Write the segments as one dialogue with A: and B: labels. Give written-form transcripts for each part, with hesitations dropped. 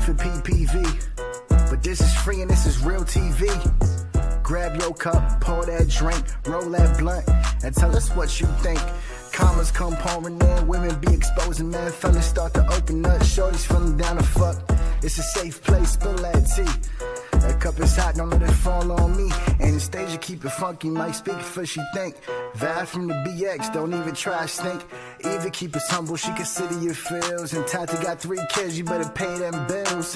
A: for PPV, but this is free and this is real TV. Grab your cup, pour that drink, roll that blunt, and tell us what you think. Commas come pouring in, women be exposing, man. Fellas start to open up, shorties feeling down to fuck. It's a safe place, spill that tea. That cup is hot, don't let it fall on me. And the stage you keep it funky, might speak for she think. Val from the BX, don't even try stink. Eva keep us humble, she consider your feels. And Tati got 3 kids, you better pay them bills.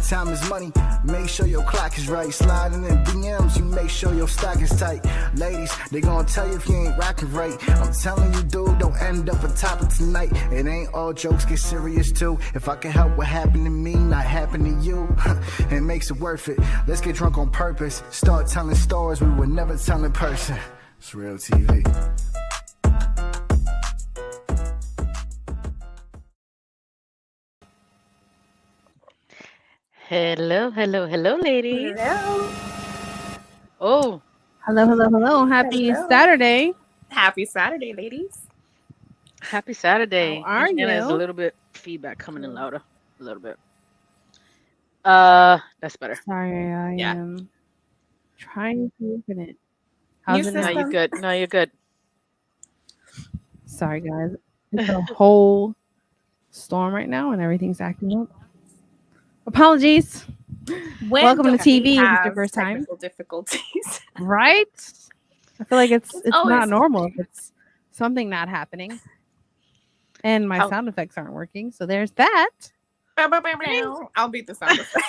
A: Time is money, make sure your clock is right. Sliding in DMs, you make sure your stock is tight. Ladies, they gonna tell you if you ain't rocking right. I'm telling you, dude, don't end up on top of tonight. It ain't all jokes, get serious too. If I can help what happened to me, not happen to you, it makes it worth it. Let's get drunk on purpose. Start telling stories we would never tell in person. It's real TV.
B: Hello, hello, hello, ladies.
C: Hello.
B: Oh,
D: Hello. Happy Saturday.
C: Happy Saturday, ladies.
B: happy Saturday.
D: How are
B: Anna has a
D: you?
B: little bit feedback coming in louder. A little bit. That's better.
D: Sorry, I
C: Yeah.
D: am trying to open it. How's
C: New
D: it now?
B: No, you're
C: system.
B: good. No, you're good.
D: Sorry, guys. It's a whole storm right now and everything's acting up. Apologies.
C: When
D: Welcome to
C: don't we
D: TV. If it's your
C: have
D: first time.
C: technical difficulties?
D: Right? I feel like it's
C: always
D: not normal if it's something not happening. And my
B: How-
D: sound effects aren't working. So there's that.
C: I'll beat the sound effect.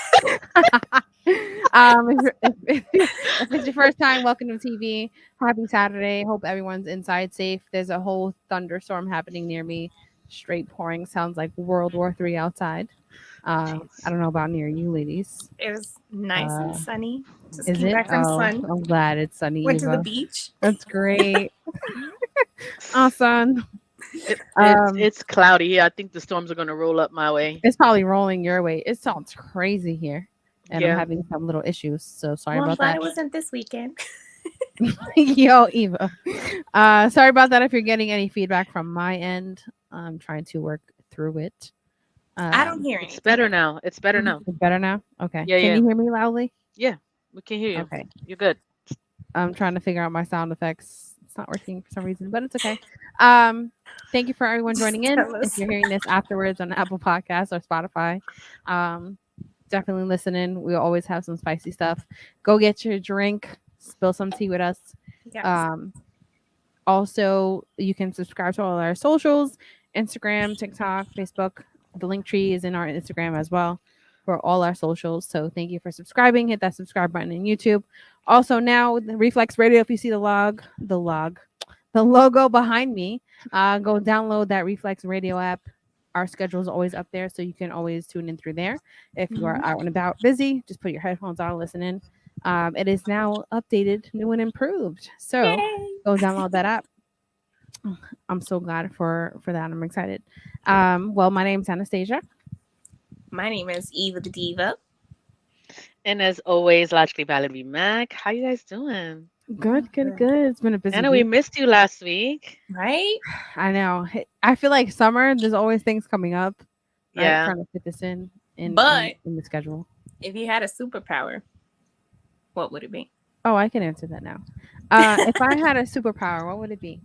D: If it's your first time, welcome to TV. Happy Saturday. Hope everyone's inside safe. There's a whole thunderstorm happening near me. Straight pouring. Sounds like World War III outside. I don't know about near you, ladies.
C: It was nice and sunny. Just
D: Is
C: came
D: it?
C: back from
D: Oh,
C: sun.
D: I'm glad it's sunny.
C: Went to the
D: Eva.
C: beach.
D: That's great. Awesome.
B: It's cloudy here. I think the storms are going to roll up my way.
D: It's probably rolling your way. It sounds crazy here. And I'm
B: Yeah.
D: having some little issues. So sorry
C: Well, I'm
D: about
C: glad
D: that.
C: it wasn't this weekend.
D: Yo, Eva. Sorry about that if you're getting any feedback from my end. I'm trying to work through it.
C: I don't hear
B: It's
C: anything.
B: better now. It's better now.
D: It's better now? Okay.
B: Yeah,
D: Can
B: yeah.
D: you hear me loudly?
B: We can hear you.
D: Okay.
B: You're good.
D: I'm trying to figure out my sound effects. It's not working for some reason, but it's okay. Thank you for everyone joining in.
C: Tell us.
D: If you're hearing this afterwards on Apple Podcasts or Spotify, definitely listen in. We always have some spicy stuff. Go get your drink, spill some tea with us.
C: Yes.
D: Also, you can subscribe to all our socials, Instagram, TikTok, Facebook. The link tree is in our Instagram as well for all our socials. So thank you for subscribing. Hit that subscribe button in YouTube. Also now with the Reflex Radio, if you see the logo behind me, go download that Reflex Radio app. Our schedule is always up there, so you can always tune in through there. If you are out and about busy, just put your headphones on and listen in. It is now updated, new and improved. So
C: Yay.
D: go download that app. I'm so glad for that. I'm excited. Well, my name's Anastasia.
C: My name is Eva the Diva.
B: And as always, Logically Valerie Mac. How you guys doing?
D: Good. It's been a busy
B: Anna, we
D: week.
B: missed you last week.
C: Right?
D: I know. I feel like summer, there's always things coming up. Right?
B: Yeah.
D: Trying to fit this in
C: But-
D: the schedule.
C: If you had a superpower, what would it be?
D: Oh, I can answer that now. If I had a superpower, what would it be?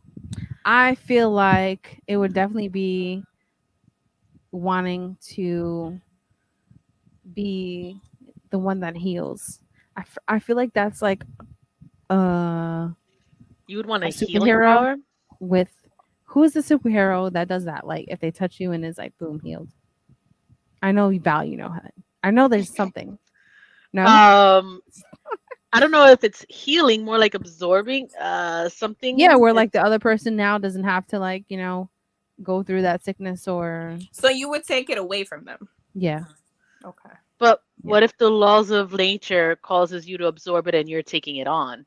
D: I feel like it would definitely be wanting to be the one that heals. I feel like that's like
B: You would want a
D: A
B: healing
D: superhero?
B: power?
D: with who's the superhero that does that? Like if they touch you and is like boom healed. I know Val, you know how. I know there's something. No,
B: I don't know if it's healing, more like absorbing something.
D: yeah, where like the other person now doesn't have to like go through that sickness or
C: So you would take it away from them.
D: yeah.
C: Okay.
B: But what if the laws of nature causes you to absorb it and you're taking it on?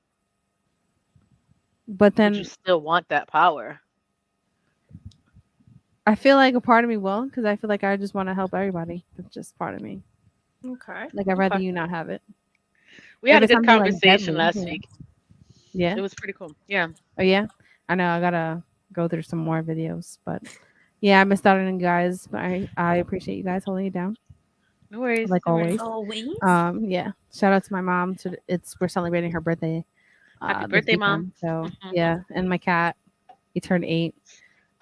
D: But
B: Would
D: then
B: you still want that power?
D: I feel like a part of me will because I feel like I just want to help everybody. That's just part of me.
C: Okay.
D: Like I'd rather
B: Okay.
D: you not have it.
B: We had a
D: If it's
B: good
D: something, like,
B: conversation
D: deadly,
B: last
D: yeah.
B: week.
D: Yeah.
B: It was pretty cool. Yeah.
D: Oh yeah. I know. I gotta go through some more videos, but yeah, I missed out on you guys. But I appreciate you guys holding it down.
B: No worries.
D: like
B: no worries.
D: always.
C: Always.
D: Yeah. Shout out to my mom. We're celebrating her birthday
B: Happy
D: this
B: birthday, Mom.
D: weekend. So
B: Mhm.
D: yeah, and my cat, he turned 8.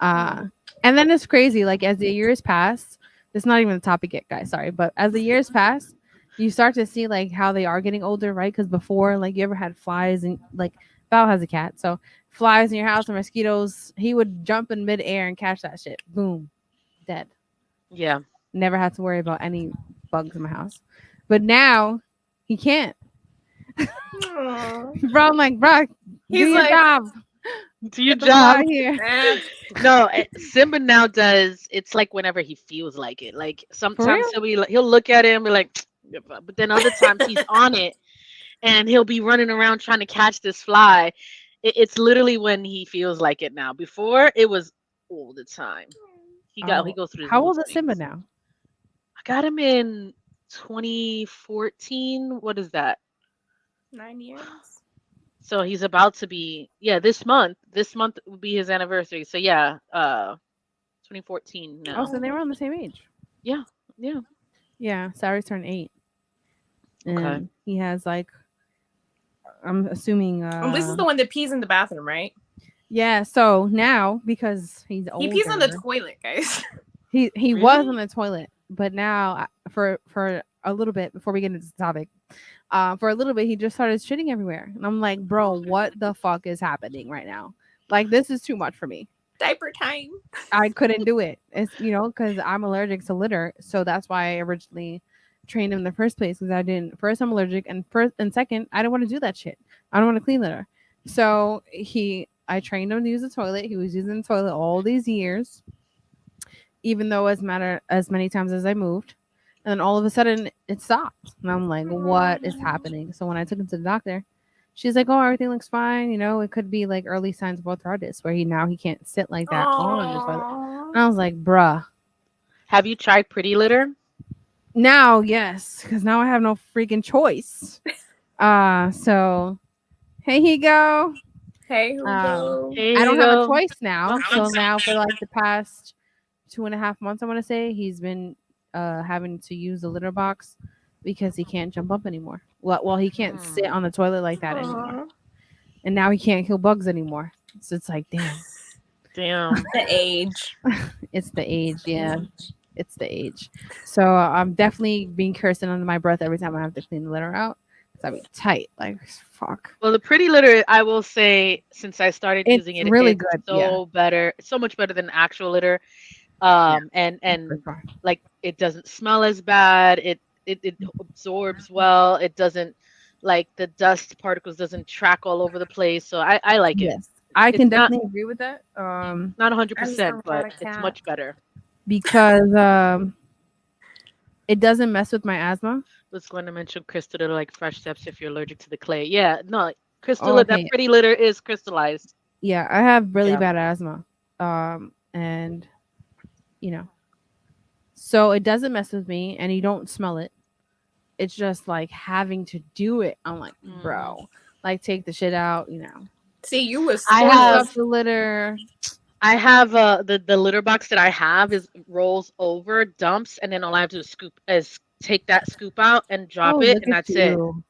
C: Mm.
D: And then it's crazy. Like as the years pass, it's not even the topic yet, guys. Sorry, but as the years pass, you start to see like how they are getting older, right? Because before, like you ever had flies and like Val has a cat, so flies in your house or mosquitoes, he would jump in midair and catch that shit. Boom, dead.
B: Yeah.
D: Never had to worry about any bugs in my house. But now he can't.
C: Aw.
D: Bro, I'm like, bro, do
C: He's
D: your
C: like,
D: job.
B: Do your
D: Get the fuck out
B: job.
D: of here.
C: eh.
B: No, Simba now does. It's like whenever he feels like it. Like
D: For
B: sometimes
D: real?
B: he'll look at it and be like, "Yeah, but then other times he's on it and he'll be running around trying to catch this fly. It's literally when he feels like it now. Before it was all the time. He
D: Oh,
B: goes through his
D: how
B: mood
D: old is Simba
B: swings.
D: now?
B: I got him in 2014. What is that?
C: 9 years.
B: So he's about to be, yeah, this month. This month will be his anniversary. So yeah, 2014
D: Oh,
B: now.
D: so they were on the same age.
B: Yeah, yeah.
D: Yeah, Cyrus turned 8,
B: Okay.
D: and he has like, I'm assuming,
C: Oh, this is the one that pees in the bathroom, right?
D: yeah. So now because he's
C: He pees on the
D: older,
C: toilet, guys.
D: he was
B: Really?
D: on the toilet, but now for a little bit before we get into the topic, for a little bit he just started shitting everywhere, and I'm like, bro, what the fuck is happening right now? Like this is too much for me.
C: Diaper time.
D: I couldn't do it. It's because I'm allergic to litter, so that's why I originally trained him in the first place. Because I didn't. First, I'm allergic, and second, I don't want to do that shit. I don't want to clean litter. So I trained him to use the toilet. He was using the toilet all these years, even though as many times as I moved, and then all of a sudden it stopped, and I'm like, what is happening? So when I took him to the doctor, she's like, oh, everything looks fine. It could be like early signs of arthritis, where he can't sit like that on the toilet. And I was like, bruh.
B: Have you tried Pretty Litter?
D: Now, yes, because now I have no freaking choice. So here you go.
C: Hey, Hugo.
B: Here
D: I
B: you
D: don't have a
B: go.
D: choice now.
B: Well,
D: So now for like the past 2.5 months, I want to say, he's been having to use the litter box because he can't jump up anymore. Well, he can't sit on the toilet like that anymore.
C: Aw.
D: And now he can't kill bugs anymore. So it's like, damn.
B: Damn.
C: The age.
D: It's the age, yeah. It's the age. So I'm definitely being cursing under my breath every time I have to clean the litter out. Cause I be tight, like fuck.
B: Well, the Pretty Litter, I will say, since I started
D: It's
B: using it,
D: really
B: it's
D: good.
B: so better. It's so much better than actual litter.
D: Yeah,
B: And
D: for sure.
B: like it doesn't smell as bad. It absorbs well. It doesn't like the dust particles doesn't track all over the place. So I like it.
D: Yes, I
B: It's
D: can
B: not
D: definitely agree with that.
B: not
C: I just
B: 100%,
C: don't
B: but
C: got a
B: it's
C: cat.
B: much better.
D: Because it doesn't mess with my asthma.
B: Was going to mention crystal litter like Fresh Steps if you're allergic to the clay. Yeah, no, crystal
D: Oh,
B: litter, that
D: okay.
B: Pretty Litter is crystallized.
D: Yeah, I have really
B: Yeah.
D: bad asthma. And so it doesn't mess with me, and you don't smell it. It's just like having to do it. I'm like, bro, like take the shit out,
C: See, you was
B: I
D: Clean
B: have
D: up the litter.
B: I have the litter box that I have is rolls over, dumps, and then all I have to do is take that scoop out and drop
D: Oh,
B: it,
D: look
B: and
D: at
B: that's it.
D: you.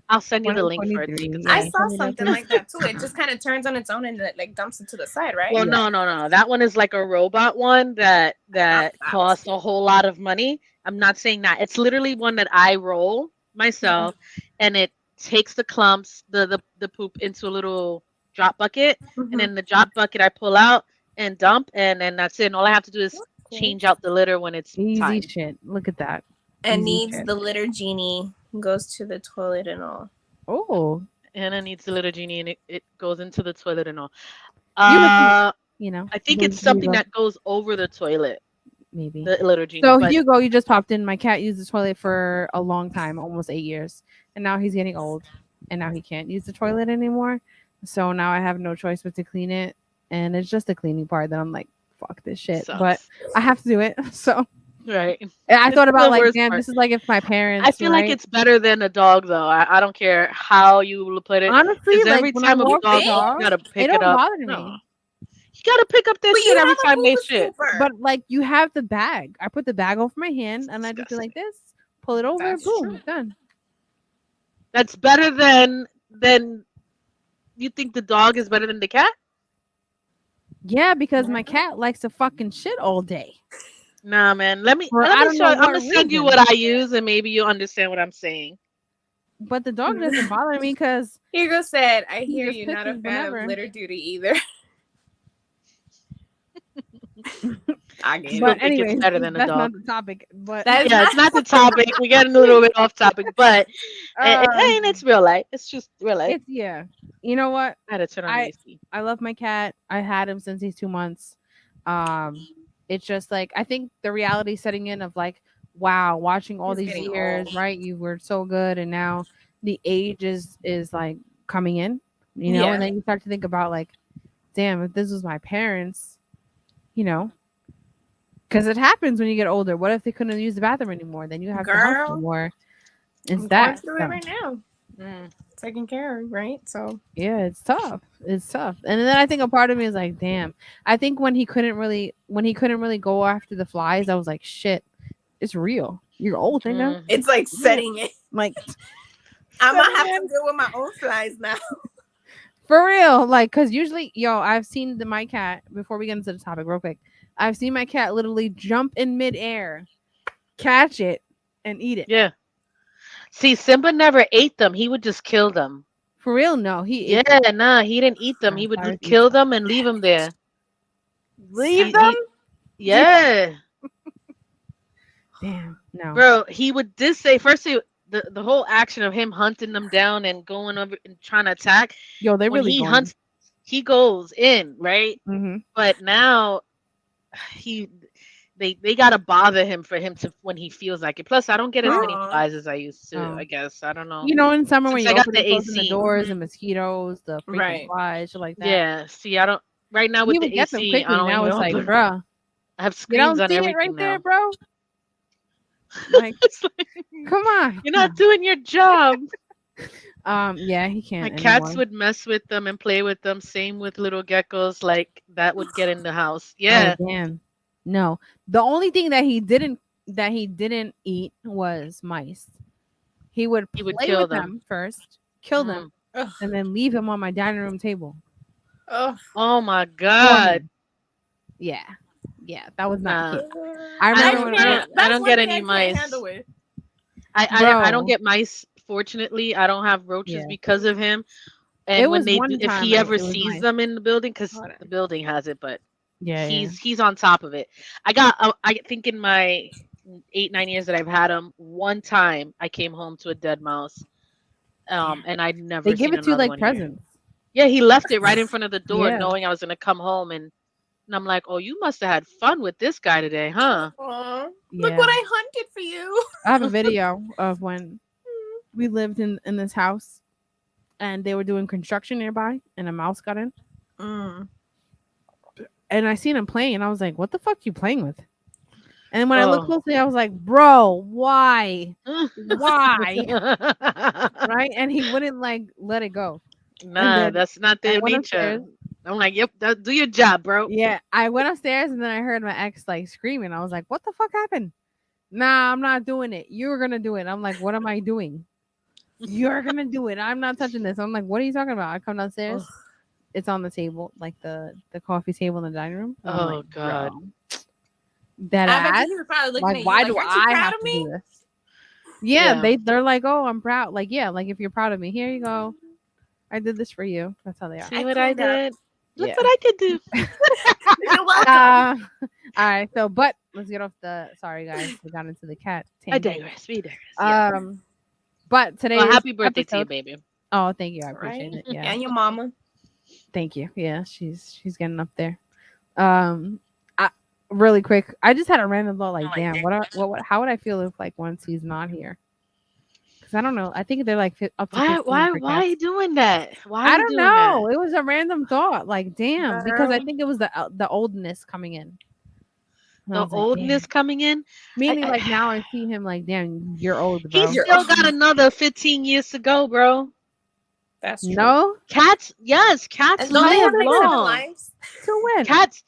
B: I'll send you the link for it so you
D: 2023.
B: can
C: I
D: Yeah,
B: see.
C: saw
D: send me that,
C: something
D: please.
C: like that too. It just kind of turns on its own and it like dumps it to the side, right?
B: Well,
D: Yeah.
B: no. That one is like a robot one that
C: that
B: costs a whole lot of money. I'm not saying that. It's literally one that I roll myself, and it takes the clumps, the poop into a little drop bucket, and then the drop bucket I pull out and dump, and then that's it. And all I have to do is change out the litter when it's
D: Easy
B: time.
D: shit. Look at that.
C: And
D: Easy
C: needs
D: shit.
C: the litter genie, goes to the toilet and all.
D: Oh,
B: Anna needs the litter genie, and it goes into the toilet and all.
D: You must
B: I think
D: the
B: it's something
D: Hugo,
B: that goes over the toilet,
D: maybe.
B: the litter genie.
D: So
B: But
D: Hugo, you just popped in. My cat used the toilet for a long time, almost 8 years, and now he's getting old, and now he can't use the toilet anymore. So now I have no choice but to clean it, and it's just the cleaning part that I'm like, fuck this shit, but
B: sucks.
D: I have to do it. So
B: Right.
D: and I
B: It's
D: thought
B: the
D: about like,
B: worst
D: damn,
B: part.
D: this is like if my parents.
B: I feel like
D: right?
B: it's better than a dog, though. I don't care how you put it.
D: Honestly,
B: Because
D: like
B: every
D: when I
B: time a
D: walk the
B: dog, you
D: dog,
B: gotta
D: it
B: pick it
D: don't
B: up.
D: bother
B: No,
D: me.
B: you gotta pick up that
C: But
B: shit
C: you
B: every
C: have a
B: time they
C: Hoover
B: shit.
C: scooper.
D: But like you have the bag. I put the bag over my hand and I just be like
B: Disgusting.
D: this. pull it over,
C: That's
D: boom,
C: true.
D: done.
B: That's better than you think the dog is better than the cat?
D: Yeah, because my cat likes to fucking shit all day.
B: Nah, man. Let me
D: I don't know
B: show. I'm
D: what
B: gonna send you
D: reason.
B: what I use, and maybe you'll understand what I'm saying.
D: But the dog doesn't bother me because
C: Hugo said, I
D: he
C: hear
D: just
C: you, not a
D: pisses
C: fan
D: whenever.
C: of litter duty either. I get
B: Still
C: it.
D: But
B: think it's
D: anyways,
B: better than a
D: that's
B: dog.
D: not the topic. But
C: That is
B: Yeah,
C: not
B: it's not the topic. We're getting a little bit off topic, but it's real life. It's just real life.
D: it's yeah. You know what?
B: I had to turn on the AC.
D: I love my cat. I had him since he's 2 months. It's just like I think the reality setting in of like, wow, watching all
C: He's
D: these
C: getting
D: years,
C: old.
D: right? You were so good, and now the age is like coming in, you know,
C: Yeah.
D: and then you start to think about like, damn, if this was my parents, you know, because it happens when you get older. What if they couldn't use the bathroom anymore? Then you have to help
C: Girl,
D: them more. It's
C: I'm going
D: that.
C: through it right now. Taking care of, right? So
D: Yeah, it's tough. It's tough. And then I think a part of me is like, damn. I think when he couldn't really go after the flies, I was like, shit, it's real. You're old, nigga.
C: it's like setting it.
D: Like
C: I might have
D: setting
C: to deal with my own flies now.
D: for real. Like, cause usually, I've seen my cat before we get into the topic real quick. I've seen my cat literally jump in midair, catch it, and eat it.
B: Yeah. See, Simba never ate them. He would just kill them.
D: For real, no. He
B: Nah, he didn't eat them. He would
D: Cyrus eats
B: kill
D: them.
B: them and leave them there.
C: Leave
B: He-
C: them?
B: yeah.
D: Damn, no.
B: Bro, he would just say first the whole action of him hunting them down and going over and trying to attack.
D: Yo, they
B: When
D: really
B: he
D: going.
B: hunts, he goes in, right?
D: Mm-hmm.
B: But now they gotta bother him for him to when he feels like it. Plus, I don't get as many
C: Aw.
B: flies as I used to.
D: Oh.
B: I guess I don't know.
D: You know, in summer when
B: Since
D: you
B: I got
D: open
B: the
D: and closing the
B: AC.
D: doors, the mosquitoes, the freaking
C: Right.
D: flies, shit like that.
B: Yeah. See, I don't. Right now with
D: You
B: the
D: would get them
B: AC,
D: quickly.
B: I don't
D: Now
B: even
D: it's like,
B: open.
D: bruh,
B: I have
D: you
B: screens
D: don't
B: on
D: see it
B: everything
D: right
B: now.
D: there, bro. Like,
B: It's like,
D: come on.
B: you're not doing your job.
D: Yeah, he
B: My
D: can't
B: cats
D: anymore.
B: would mess with them and play with them. Same with little geckos. Like that would get in the house.
D: Oh
B: Yeah.
D: damn. No, the only thing that he didn't eat was mice. He would
B: He would
D: play
B: kill
D: with
B: them.
D: them first, kill them,
C: Ugh.
D: and then leave them on my dining room table.
C: Ugh.
B: Oh my
D: For
B: God.
D: him. Yeah, that was not
B: Nah.
D: cute. I remember when
B: I
C: That's
B: don't
C: one
B: get
C: thing
B: any
C: I
B: mice.
C: can't handle it.
B: I don't
D: Bro.
B: get mice. Fortunately, I don't have roaches
D: Yeah.
B: because of him.
D: It
B: And when
D: was
B: they
D: one
B: do, if
D: time
B: he ever
D: it was
B: sees
D: mice.
B: them in the building, because
C: Hold on.
B: the building has it, but
D: Yeah,
B: he's on top of it. I think in my 8-9 years that I've had him, one time I came home to a dead mouse, and I'd never
D: they give
B: seen
D: it to you
B: another
D: like
B: one here.
D: presents.
B: Yeah, he left it right in front of the door,
D: Yeah.
B: knowing I was gonna come home, and I'm like, oh, you must have had fun with this guy today, huh?
C: Aw.
D: Yeah.
C: Look what I hunted for you.
D: I have a video of when we lived in this house and they were doing construction nearby and a mouse got in. And I seen him playing and I was like, what the fuck you playing with? And when I looked closely, I was like, bro, why? Why? Right? And he wouldn't like let it go.
B: Nah,
D: then
B: that's not
D: I
B: their
D: went
B: nature.
D: upstairs.
B: I'm like, yep, do your job, bro.
D: Yeah, I went upstairs and then I heard my ex like screaming. I was like, what the fuck happened? Nah, I'm not doing it. You're gonna do it. I'm like, what am I doing? You're gonna do it. I'm not touching this. I'm like, what are you talking about? I come downstairs.
C: Ugh.
D: It's on the table, like the coffee table in the dining room. And I'm
B: Oh,
D: like,
B: God.
D: bro, that
C: I bet
D: ass.
C: you were probably looking
D: Like,
C: at
D: why
C: you
D: do
C: like, aren't you
D: I
C: proud
D: have
C: of
D: to
C: me?
D: do this? Yeah,
B: Yeah.
D: they're like, oh, I'm proud. Like, yeah, like if you're proud of me, here you go. I did this for you. That's how they are.
B: See
C: I
B: what I
C: cleaned up.
B: did? Look
D: Yeah.
B: what I could do.
C: You're welcome.
D: All right, so but let's get off the. Sorry, guys, we got into the cat.
B: I
D: tangent.
B: digress. We digress. Yeah.
D: But today.
B: Well, happy birthday to you, baby.
D: Oh, thank you. I appreciate
C: Right?
D: it. Yeah.
C: And your mama.
D: Thank you. Yeah, she's getting up there. Really quick, I just had a random thought. Like, damn, how would I feel if like once he's not here? Because I don't know. I think they're like up to 15
B: Why
D: for
B: are you
D: cats.
B: doing that? Why are
D: I
B: you
D: don't
B: doing
D: know.
B: that?
D: It was a random thought. Like, damn, because I
C: Girl.
D: think it was the oldness coming in. And I
B: The
D: was like,
B: oldness
D: damn.
B: coming in.
D: Meaning, like now I see him like, damn, you're old, bro.
B: He's still got another 15 years to go, bro.
C: That's true.
D: No,
B: Cats, yes, cats
C: And don't they have
B: live
C: like 7
B: long.
C: lives?
D: to when?
B: Cats,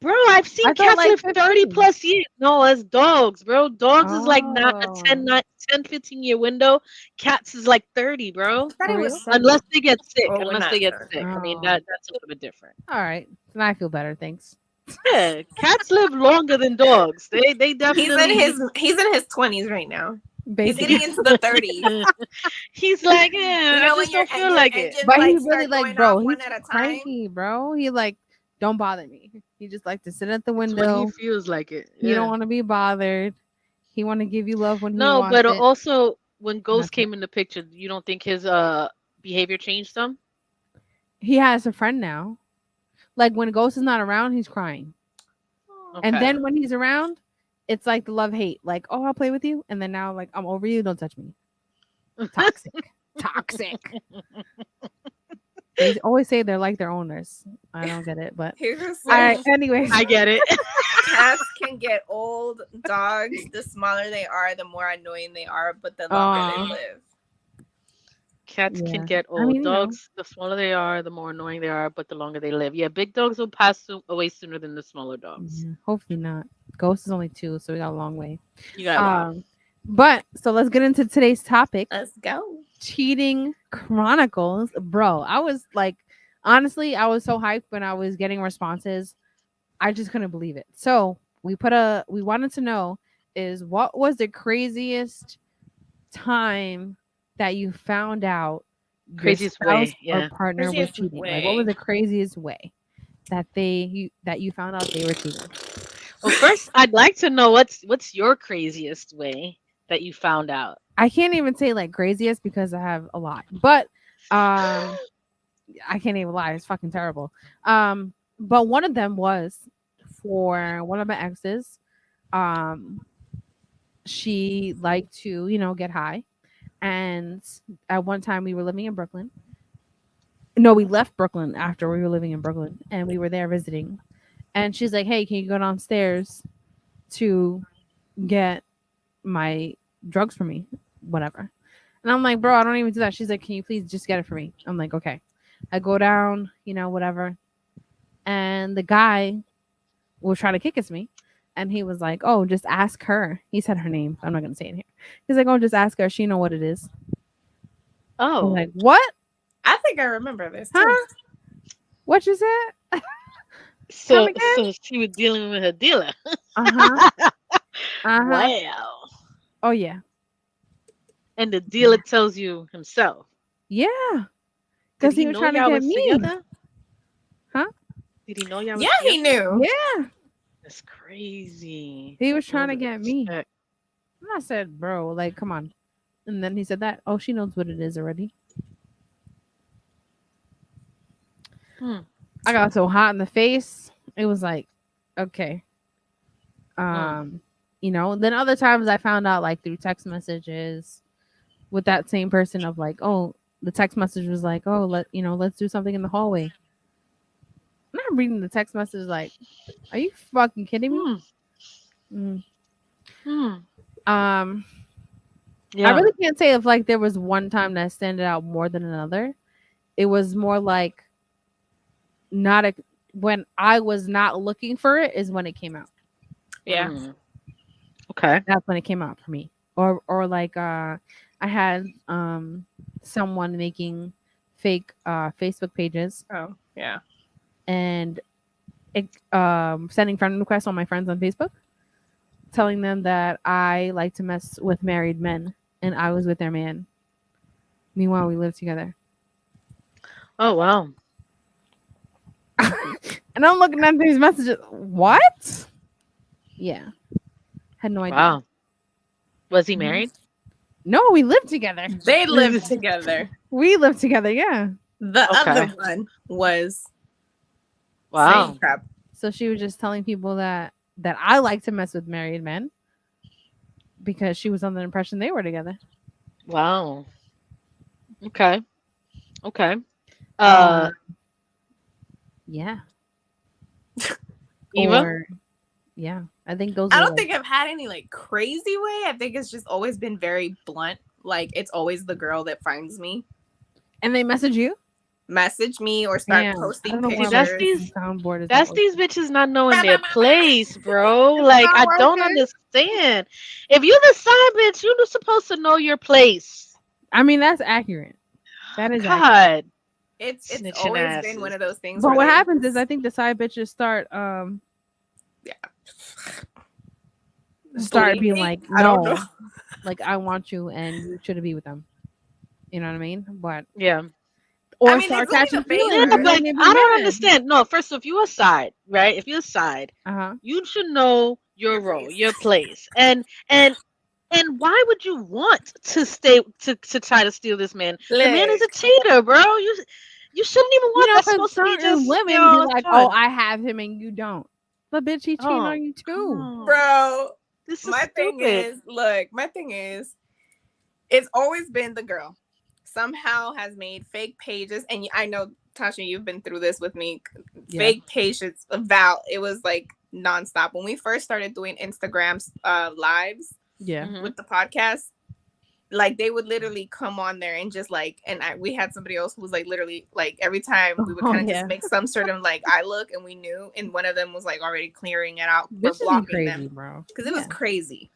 B: Bro, I've seen
D: I thought
B: cats
D: like
B: live 30
D: 15.
B: plus years. No, it's dogs, bro. Dogs is like not a
D: Oh,
B: 10, 15 year window. Cats is like 30, bro.
C: I thought
D: for
C: it
D: real?
C: was
B: Unless
C: 70.
B: they get sick.
C: Oh, we're
B: Unless they
C: not
B: get
C: sure.
B: sick. I mean,
D: Oh,
B: that's a little bit different.
D: all right. Then I feel better. Thanks.
B: Yeah, cats live longer than dogs. They definitely do.
C: He's in his 20s right now. He's
D: Basically,
C: getting into the 30s.
B: He's like,
C: You
B: yeah, I
C: know when
B: just don't feel
C: your
B: like it.
C: engines
D: but he
C: like
D: really
C: start
D: like,
C: going off
D: bro. He's
C: one at a time?
D: cranky, bro. He like, don't bother me. He just like to sit at the
B: It's when he
D: window.
B: feels like it.
D: He don't
B: Yeah.
D: want to be bothered. He want to give you love when he
B: No,
D: wants
B: but
D: it.
B: also when
D: And
B: Ghost
D: that's it.
B: came in the picture, you don't think his behavior changed some?
D: He has a friend now. Like when Ghost is not around, he's crying. And
B: Okay.
D: then when he's around, it's like the love hate. Like, oh, I'll play with you. And then now, like, I'm over you. Don't touch me. Toxic. Toxic. They always say they're like their owners. I don't get it, but
C: Here's just
D: all right. Anyways,
B: I get it.
C: cats can get old. Dogs, the smaller they are, the more annoying they are, but the longer
D: Aw.
C: they live.
B: Cats
D: Yeah.
B: can get
D: I
B: old.
D: mean, you know.
B: Dogs, the smaller they are, the more annoying they are, but the longer they live. Yeah, big dogs will pass away sooner than the smaller dogs.
D: Yeah, hopefully not. Ghost is only 2, so we got a long way.
B: You got a while.
D: But so let's get into today's topic:
C: Let's go.
D: cheating chronicles. Bro, I was like, honestly, I was so hyped when I was getting responses. I just couldn't believe it. So we wanted to know is what was the craziest time that you found out your
B: Craziest
D: spouse
B: way.
D: or
B: Yeah.
D: partner was
C: Craziest
D: cheating? Like, what was
C: way.
D: the craziest way that you found out they were cheating?
B: Well, first, I'd like to know what's your craziest way that you found out.
D: I can't even say like craziest because I have a lot, but I can't even lie. It's fucking terrible. But one of them was for one of my exes. Um, she liked to, get high. And at one time we were living in Brooklyn. No, we left Brooklyn after we were living in Brooklyn and we were there visiting. And she's like, hey, can you go downstairs to get my drugs for me? Whatever. And I'm like, bro, I don't even do that. She's like, can you please just get it for me? I'm like, okay. I go down, whatever. And the guy was trying to kick at me. And he was like, oh, just ask her. He said her name. I'm not going to say it here. He's like, oh, just ask her. She know what it is. I'm
B: Oh,
D: like, what?
C: I think I remember this too.
D: Huh? What you said?
B: so
D: again?
B: so she was dealing with her dealer.
D: Uh-huh. Uh-huh.
B: Wow.
D: Oh, yeah.
B: And the dealer tells you himself.
D: Yeah.
B: Did
D: Because
B: he
D: he was
B: know
D: trying to
B: y'all
D: get
B: was
D: me.
B: together?
D: Huh?
B: Did he know y'all was
C: Yeah, he
B: together?
C: knew.
D: Yeah.
B: That's crazy.
D: He was
B: No
D: trying to get me.
B: respect.
D: And I said, bro, like, come on. And then he said that, oh, she knows what it is already.
B: Hmm.
D: I got so hot in the face. It was like, okay.
B: Hmm.
D: Then other times I found out like through text messages with that same person of like, oh, the text message was like, oh, let's do something in the hallway. And I'm reading the text message like, are you fucking kidding me?
B: Hmm.
D: Mm.
B: Hmm.
D: I really can't say if like there was one time that stood out more than another. It was more like when I was not looking for it is when it came out.
C: Yeah.
B: Hmm. Okay.
D: That's when it came out for me. Or like I had someone making fake Facebook pages
C: Oh, yeah.
D: and sending friend requests on my friends on Facebook, telling them that I like to mess with married men and I was with their man. Meanwhile, we lived together.
B: Oh wow.
D: And I'm looking at these messages. What? Yeah. Had no idea.
B: Wow. Was he married?
D: No, we lived together.
C: They lived together.
D: We lived together, yeah.
C: The
B: Okay.
C: other one was
B: Wow.
C: same crap.
D: So she was just telling people that I like to mess with married men because she was under the impression they were together.
B: Wow. Okay. Okay.
D: Yeah.
B: Eva?
D: Or yeah, I think those.
C: I
D: were,
C: don't
D: like,
C: think I've had any like crazy way. I think it's just always been very blunt. Like it's always the girl that finds me.
D: And they message you.
C: message me or start
D: Damn, I
C: posting
D: don't know why
B: See,
D: my
B: that's
C: pictures.
B: these
D: freaking soundboard is not
B: that's these
D: working.
B: bitches not knowing their place, bro. Like
C: not
B: I don't
C: working.
B: understand. If you the side bitch, you're supposed to know your place.
D: I mean, that's accurate. That is accurate.
B: God,
C: It's
B: snitching
C: always been one
B: asses.
C: of those things
D: But
C: where
D: what
C: they
D: happens is,
C: just-
D: I think the side bitches start
C: yeah.
D: start being
C: Bleeding?
D: like,
C: I don't know.
D: no, like I want you, and you shouldn't be with them. You know what I mean? But
B: Yeah.
D: or
C: I mean,
D: start
C: there's
D: catching
C: only the
B: Yeah,
D: feelings,
C: favor.
D: and then
B: but
D: they be
B: I don't
D: mad.
B: understand. No, first, if you're a side, right? If you're a side,
D: Uh-huh.
B: you should know your
C: Your
B: role,
C: place.
B: your place, and why would you want to stay to try to steal this man? The man is a
C: Look,
B: cheater, bro. You shouldn't even
D: You
B: want.
D: know,
B: That's
D: because
B: supposed to be
D: certain
B: just
D: women be
B: it's
D: like, "Oh,
B: fun.
D: I have him and you don't." But bitch, he cheating
B: Oh,
D: on you
B: come
D: too.
B: on.
C: bro.
B: This is
C: My thing
B: stupid.
C: is, look, my thing is, it's always been the girl. Somehow has made fake pages, and I know Tasha, you've been through this with me.
D: Yeah.
C: Fake pages about it was like nonstop when we first started doing Instagram lives
D: Yeah.
B: Mhm.
C: with the podcast. Like they would literally come on there and just like, and we had somebody else who was like literally like every time we would
D: Oh,
C: kind of
D: yeah.
C: just make some sort of like eye look, and we knew, and one of them was like already clearing it out for
D: Bitches be
C: blocking
D: crazy,
C: them
D: bro.
C: because it was crazy.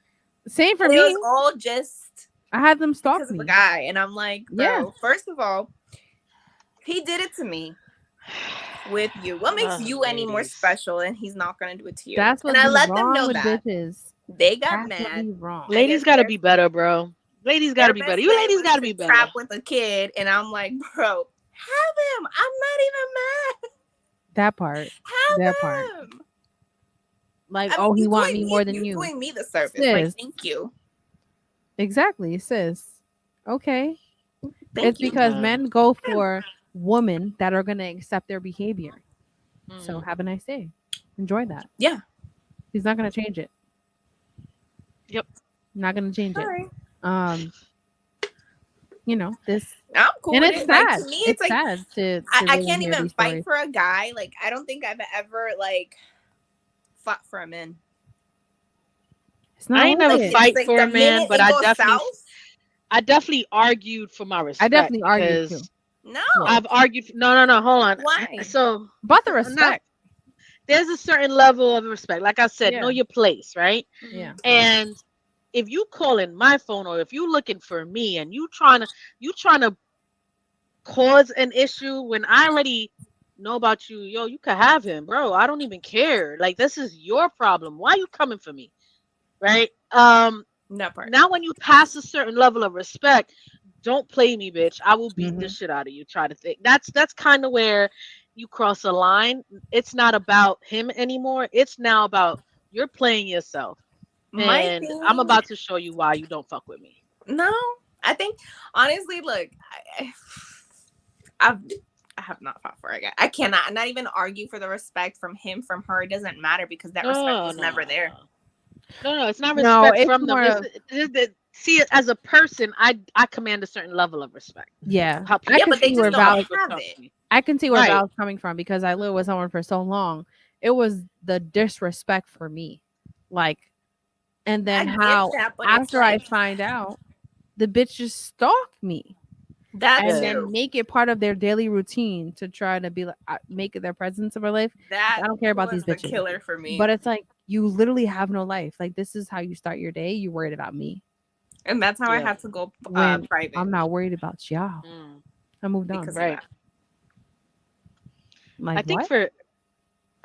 D: Same for
C: And it
D: me.
C: was all just
D: I had them stalk
C: because of
D: me.
C: a guy, and I'm like, bro,
D: Yeah.
C: first of all, he did it to me with you. What makes you any more
B: Ladies.
C: special, and he's not gonna do it to you?
D: That's what
C: and I
D: be
C: let them
D: wrong
C: know
D: with
C: that
D: bitches.
C: they got
D: That's what
C: mad.
D: be wrong.
C: I
B: Ladies
C: guess
B: got to
C: their-
B: be better, bro. Ladies got to
C: their
B: be
C: best
B: better. You
C: way
B: ladies
C: was
B: got to be better.
C: trap with a kid, and I'm like, bro, have him. I'm not even mad.
D: That part.
C: Have
D: That part.
C: him.
D: Like,
C: I
D: oh,
C: mean,
D: he
C: you
D: want
C: doing
D: me more than you.
C: doing me the service. Like,
D: Sis.
C: thank you.
D: Exactly, sis. Okay.
C: Thank
D: It's
C: you.
D: because
B: Yeah.
D: men go for women that are gonna accept their behavior. So
B: Mhm.
D: have a nice day. Enjoy that.
C: Yeah.
D: He's not gonna change it.
B: Yep.
D: Not gonna change it.
C: Sorry.
D: You know, this
C: I'm cool
D: and
C: with
D: it's
C: it. Like,
D: sad.
C: to me,
D: It's
C: it's like
D: sad to
C: I
D: really
C: can't
D: hear
C: even
D: these
C: fight
D: stories.
C: for a guy. Like, I don't think I've ever like fought for a man.
D: It's not
B: I ain't
D: worth
B: never
D: it.
C: It's
B: fight
C: like
B: for
C: the
B: a man,
C: minute
B: but
C: it goes south.
B: I definitely argued for my
D: I
B: respect
D: definitely argue too.
B: because
C: No.
B: I've argued. No, hold on.
C: Why?
B: So
D: But the
B: not,
D: respect.
B: there's a certain level of respect. Like I said,
D: Yeah.
B: know your place, right?
D: Yeah.
B: And if you calling my phone or if you looking for me and you trying to cause an issue when I already know about you, yo, you could have him, bro. I don't even care. Like this is your problem. Why you coming for me? Right?
C: That part.
B: Now when you pass a certain level of respect, don't play me, bitch. I will beat the
D: Mhm.
B: shit out of you. Try to think. That's kind of where you cross a line. It's not about him anymore. It's now about you're playing yourself.
C: My
B: And I'm
C: thing.
B: about to show you why you don't fuck with me.
C: No, I think honestly, look, I have not fought for a guy. I cannot not even argue for the respect from him, from her. It doesn't matter because that respect
B: No,
C: was
B: no,
C: never
B: no,
C: there.
B: no, it's not
D: No,
B: respect
D: it's
B: from them.
D: more of
B: See, as a person, I command a certain level of respect.
D: yeah.
B: How
D: I
B: people,
C: Yeah,
D: can
C: but they
D: see
C: just
D: where
C: don't
D: Val
C: have
B: talk
C: it.
B: to me.
D: I can see where
B: Right.
D: Val's coming from because I lived with someone for so long. It was the disrespect for me. Like and then
C: I get
D: how
C: that, but it's
D: after I
C: like
D: find out the bitch just stalked me
C: that
D: and
B: Yeah.
D: then
C: too.
D: make it part of their daily routine to try to be like make it their presence of her life.
C: That
D: I don't care about
C: was
D: these
C: the
D: bitches.
C: killer for me.
D: But it's like you literally have no life. Like this is how you start your day. You worried about me
C: and that's how I
B: Yeah.
C: had to go
D: when
C: private.
D: I'm not worried about y'all.
B: Mm.
D: I moved on.
C: because
B: Right.
C: of that.
D: Like
B: I think
D: what?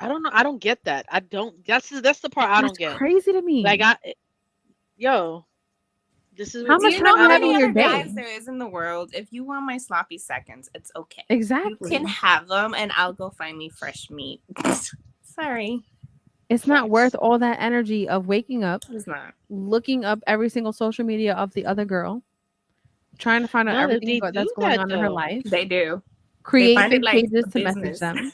B: I don't know. I don't get that. I don't. That's the part I don't
D: That's
B: get.
D: crazy to me.
B: Like this is
D: How
B: what
C: Do
D: much
C: you
D: time
C: know
D: you
C: how
D: have in
C: many
D: your
C: other
D: day?
C: guys there is in the world? If you want my sloppy seconds, it's okay.
D: Exactly.
C: You can have them, and I'll go find me fresh meat. Sorry,
D: It's not
B: Facts.
D: worth all that energy of waking up,
C: it's not.
D: looking up every single social media of the other girl, trying to find out
B: No,
D: everything
B: they
D: that's
B: do
D: going
B: that
D: on in her
B: though.
D: life,
C: They do. They
D: create
C: find it
D: fake
C: like
D: pages
C: a
D: to message
C: business.
D: them.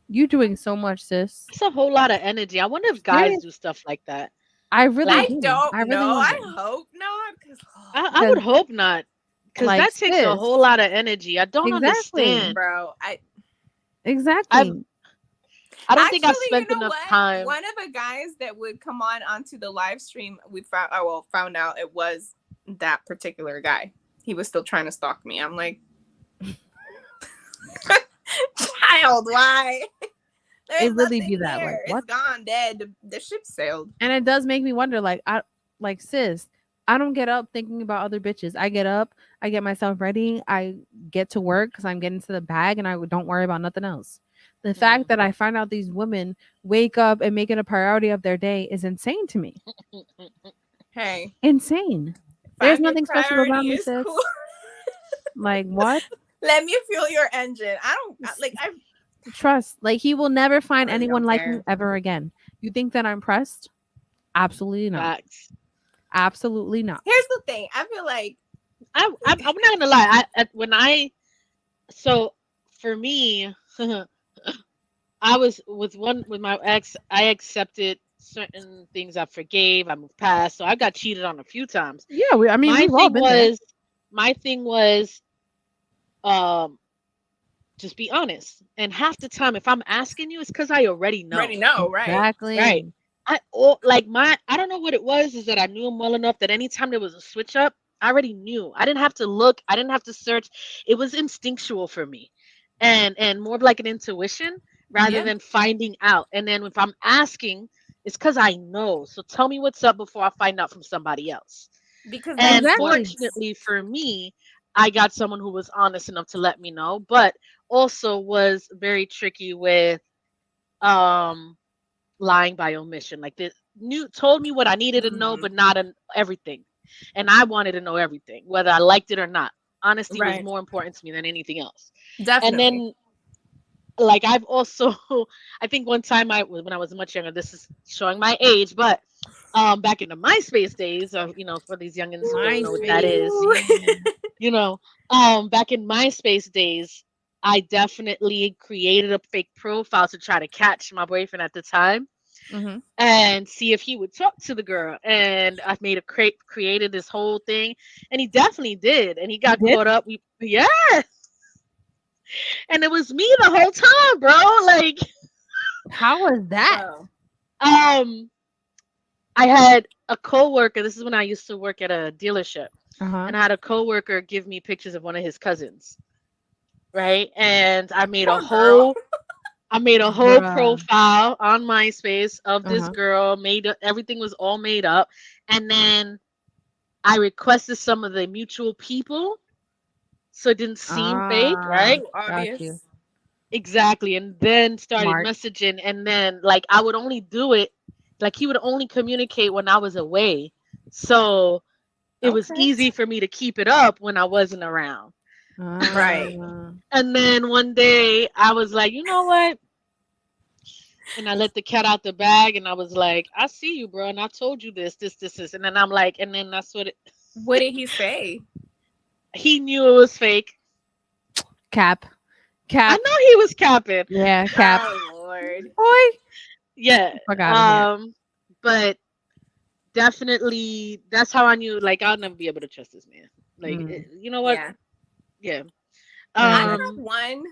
D: You doing so much, sis.
B: It's a whole lot of energy. I wonder if guys do stuff like that.
D: I really
B: Like,
C: I
D: do.
C: don't
D: I really
C: know. I
D: wonder.
C: hope not. Because
B: I would hope not, because
D: Like
B: that takes a
D: sis.
B: whole lot of energy. I don't
D: Exactly.
B: understand.
C: bro,
D: Exactly.
B: I don't think I've
C: actually, you
B: spent
C: know
B: enough
C: what?
B: time.
C: One of the guys that would come on onto the live stream, we found out it was that particular guy. He was still trying to stalk me. I'm like, Child, why? There's
D: It really
C: nothing
D: be that. Like,
C: here.
D: what?
C: It's gone, dead. The ship sailed.
D: And it does make me wonder, like, sis, I don't get up thinking about other bitches. I get up, I get myself ready, I get to work because I'm getting to the bag, and I don't worry about nothing else. The fact that I find out these women wake up and make it a priority of their day is insane to me.
C: Hey,
D: Insane. There's
C: find your
D: nothing special about
C: priority
D: me,
C: is
D: sis.
C: cool.
D: Like, what?
C: Let me fuel your engine. I
D: Trust. Like, he will never find
C: really
D: anyone
C: don't
D: like
C: care.
D: me ever again. You think that I'm pressed? Absolutely not.
B: Facts.
D: Absolutely not.
C: Here's the thing. I feel like
B: I'm not gonna lie. So for me, I was with my ex. I accepted certain things. I forgave. I moved past. So I got cheated on a few times.
D: Yeah, I mean,
B: My
D: we've all
B: thing
D: been there.
B: was, my thing was, um, just be honest. And half the time, if I'm asking you, it's because I already know.
C: already know, right?
D: Exactly.
B: Right. I don't know what it was, is that I knew him well enough that anytime there was a switch up, I already knew. I didn't have to look, I didn't have to search. It was instinctual for me. And more of like an intuition rather
C: Yeah.
B: than finding out. And then if I'm asking, it's because I know. So tell me what's up before I find out from somebody else.
C: Because
B: And
C: that's
D: Exactly.
C: what
B: fortunately for me, I got someone who was honest enough to let me know, but also was very tricky with um lying by omission. Like, this knew told me what I needed to know, but not everything. And I wanted to know everything, whether I liked it or not. Honesty was
C: right.
B: more important to me than anything else. And
C: Definitely.
B: then, like, I've also, I think one time when I was much younger, this is showing my age, but back in the MySpace days, for these youngins who don't know what that
D: MySpace.
B: is, you know, back in MySpace days, I definitely created a fake profile to try to catch my boyfriend at the time
D: Mm-hmm.
B: and see if he would talk to the girl. And I've made created this whole thing, and he definitely did. And he got
D: Did?
B: caught up. Yeah, and it was me the whole time, bro. Like,
D: How was that?
C: Bro.
B: um, I had a coworker. This is when I used to work at a dealership,
D: Uh-huh.
B: and I had a coworker give me pictures of one of his cousins, right? And
C: Poor girl.
B: I made a whole
D: Bruh.
B: profile on MySpace of this
D: Uh-huh.
B: girl. Everything was all made up, and then I requested some of the mutual people, so it didn't seem fake,
D: Ah,
B: right?
C: Too
D: got you.
C: obvious.
B: Exactly. And then started
D: Smart.
B: messaging, and then, like, I would only do it, like, he would only communicate when I was away. So it was
C: Okay.
B: easy for me to keep it up when I wasn't around.
C: Right.
B: And then one day I was like, you know what? And I let the cat out the bag, and I was like, I see you, bro. And I told you this. And then I'm like, and then that's what
C: What did he say?
B: he knew it was fake.
D: Cap.
B: I
D: Cap.
B: know he was capping.
D: Yeah, cap.
C: Oh Lord.
D: Boy.
B: Yeah.
D: Fuck out of here.
B: But definitely that's how I knew, like, I'll never be able to trust this man. Like, you know what?
C: Yeah.
B: Yeah.
C: I
D: Yeah.
C: have one.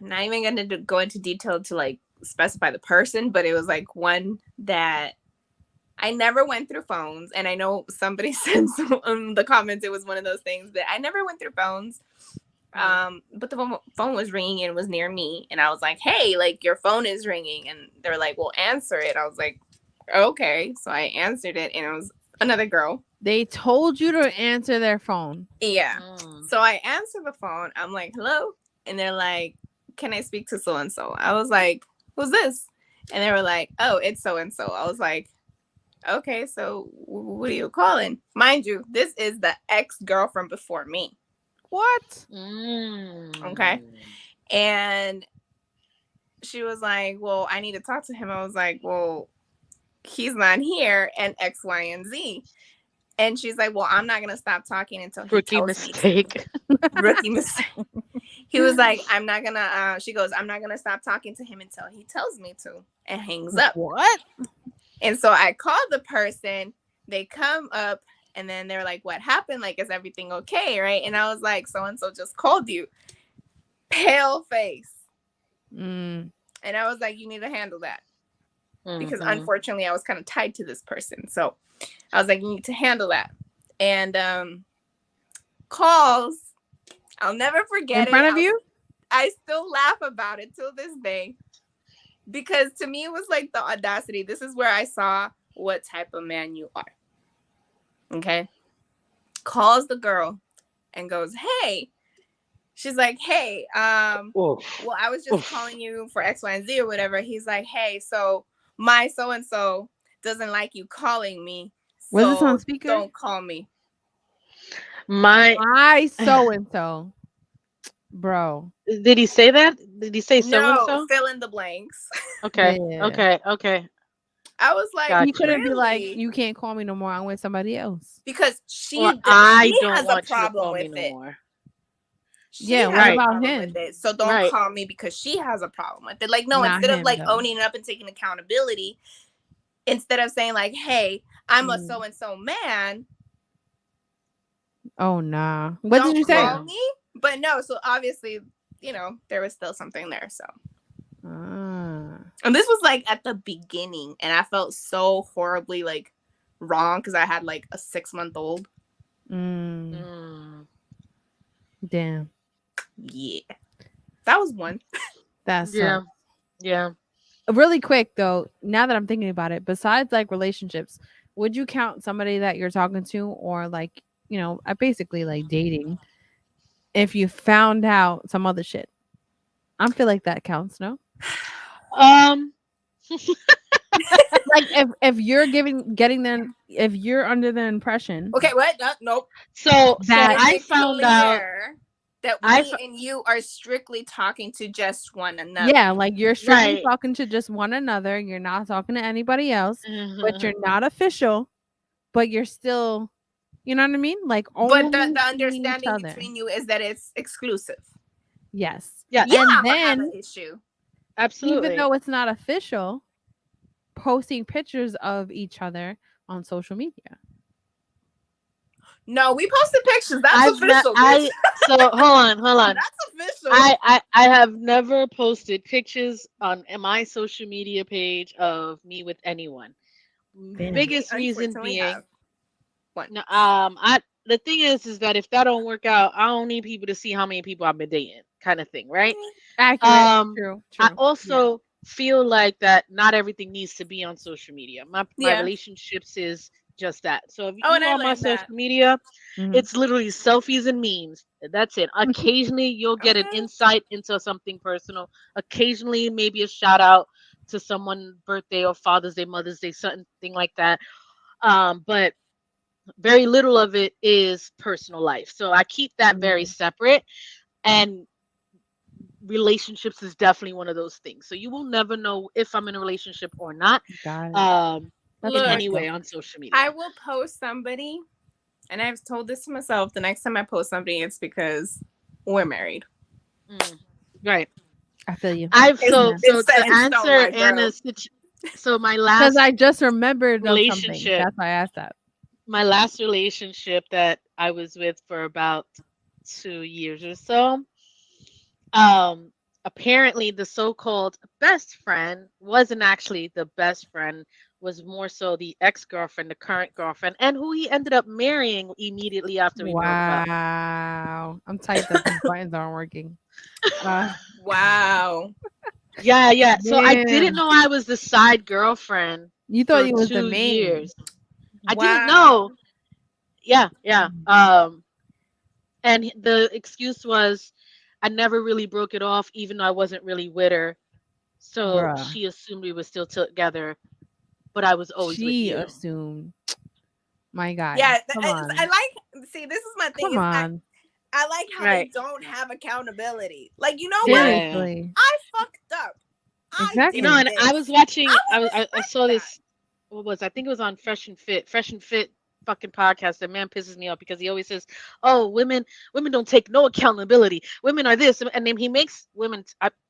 C: I'm not even gonna go into detail to like specify the person, but it was like one that I never went through phones, and I know somebody said in the comments it was one of those things that I never went through phones. But the phone was ringing and it was near me, and I was like, "Hey, like, your phone is ringing," and they're like, "Well, answer it." I was like, "Okay," so I answered it, and it was another girl.
D: They told you to answer their phone.
C: Yeah.
B: Mm.
C: So I answer the phone. I'm like, "Hello," and they're like, "Can I speak to so and so?" I was like, "Who's this?" And they were like, "Oh, it's so and so." I was like, "Okay, so what are you calling?" Mind you, this is the ex-girlfriend before me.
D: What?
C: Okay. And she was like, "Well, I need to talk to him." I was like, "Well, he's not here, and X, Y, and Z." And she's like, "Well, I'm not gonna stop talking until he
B: Rookie
C: tells me to."
B: mistake.
C: Rookie mistake. He was like, "I'm not gonna." She goes, "I'm not gonna stop talking to him until he tells me to," and hangs up.
D: What?
C: And so I called the person. They come up, and then they're like, "What happened? Like, is everything okay?" Right? And I was like, "So and so just called you." Pale face.
D: Mm.
C: And I was like, "You need to handle that." Because
B: Mhm.
C: unfortunately I was kind of tied to this person. So I was like, "You need to handle that." And calls, I'll never forget
D: In front of
C: it.
D: you?
C: I still laugh about it till this day. Because to me, it was like the audacity. This is where I saw what type of man you are. Okay. Calls the girl and goes, hey. She's like, hey, well, I was just calling you for X, Y, and Z or whatever. He's like, hey, so my so-and-so doesn't like you calling me. So
D: Was this on speaker?
C: Don't call me.
D: My so-and-so. Bro.
B: Did he say that? Did he say so-and-so?
C: No, fill in the blanks.
B: Okay.
D: Yeah.
B: Okay.
C: I was like,
B: Gotcha.
D: He couldn't
C: really?
D: be like, you can't call me no more. I'm with somebody else.
C: Because she
B: Or I don't
C: has
B: want
C: a problem
B: you to call
C: with
B: me
C: it.
B: no more.
C: She
D: Yeah,
C: has
D: what
C: a
D: about
C: problem
D: him?
C: with it. So don't call me because she has a problem with it. Like, no,
D: Not
C: instead of
D: him,
C: like
D: though.
C: owning up and taking accountability, instead of saying like, hey, I'm a so-and-so man.
D: Oh, nah. What did you say?
C: Don't call me? But no, so obviously, you know, there was still something there. So. And this was like at the beginning, and I felt so horribly like wrong because I had like a 6-month-old.
D: Damn.
C: Yeah, that was one.
D: That's
B: yeah.
D: Really quick though, now that I'm thinking about it, besides like relationships, would you count somebody that you're talking to or like, you know, basically like dating if you found out some other shit? I feel like that counts, no? Like if you're if you're under the impression.
C: Okay, what? Nope.
B: So
D: that
B: I found out
C: that we and you are strictly talking to just one another.
D: Yeah, like you're strictly talking to just one another. You're not talking to anybody else, but you're not official, but you're still, you know what I mean? Like,
C: but the understanding between you is that it's exclusive.
D: Yes.
B: Yeah.
D: And then
C: have an issue.
B: Absolutely.
D: Even though it's not official, posting pictures of each other on social media.
C: No, we posted pictures. That's official.
B: So hold on.
C: That's official.
B: I have never posted pictures on my social media page of me with anyone.
D: Damn.
B: Biggest reason being,
C: what?
B: The thing is that if that don't work out, I don't need people to see how many people I've been dating, kind of thing, right?
D: Accurate. True.
B: I also feel like that not everything needs to be on social media. My relationships is just that. So if you on my social media, it's literally selfies and memes. That's it. Occasionally you'll get an insight into something personal. Occasionally maybe a shout out to someone's birthday or Father's Day, Mother's Day, something like that. But very little of it is personal life. So I keep that very separate, and relationships is definitely one of those things. So you will never know if I'm in a relationship or not.
C: Look,
B: anyway, on social media.
C: I will post somebody, and I've told this to myself, the next time I post somebody, it's because we're married.
B: Right.
D: I feel you.
B: So to answer Anna's, so my last,
D: because I just remembered
B: relationship.
D: That's why I asked that.
B: My last relationship that I was with for about 2 years or so. Apparently the so-called best friend wasn't actually the best friend, was more so the ex-girlfriend, the current girlfriend, and who he ended up marrying immediately after we broke up.
D: Wow. I'm tight that these buttons aren't working.
C: Wow.
B: Yeah. So I didn't know I was the side girlfriend.
D: You thought he was
B: 2
D: the main.
B: years. I didn't know. Yeah. And the excuse was I never really broke it off, even though I wasn't really with her. So she assumed we were still together, but I was always with you. She
D: assumed. My God.
C: Yeah, I like. See, this is my thing.
D: Come on.
C: I like how they don't have accountability. Like, you know
D: Seriously.
C: what? I fucked up.
D: Exactly.
B: You know, and I was watching. I saw this. What was? I think it was on Fresh and Fit fucking podcast. That man pisses me off because he always says, "Oh, women don't take no accountability. Women are this," and then he makes women.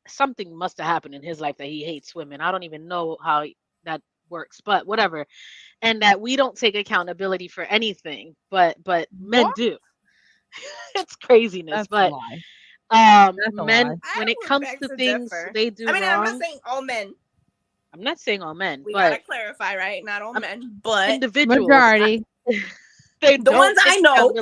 B: Something must have happened in his life that he hates women. I don't even know how that works, but whatever. And that we don't take accountability for anything, but men do. It's craziness.
D: That's
B: men, when it comes to things they do wrong.
C: I'm not saying all men.
B: I'm not saying all men.
C: We gotta clarify, right? Not all men, but
B: individuals.
D: Majority.
B: The
C: ones I know.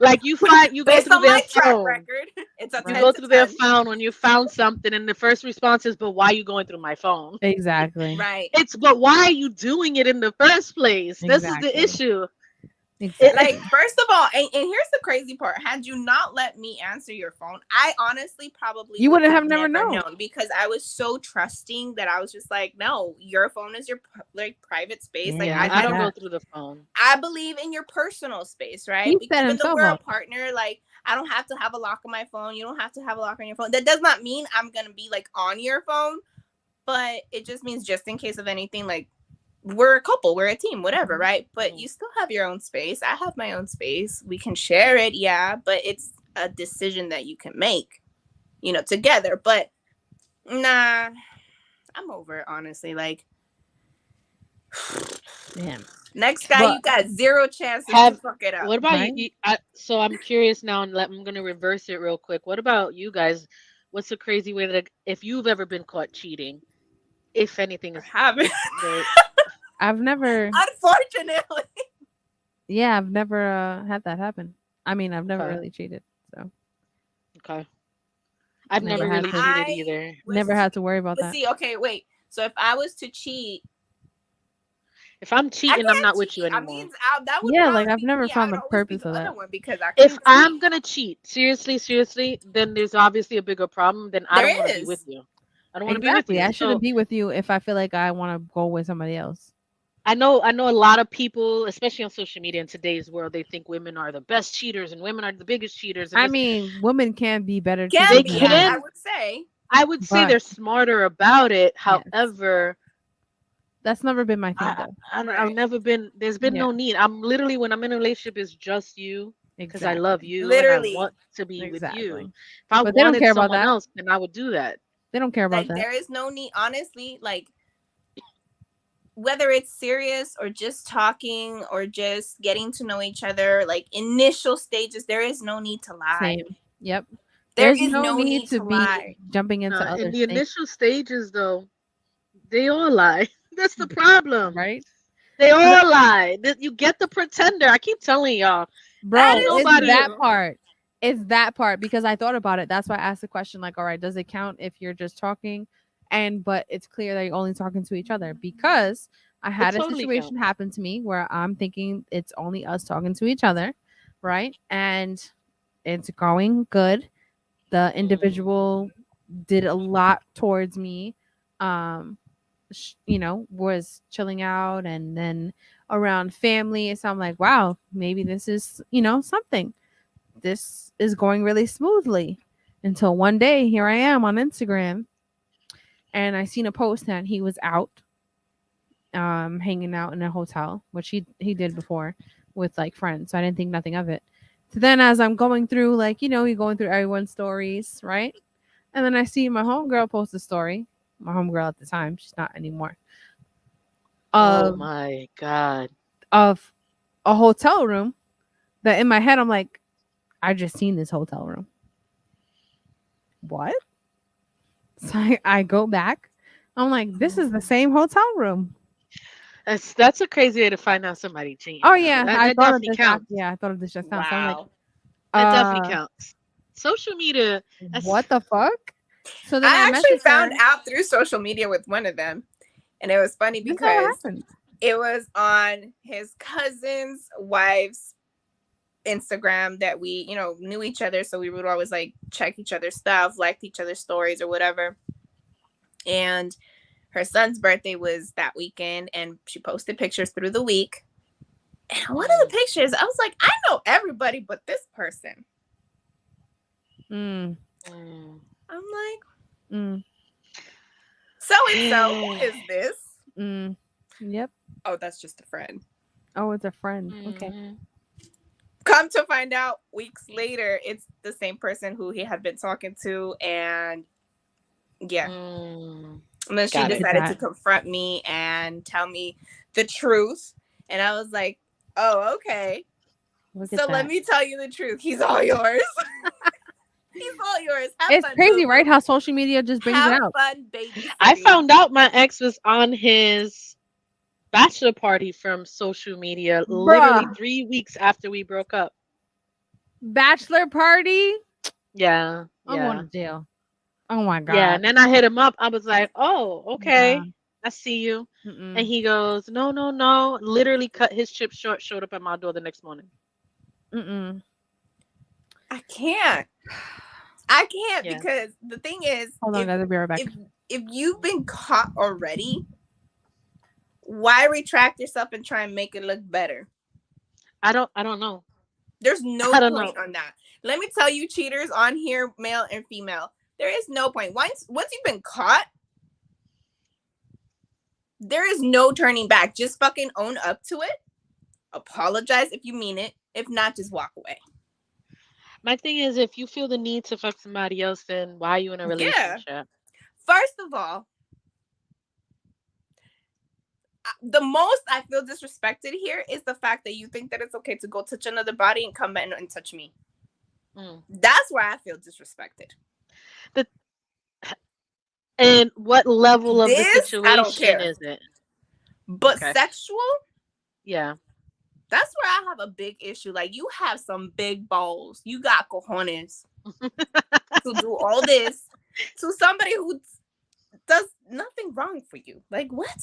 B: Like you go
C: Based
B: through
C: on my
B: their
C: track
B: phone.
C: record, it's a
B: You
C: 10
B: go
C: to
B: through their
C: 10.
B: phone when you found something, and the first response is, "But why are you going through my phone?"
D: Exactly.
C: Right.
B: But why are you doing it in the first place? This is the
D: Exactly.
B: issue.
D: Exactly.
C: Like, first of all, and here's the crazy part. Had you not let me answer your phone, I honestly probably
D: You
C: would
D: wouldn't
C: have
D: have never known.
C: because I was so trusting that I was just like, no, your phone is your like private space. Like,
B: Yeah, I don't go through the phone.
C: I believe in your personal space, right?
D: He set
C: Even though
D: himself
C: we're a
D: up.
C: partner, like, I don't have to have a lock on my phone. You don't have to have a lock on your phone. That does not mean I'm gonna be like on your phone, but it just means just in case of anything, like, we're a couple, we're a team, whatever, right? But you still have your own space. I have my own space. We can share it, yeah, but it's a decision that you can make, together. But nah, I'm over it, honestly. Like,
D: Damn.
C: next guy,
D: But
C: you got zero chances to fuck it up.
B: What about
D: Right?
B: you? So I'm curious now, and I'm gonna reverse it real quick. What about you guys? What's the crazy way that if you've ever been caught cheating, if anything
C: I
B: is
C: haven't.
B: the
D: I've never.
C: Unfortunately.
D: Yeah, I've never had that happen. I mean, I've never
B: Okay.
D: really cheated, so
B: Okay. I've
D: Never
B: never
D: had
B: really
D: to-
B: cheated either.
D: never had to worry about
C: But
D: that.
C: see, okay, wait. So if I was to cheat,
B: If I'm
C: I
B: cheating, I'm
C: can't
B: not with you
C: cheat. I
B: anymore.
C: mean, that would
D: Yeah, like
C: probably
D: I've
C: be
D: never
C: me. I
D: found
C: would
D: the
C: always be
D: purpose
C: the
D: of
C: other
D: that.
C: one because I
B: If
C: can't
B: I'm
C: cheat.
B: gonna cheat, seriously, then there's obviously a bigger problem. Then I
C: There
B: don't want to be with
C: is.
B: you. I don't want to be with
D: Exactly.
B: you.
D: I
B: So
D: shouldn't be with you if I feel like I want to go with somebody else.
B: I know a lot of people, especially on social media in today's world, they think women are the best cheaters and women are the biggest cheaters. And
D: I mean, women can be better
C: Can
B: they
D: cheaters
C: be,
D: than men,
C: I
B: can.
C: would say.
B: I would say
D: but
B: they're smarter about it.
D: yes,
B: However,
D: that's never been my thing
B: I,
D: though.
B: I've
C: Right.
B: never been. There's been
D: Yeah,
B: no need. I'm literally when I'm in a relationship, it's just you because I love
D: exactly.
B: you and I
C: Literally.
B: want to be with you.
D: Exactly.
B: If I
D: But they don't
B: wanted
D: care about
B: someone
D: that.
B: else, then I would do that.
D: They don't care about
C: Like,
D: that.
C: there is no need, honestly, like, whether it's serious or just talking or just getting to know each other, like initial stages, there is no need to lie.
D: Same. Yep.
C: There
D: There's
C: is
D: no
C: no
D: need
C: need
D: to
C: to
D: be
C: lie.
D: jumping into
B: In
D: other
B: the
D: things,
B: initial stages, though, they all lie. That's the problem.
D: right?
B: They
D: But
B: all lie. You get the pretender. I keep telling y'all.
C: That
D: bro,
C: is
D: it's
B: Nobody.
D: that
C: true.
D: part. It's that part because I thought about it. That's why I asked the question like, all right, does it count if you're just talking but it's clear that you're only talking to each other? Because I
B: It
D: had a
B: totally
D: situation
B: counts.
D: happen to me where I'm thinking it's only us talking to each other, right? And it's going good. The
B: Mm.
D: individual did a lot towards me. Um was chilling out and then around family. So I'm like, wow, maybe this is, something. This is going really smoothly until one day here I am on Instagram and I seen a post that he was out hanging out in a hotel, which he did before with like friends. So I didn't think nothing of it. So then as I'm going through like, you're going through everyone's stories, right? And then I see my homegirl post a story. My homegirl at the time, she's not anymore.
B: Oh
D: Of
B: my God.
D: of a hotel room that in my head I'm like, I just seen this hotel room. What? So I go back. I'm like, this is the same hotel room.
B: That's a crazy way to find out somebody cheating,
D: Oh
B: though.
D: yeah,
B: That
D: I
B: that
D: thought of
B: definitely
D: this.
B: counts.
D: I thought of this just now. So I'm like,
C: Wow.
B: That definitely
D: uh,
B: counts. Social media. That's
D: what the fuck? So then I
C: I actually
D: messaged
C: found
D: her.
C: out through social media with one of them. And it was funny
D: This is how it
C: because
D: happened.
C: it was on his cousin's wife's Instagram that we, knew each other. So we would always like check each other's stuff, like each other's stories or whatever. And her son's birthday was that weekend and she posted pictures through the week. And one of the pictures, I was like, I know everybody but this person.
D: Mm,
B: Mm.
C: I'm like,
D: mm,
C: so and so, who is this?
D: mm. Yep.
C: Oh, that's just a friend.
D: Oh, it's a friend. Okay.
B: Mhm.
C: Come to find out weeks later, it's the same person who he had been talking to. And yeah.
B: Mm.
C: And then she
B: Got it.
C: decided to confront me and tell me the truth. And I was like, oh, okay.
D: Look
C: So
D: at
C: let
D: that.
C: me tell you the truth. He's all yours. He's all yours. Have
D: It's
C: fun,
D: crazy,
C: boo-boo.
D: right? How social media just brings
C: Have
D: it out.
C: fun, baby.
B: I found out my ex was on his bachelor party from social media literally
D: Bruh.
B: 3 weeks after we broke up.
D: bachelor party.
B: Yeah.
D: I'm
B: Yeah.
D: going to jail. Oh my
B: Yeah.
D: god.
B: And then I hit him up. I was like, oh,
D: Yeah.
B: okay. I see you. And
D: Mm-mm.
B: he goes, no, no, no. Literally cut his chip short, showed up at my door the next morning.
D: Mm-mm.
C: I can't. I can't
B: Yeah.
C: because the thing is,
D: Hold on, guys. I'll be right back.
C: if you've been caught already, why retract yourself and try and make it look better?
B: I don't know.
C: There's no
B: I don't
C: point
B: know.
C: on that. Let me tell you, cheaters on here, male and female, there is no point. Once you've been caught, there is no turning back. Just fucking own up to it. Apologize if you mean it. If not, just walk away.
B: My thing is, if you feel the need to fuck somebody else, then why are you in a
C: Yeah.
B: relationship?
C: First of all, the most I feel disrespected here is the fact that you think that it's okay to go touch another body and come back and touch me. That's where I feel disrespected.
B: And what level of the
C: This, I don't
B: situation
C: care.
B: is it?
C: But
B: Okay.
C: sexual,
B: Yeah.
C: that's where I have a big issue. Like, you have some big balls. You got cojones to do all this to somebody who does nothing wrong for you. Like, what?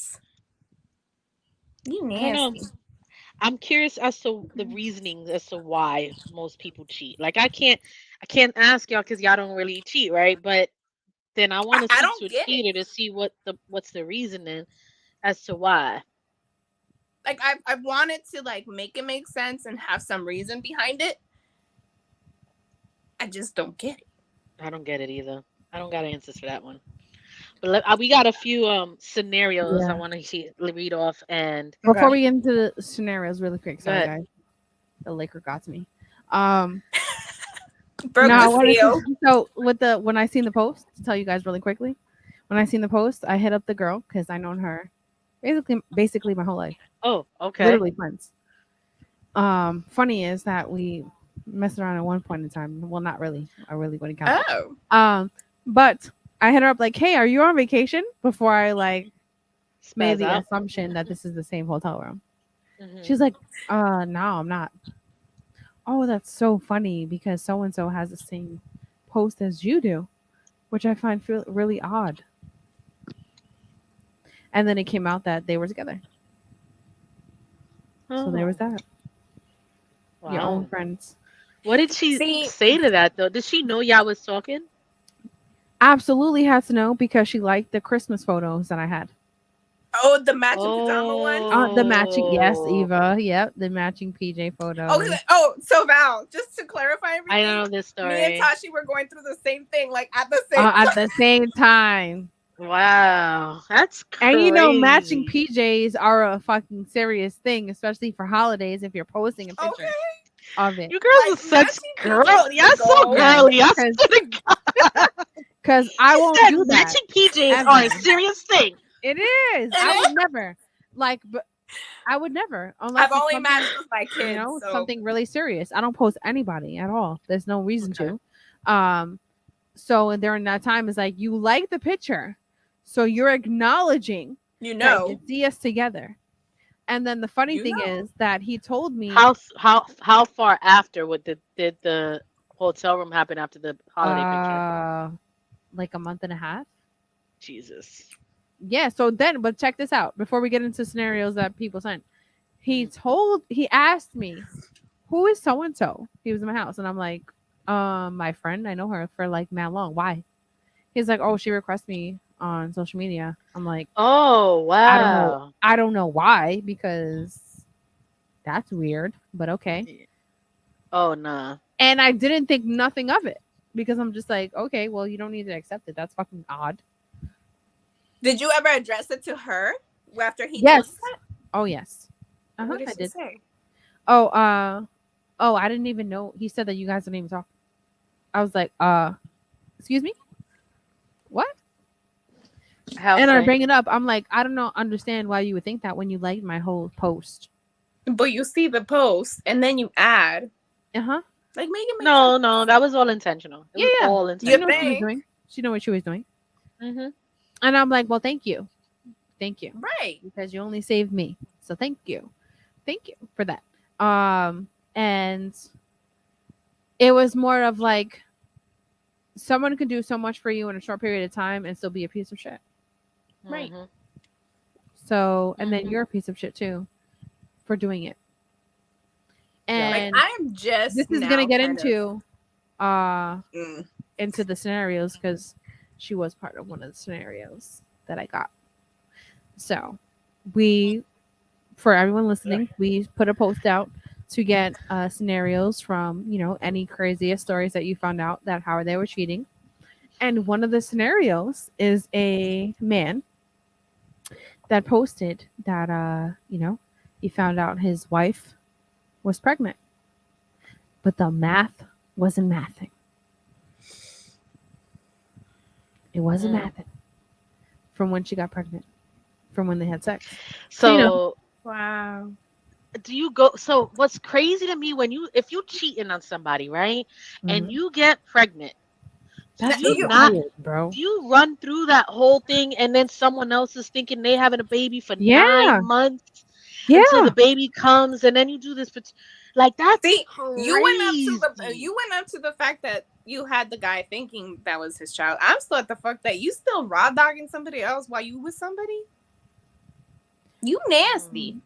C: You
B: I don't know.
C: nasty.
B: I'm curious as to the reasonings as to why most people cheat. Like I can't ask y'all because y'all don't really cheat, right? But then I want to
C: I
B: speak
C: don't
B: to a
C: get it.
B: cheater to see what's the reasoning as to why.
C: Like, I wanted to like make it make sense and have some reason behind it. I just don't get it.
B: I don't get it either. I don't got answers for that one. But we got a few scenarios I
D: Yeah.
B: want to read off and
D: Before
C: Okay.
D: we get into the scenarios, really quick. Sorry,
B: Good.
D: guys. The Laker got to me. No,
C: Broke
D: I
C: the
D: wanted
C: seal.
D: to, so when I seen the post, to tell you guys really quickly, when I seen the post, I hit up the girl because I known her basically my whole life,
B: Oh, okay.
D: literally friends. Funny is that we messed around at one point in time. Well, not really. I really wouldn't count.
C: Oh.
D: But I hit her up like, "Hey, are you on vacation?" Before I like made
B: Spaz
D: the
B: out.
D: assumption that this is the same hotel room.
B: Mhm.
D: She's like, no, I'm not." "Oh, that's so funny because so and so has the same post as you do," which I find feel really odd. And then it came out that they were together. So there was
B: Oh,
D: that. Your own
B: wow.
D: friends.
B: What did she
C: See,
B: say to that though? Did she know y'all was talking?
D: Absolutely had to know because she liked the Christmas photos that I had.
C: oh, the matching pajama one.
D: The matching, yes,
B: Oh,
D: Eva. Yep, the matching PJ photos.
C: So Val, just to clarify everything,
B: I know this
C: me and
B: story.
C: Tashi were going through the same thing, like at the same
D: At
C: time.
D: the same time.
B: Wow, that's
D: And matching
B: crazy.
D: PJs are a fucking serious thing, especially for holidays if you're posting a picture
C: Okay.
D: of it.
B: You girls
C: Like,
B: are such
C: matching
B: girl.
C: PJs is
B: Y'all
C: the
B: so
C: goal.
B: girly. I
D: Because
B: swear to God.
D: I
B: She
D: won't
B: said
D: do that
B: matching PJs are
D: ever.
B: a serious thing.
D: It is. I would never. But I would never unless
C: I've
D: it's
C: only
D: something,
C: matched with my kids, so
D: something really serious. I don't post anybody at all. There's no reason
B: Okay.
D: to. So during that time, it's like you like the picture, so you're acknowledging that you see us together. And then the funny thing is that he told me,
B: How far after did the hotel room happen after the holiday picture?
D: like a month and a half.
B: Jesus.
D: Yeah. So then, but check this out. Before we get into scenarios that people sent, he asked me, "Who is so and so?" He was in my house, and I'm like, my friend. I know her for like mad long. Why?" He's like, "Oh, she requests me on social media." I'm like,
B: Oh, wow.
D: I don't know why, because that's weird, but okay.
B: Oh, nah.
D: And I didn't think nothing of it because I'm just like, okay, well, you don't need to accept it. That's fucking odd.
C: did you ever address it to her after he
D: Yes.
C: told you that?
D: Oh, yes.
C: What did
D: I
C: she
D: did.
C: say?
D: Oh, I didn't even know. He said that you guys didn't even talk. I was like, excuse me? What? And I bring it up. I'm like, I don't know, understand why you would think that when you liked my whole post.
C: But you see the post and then you add.
D: Uh-huh.
C: Like, make it make
B: No,
C: sense.
B: no, that was all intentional. It was all
D: She
B: intentional.
D: knew what she was doing. She knew what she was doing.
B: Mm-hmm.
D: And I'm like, well, thank you. Thank you.
C: Right.
D: Because you only saved me. So thank you. Thank you for that. And It was more of like someone can do so much for you in a short period of time and still be a piece of shit.
C: Right.
B: Mhm.
D: So, and then
B: Mhm.
D: you're a piece of shit too for doing it.
B: Yeah.
C: Like
D: And
C: I'm just
D: this is
C: now
D: gonna get
C: kind of,
D: into the scenarios because she was part of one of the scenarios that I got. So we, for everyone listening, we put a post out to get scenarios from, you know, any craziest stories that you found out that how they were cheating. And one of the scenarios is a man that posted that you know, he found out his wife was pregnant, but the math wasn't mathing. It wasn't
B: Mm.
D: mathing from when she got pregnant, from when they had sex. So you know,
B: So
C: wow.
B: do you go? So what's crazy to me when if you cheating on somebody, right, and
D: mhm,
B: you get pregnant, do
D: that's
B: you
C: You
B: not?
D: wild, bro.
B: Do you run through that whole thing and then someone else is thinking they having a baby for
D: Yeah,
B: 9 months until the
D: yeah.
B: baby comes and then you do this? Like that's
C: see,
B: crazy.
C: you went up to the fact that you had the guy thinking that was his child. I'm still at the fuck that you still raw dogging somebody else while you with somebody. You nasty.
B: Mm,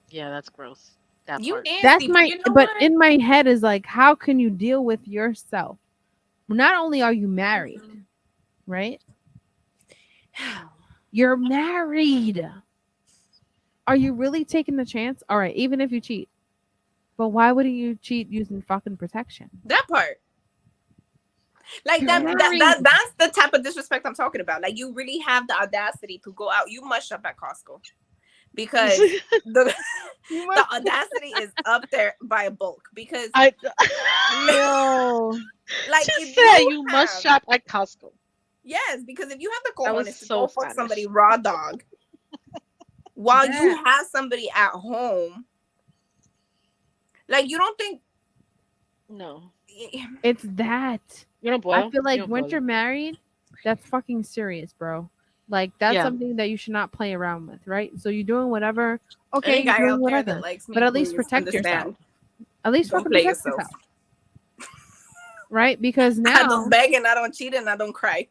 B: yeah, that's gross. That
C: You
B: part.
D: That's
C: nasty. But
D: my.
C: you know
D: But
C: what?
D: in my head is like, how can you deal with yourself? Not only are you married, right? You're married. Are you really taking the chance? All right, even if you cheat, but why wouldn't you cheat using fucking protection?
C: That part. Like
D: You're
B: Yeah.
C: that's the type of disrespect I'm talking about. Like you really have the audacity to go out. You must shop at Costco because the
D: You
C: the
D: must.
C: audacity is up there by a bulk. Because
B: I
D: Yo.
C: like
B: just
C: if
B: said
C: you
B: you must
C: have
B: shop at Costco.
C: yes, because if you have the
B: That was
C: cojones to
B: so
C: go fuck
B: Spanish.
C: somebody raw dog while you
D: That.
C: have somebody at home, like you don't think
B: No,
D: It's that.
B: you don't
D: I
B: boil.
D: feel
B: You
D: like
B: don't
D: once
B: boil.
D: you're married, that's fucking serious, bro. Like that's
B: Yeah.
D: something that you should not play around with, right? So you're doing whatever. Okay,
C: any
D: you're
C: guy
D: doing
C: out there that
D: whatever,
C: likes me,
D: but at least
C: please
D: protect yourself.
C: understand.
D: At least
C: Don't
D: fucking
C: play
D: protect
C: yourself.
D: yourself, right? Because
C: I don't
D: now,
C: beg and I don't cheat and I don't cry.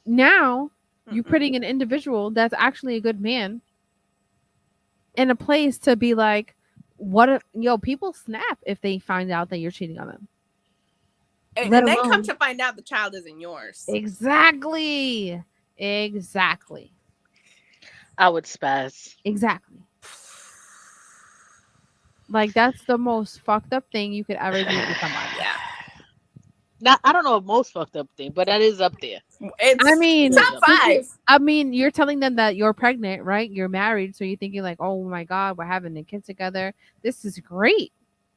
D: now you're
C: Mm-mm.
D: putting an individual that's actually a good man in a place to be like, what? Yo, people snap if they find out that you're cheating on them. Let
C: And then come
D: alone
C: to find out the child isn't yours.
D: exactly, exactly,
B: I would spaz.
D: exactly. Like that's the most fucked up thing you could ever do to somebody.
C: Yeah.
B: Not, I don't know if most fucked up thing, but that is up there.
D: I
C: It's
B: It
D: mean,
B: is
C: top
B: up there.
C: five.
D: I mean, you're telling them that you're pregnant, right? You're married, so you're thinking like, "Oh my god, we're having a kid together. This is great."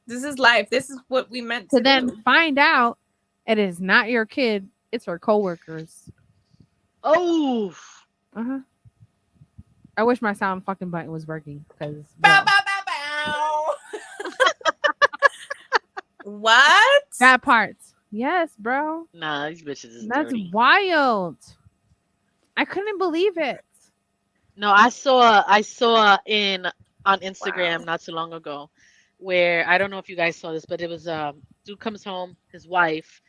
C: This is life. This is what we meant
D: To
C: to
D: then
C: do.
D: find out it is not your kid; it's her coworkers.
B: Oh,
D: Uh huh. I wish my sound fucking button was working because,
C: Bow,
D: bro,
C: bow, bow, bow. What?
D: that part. Yes, bro.
B: nah, these bitches is
D: That's
B: dirty.
D: wild. I couldn't believe it.
B: No, I saw in on
C: Wow.
B: Instagram not too long ago where I don't know if you guys saw this, but it was dude comes home, his wife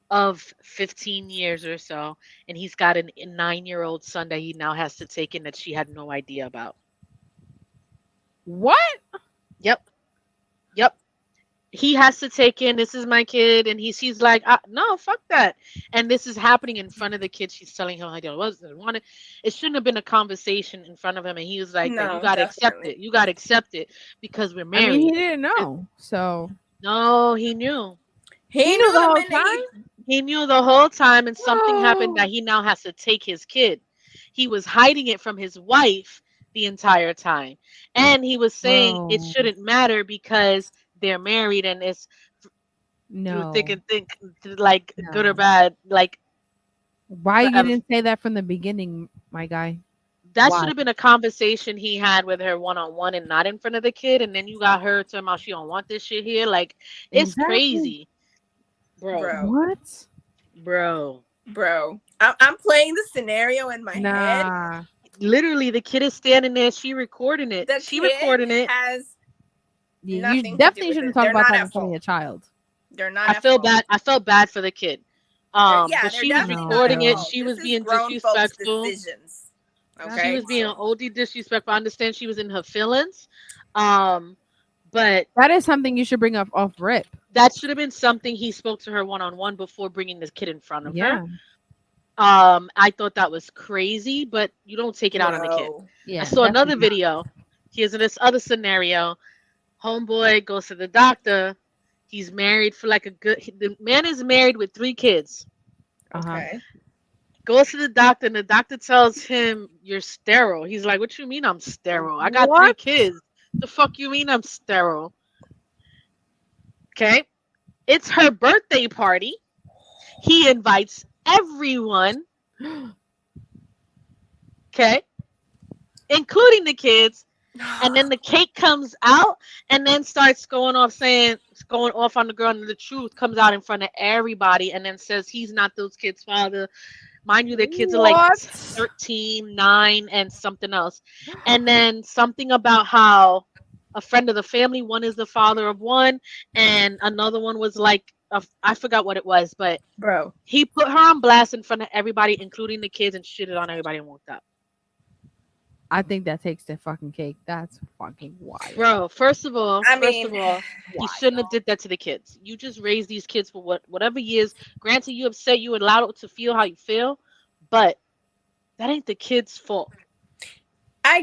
B: of 15 years or so, and he's got a 9-year-old son that he now has to take in that she had no idea about.
D: What?
B: Yep, yep. He has to take in, this is my kid, and she's like, no, fuck that. And this is happening in front of the kid. She's telling him, I don't want it. It shouldn't have been a conversation in front of him. And he was like, that you
C: No,
B: got to accept
C: definitely.
B: it. You got to accept it because we're
D: I mean, he
B: married.
D: didn't know, so
B: No, he knew.
D: he
C: He
D: knew
C: knew
D: the
C: the
D: whole
C: minute
D: time.
C: he
B: He knew the whole time, and something happened
D: Oh,
B: that he now has to take his kid. He was hiding it from his wife the entire time. And he was saying it
D: bro,
B: shouldn't matter because they're married and it's through thick
D: no,
B: and thick, like good or
D: no.
B: bad, like
D: Why you
B: forever.
D: didn't say that from the beginning, my guy?
B: That should
D: Why?
B: have been a conversation he had with her one on one and not in front of the kid. And then you got her talking about she don't want this shit here. Like it's
D: Exactly.
B: crazy, bro,
C: bro,
D: What?
B: bro.
C: bro. I'm playing the scenario in my head.
D: Nah.
B: Literally, the kid is standing there. She recording it.
C: The
B: She
C: kid
B: recording it.
C: has
D: You
C: nothing to do
D: definitely
C: with
D: shouldn't
C: it.
D: talk
C: They're
D: about
C: not
D: that
C: at
D: in front of
C: fault.
D: your child.
C: They're not
B: I
C: at
B: feel
C: fault.
B: bad. I felt bad for the kid.
C: Yeah,
B: But
C: they're
B: she was
C: definitely
D: No,
C: not at
B: recording it.
D: bro.
C: fault.
B: She
C: This
B: was
C: is
B: being
C: grown folks'
B: disrespectful.
C: decisions.
D: That's
B: She
C: Okay.
B: was being
D: so-
B: OD disrespectful. I understand she was in her feelings. Um, but
D: That is something you should bring up off rip.
B: that should have been something he spoke to her one on one before bringing this kid in front of her.
D: Yeah.
B: I thought that was crazy, but you don't take it out on the kid.
C: No.
D: Yeah.
B: I saw another
D: definitely not.
B: video. Here's this other scenario. Homeboy goes to the doctor. He's married for like the man is married with 3 kids.
D: Uh-huh.
C: Okay.
B: Goes to the doctor, and the doctor tells him, "You're sterile." He's like, "What you mean I'm sterile? I got 3
D: What?
B: kids. The fuck you mean I'm sterile?" Okay. It's her birthday party. He invites everyone, okay, including the kids. And then the cake comes out and then starts going off on the girl, and the truth comes out in front of everybody, and then says he's not those kids' father. Mind you, their kids are like
D: What?
B: 13, 9, and something else. And then something about how a friend of the family, one is the father of one, and another one was like, I forgot what it was, but
C: Bro.
B: he put her on blast in front of everybody, including the kids, and shitted on everybody and walked out.
D: I think that takes the fucking cake. That's fucking wild.
B: Bro, first of all,
C: I mean,
B: he shouldn't have did that to the kids. You just raised these kids for whatever years. Granted, you upset, you allowed to feel how you feel, but that ain't the kid's fault.
C: I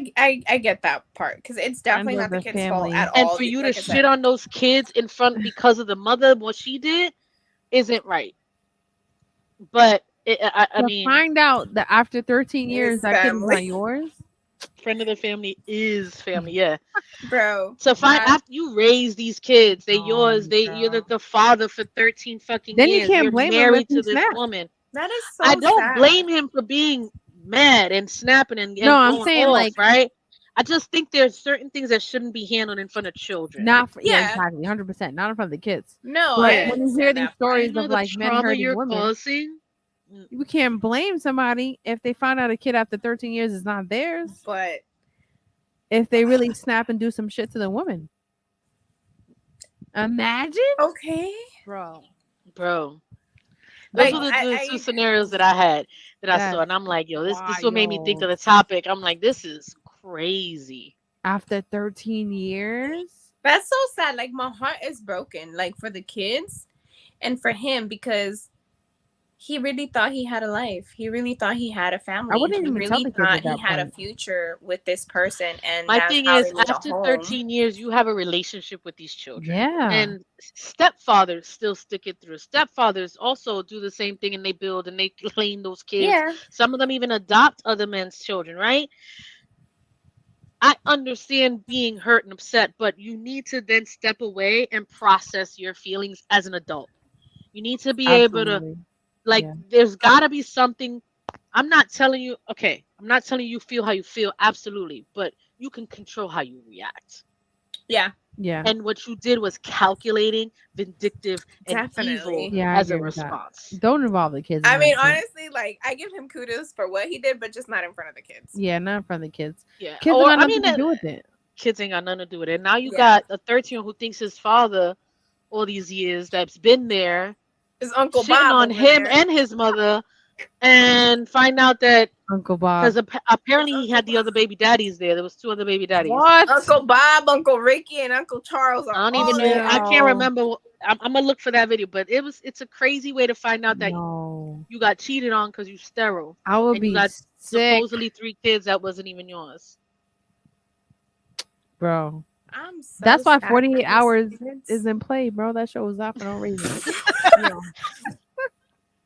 C: get that part because it's definitely
D: Friend
C: not
D: of
C: the
D: the
C: kid's fault
D: family.
C: at
B: And
C: all.
B: for you to
C: Like I
B: shit
C: said,
B: on those kids in front because of the mother, what she did, isn't right. But I
D: To
B: mean,
D: find out that after 13 years
C: it's
D: that kid is not
C: family,
D: yours.
B: friend of the family is family, yeah.
C: bro.
B: So find
C: That
B: after you raise these kids, they yours. You're
D: Girl.
B: the father for 13 fucking
D: Then you
B: years.
D: can't
B: You're
D: blame him if
B: married
D: he
B: to this
D: snapped.
B: woman.
C: that is so
B: I don't
C: sad.
B: blame him for being mad and snapping
D: No,
B: and
D: I'm
B: going
D: saying
B: off,
D: like
B: right? I just think there's certain things that shouldn't be handled in front of children.
D: not for, yeah,
C: Yeah.
D: exactly, 100%, not in front of the kids.
C: No,
D: But
C: I
B: Yeah.
D: when you hear
C: understand
D: these
C: that part.
D: stories
B: You know
D: of
B: the
D: like men
B: trauma
D: hurting
B: you're
D: women,
B: causing?
D: you can't blame somebody if they find out a kid after 13 years is not theirs.
C: But
D: If they really snap and do some shit to the woman, imagine,
C: okay,
D: bro.
B: Bro. Those
C: like
B: were the 2
C: I
B: scenarios that I had that I saw,
D: That's
B: and I'm like, yo, this what made me think of
D: wild.
B: the topic. I'm like, this is crazy.
D: After 13 years,
C: that's so sad. Like my heart is broken, like for the kids and for him because he really thought he had a life. He really thought he had a family.
D: I wouldn't
C: He
D: even tell
C: really
D: the kids
C: thought
D: at
C: he
D: that
C: had a
D: point.
C: future with this person, and
B: My
C: that's
B: thing
C: how they
B: is,
C: made a
B: after
C: home.
B: 13 years, you have a relationship with these children.
D: Yeah.
B: And stepfathers still stick it through. Stepfathers also do the same thing, and they build and they clean those kids.
C: Yeah,
B: Some of them even adopt other men's children, right? I understand being hurt and upset, but you need to then step away and process your feelings as an adult. You need to be able to,
D: Absolutely.
B: like,
D: Yeah.
B: there's got to be something. I'm not telling you, okay, I'm not telling you feel how you feel, absolutely, but you can control how you react.
C: yeah,
D: Yeah.
B: And what you did was calculating, vindictive, and evil
C: definitely.
D: Yeah, I
B: as a
D: agree with that.
B: response.
D: Don't involve the kids.
C: I
D: in
C: mean,
D: that shit.
C: honestly, like I give him kudos for what he did, but just not in front of the kids.
D: Yeah, not in front of the kids.
B: Yeah.
D: Kids
B: Or,
D: got
B: I
D: nothing
B: mean,
D: to do with it.
B: kids ain't got nothing to do with it. Now you
C: Yeah.
B: got a 13 who thinks his father all these years that's been there,
C: His Uncle
B: shitting
C: Bob
B: on
C: over
B: him
C: there.
B: and his mother, and find out that
D: Uncle Bob.
B: because apparently
C: It's
B: he had
C: Uncle
B: the other baby daddies there. There was 2 other baby daddies.
D: What?
C: Uncle Bob, Uncle Ricky, and Uncle Charles are
B: I don't even
C: all
B: know.
C: there.
B: I can't
D: No.
B: remember. I'm gonna look for that video, but it's a crazy way to find out that
D: No.
B: you got cheated on because you sterile,
D: I would
B: and you
D: be
B: got
D: sick,
B: supposedly 3 kids that wasn't even yours.
D: bro.
C: I'm so
D: That's why
C: sad
D: 48
C: for these
D: hours
C: kids.
D: is in play, bro. That show was out for no reason. Yo.